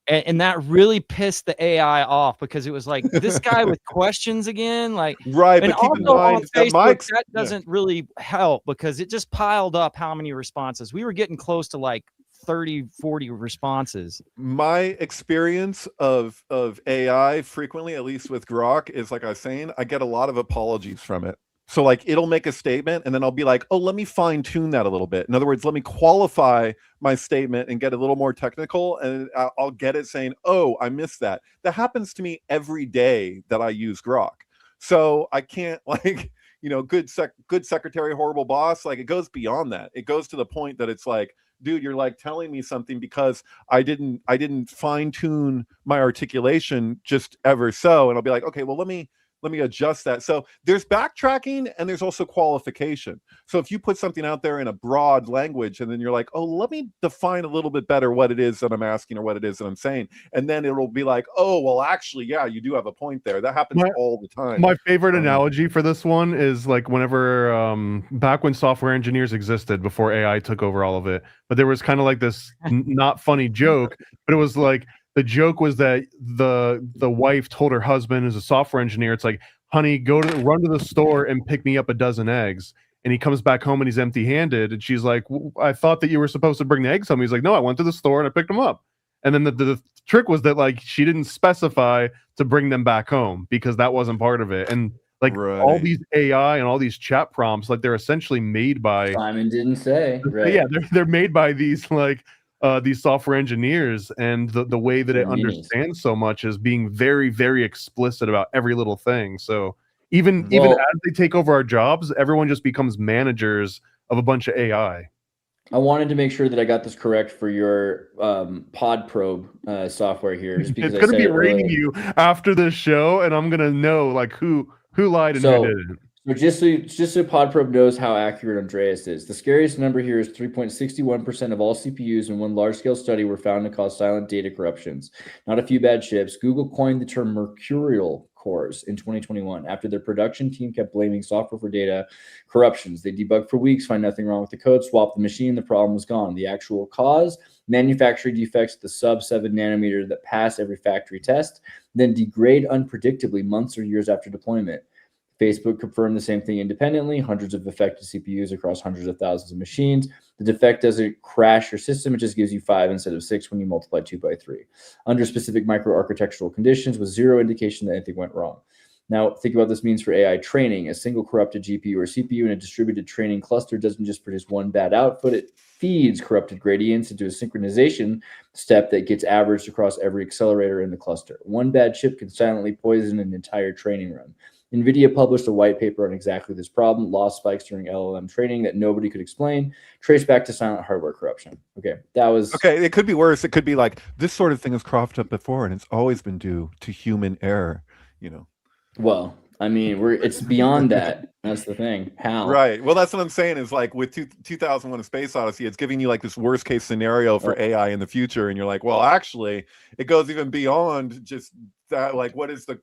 and that really pissed the AI off, because it was like, this guy with questions again, like, right. And but keep in also mind on Facebook, that doesn't really help, because it just piled up how many responses. We were getting close to like 30, 40 responses. My experience of AI frequently, at least with Grok, is like I was saying, I get a lot of apologies from it. So like, it'll make a statement and then I'll be like, oh, let me fine tune that a little bit. In other words, let me qualify my statement and get a little more technical, and I'll get it saying, oh, I missed that. That happens to me every day that I use Grok. So I can't like, you know, good secretary, horrible boss. Like, it goes beyond that. It goes to the point that it's like, dude, you're like telling me something because I didn't fine tune my articulation just ever so. And I'll be like, okay, well, let me adjust that. So there's backtracking and there's also qualification. So if you put something out there in a broad language and then you're like, oh, let me define a little bit better what it is that I'm asking or what it is that I'm saying. And then it'll be like, oh, well, actually, yeah, you do have a point there. That happens all the time. My favorite analogy for this one is like whenever, back when software engineers existed before AI took over all of it, but there was kind of like this not funny joke, but it was like, the joke was that the wife told her husband, as a software engineer, it's like, honey, run to the store and pick me up a dozen eggs. And he comes back home and he's empty-handed. And she's like, I thought that you were supposed to bring the eggs home. He's like, no, I went to the store and I picked them up. And then the trick was that like she didn't specify to bring them back home because that wasn't part of it. And like all these AI and all these chat prompts, like they're essentially made by Simon didn't say. Right. Yeah, they're made by these like these software engineers, and the way that it understands so much is being very, very explicit about every little thing. So even as they take over our jobs, everyone just becomes managers of a bunch of AI. I wanted to make sure that I got this correct for your pod probe software here. Just because it's going to be rating you after this show, and I'm going to know like who lied and who didn't. So just so PodProbe knows how accurate Andreas is, the scariest number here is 3.61% of all CPUs in one large-scale study were found to cause silent data corruptions. Not a few bad chips. Google coined the term mercurial cores in 2021 after their production team kept blaming software for data corruptions. They debugged for weeks, find nothing wrong with the code, swap the machine, the problem was gone. The actual cause, manufacturing defects at the sub 7 nanometer that pass every factory test, then degrade unpredictably months or years after deployment. Facebook confirmed the same thing independently, hundreds of affected CPUs across hundreds of thousands of machines. The defect doesn't crash your system, it just gives you 5 instead of 6 when you multiply 2 by 3. Under specific microarchitectural conditions with zero indication that anything went wrong. Now, think about what this means for AI training. A single corrupted GPU or CPU in a distributed training cluster doesn't just produce one bad output, it feeds corrupted gradients into a synchronization step that gets averaged across every accelerator in the cluster. One bad chip can silently poison an entire training run. NVIDIA published a white paper on exactly this problem, loss spikes during LLM training that nobody could explain, traced back to silent hardware corruption. Okay, that was... Okay, it could be worse. It could be like, this sort of thing has cropped up before, and it's always been due to human error, you know? Well, I mean, it's beyond that. That's the thing. How? Right. Well, that's what I'm saying is like with 2001 A Space Odyssey, it's giving you like this worst case scenario for AI in the future. And you're like, well, actually, it goes even beyond just that. Like, what is the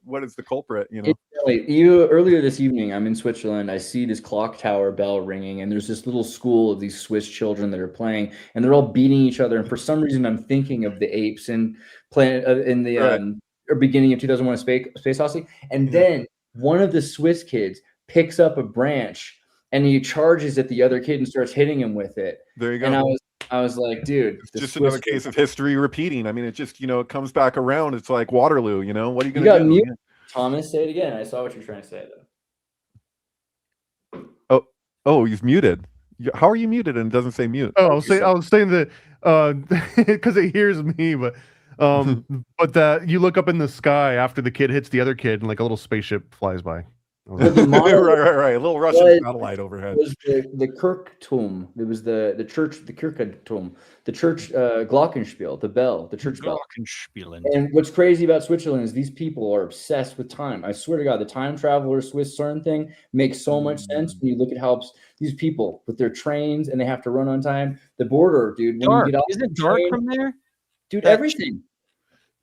culprit, you know? Earlier this evening, I'm in Switzerland. I see this clock tower bell ringing, and there's this little school of these Swiss children that are playing, and they're all beating each other. And for some reason, I'm thinking of the apes in the beginning of 2001 A Space Odyssey. And then one of the Swiss kids picks up a branch and he charges at the other kid and starts hitting him with it. There you go. And I was like, dude, it's just another case of history repeating. I mean, it just, it comes back around. It's like Waterloo, what are you going to do? Mute. Thomas, say it again. I saw what you're trying to say, though. Oh, you've muted. How are you muted and it doesn't say mute? Oh, I was saying that because it hears me, but that you look up in the sky after the kid hits the other kid and like a little spaceship flies by. Right. A little Russian satellite overhead. Was the Kirchturm. It was the church, the Kirchturm, the church Glockenspiel, the bell, the church bell. And what's crazy about Switzerland is these people are obsessed with time. I swear to God, the time traveler Swiss CERN thing makes so much sense when you look at how these people with their trains and they have to run on time. The border, dude. When you get off Is it dark from there? Dude, everything.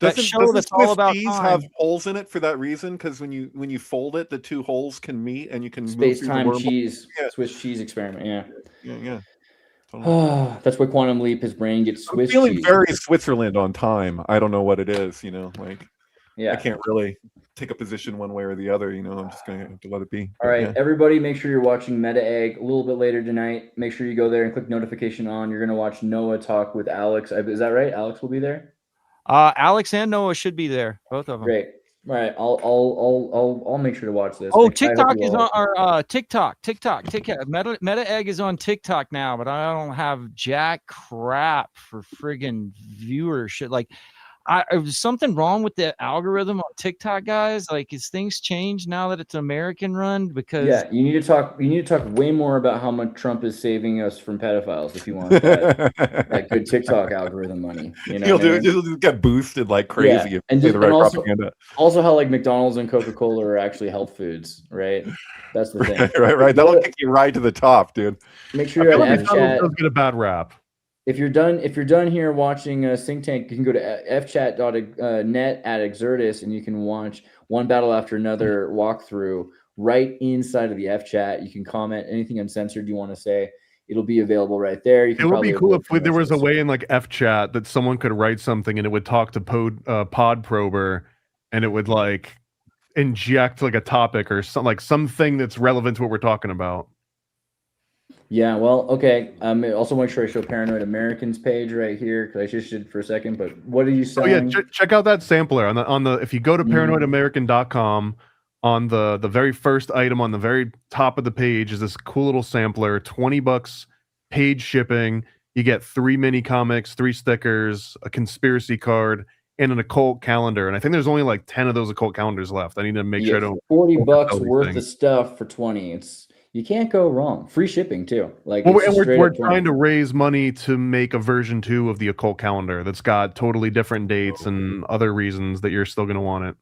Doesn't that's all about time have holes in it for that reason? Because when you fold it, the two holes can meet and you can space-time cheese, Swiss cheese experiment. Yeah. Totally. That's why Quantum Leap, his brain gets Swiss. I'm feeling cheese. very Switzerland on time. I don't know what it is. I can't really take a position one way or the other. I'm just gonna have to let it be. All right, everybody, make sure you're watching Meta Egg a little bit later tonight. Make sure you go there and click notification on. You're gonna watch Noah talk with Alex. Is that right? Alex will be there. Alex and Noah should be there, both of them. Great. All right, I'll make sure to watch this. Oh, TikTok is on our TikTok. Meta Egg is on TikTok now, but I don't have jack crap for friggin' viewership. Like, was something wrong with the algorithm on TikTok, guys? Like, is things changed now that it's American run? Because you need to talk way more about how much Trump is saving us from pedophiles if you want that good TikTok algorithm money. You'll get boosted like crazy if you say the right propaganda. Also, how like McDonald's and Coca-Cola are actually health foods, right? That's the thing. Right. That'll kick you right to the top, dude. Make sure you're at FChat. Does get a bad rap. If you're done here watching Synctank, you can go to fchat.net at Exertus and you can watch one battle after another walkthrough right inside of the FChat. You can comment anything uncensored you want to say. It'll be available right there. It would be cool if there was a way in like FChat that someone could write something and it would talk to Pod Prober and it would like inject like a topic or something that's relevant to what we're talking about. Yeah, well, okay. Also make sure I show Paranoid Americans page right here because I just did for a second. But what are you selling? Oh yeah, check out that sampler on the. If you go to paranoidamerican.com, on the very first item on the very top of the page is this cool little sampler. $20 paid shipping. You get 3 mini comics, 3 stickers, a conspiracy card, and an occult calendar. And I think there's only like 10 of those occult calendars left. I need to make sure I don't. $40 worth of stuff for 20. You can't go wrong. Free shipping too. We're trying to raise money to make a version 2 of the occult calendar that's got totally different dates and other reasons that you're still going to want it.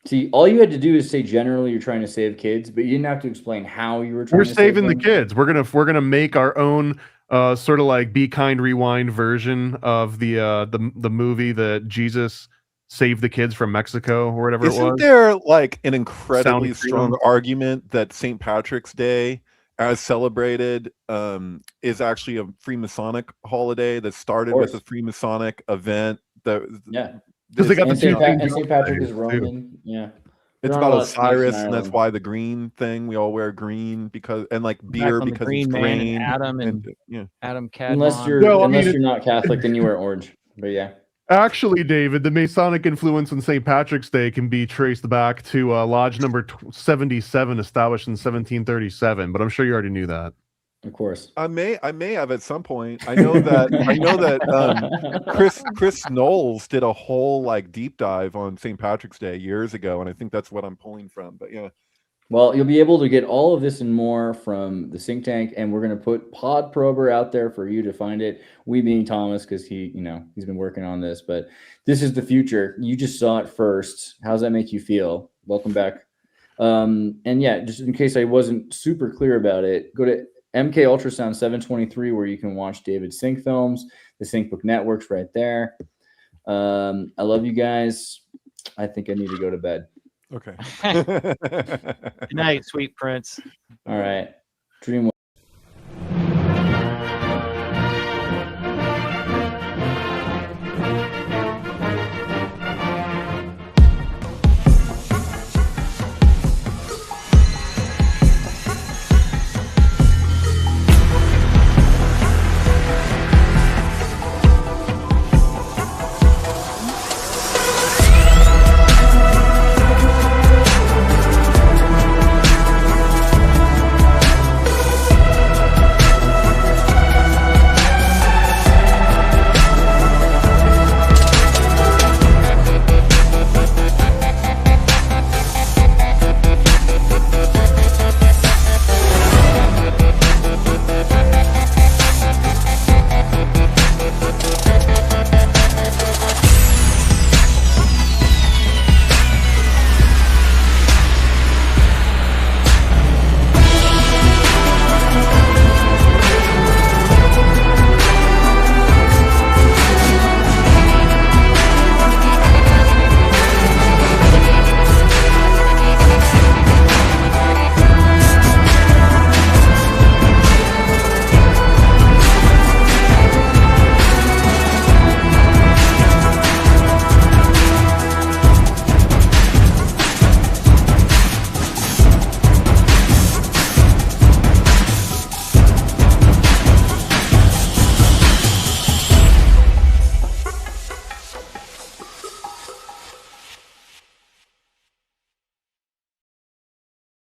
See, all you had to do is say generally you're trying to save kids, but you didn't have to explain how you were trying. We're saving the kids. We're gonna make our own sort of like Be Kind Rewind version of the movie that Jesus saved the kids from Mexico or whatever it was. Isn't there like an incredibly strong argument that St. Patrick's Day, as celebrated, is actually a Freemasonic holiday that started with a Freemasonic event? Because they got the St. Patrick is Roman. Yeah. It's about Osiris, and that's why the green thing, we all wear green because beer because it's green. Adam Cadmon. Unless you're not Catholic, then you wear orange. But yeah. Actually, David, the Masonic influence on St. Patrick's Day can be traced back to Lodge number 77, established in 1737. But I'm sure you already knew that. Of course, I may have at some point. I know that Chris Knowles did a whole like deep dive on St. Patrick's Day years ago, and I think that's what I'm pulling from. But yeah. Well, you'll be able to get all of this and more from the Synctank, and we're going to put Pod Prober out there for you to find it. We being Thomas, because he's been working on this, but this is the future. You just saw it first. How does that make you feel? Welcome back. And yeah, just in case I wasn't super clear about it, go to MK Ultrasound 723, where you can watch David's Sync films. The Sync Book Network's right there. I love you guys. I think I need to go to bed. Okay. Good night, sweet prince. All right. Dream well.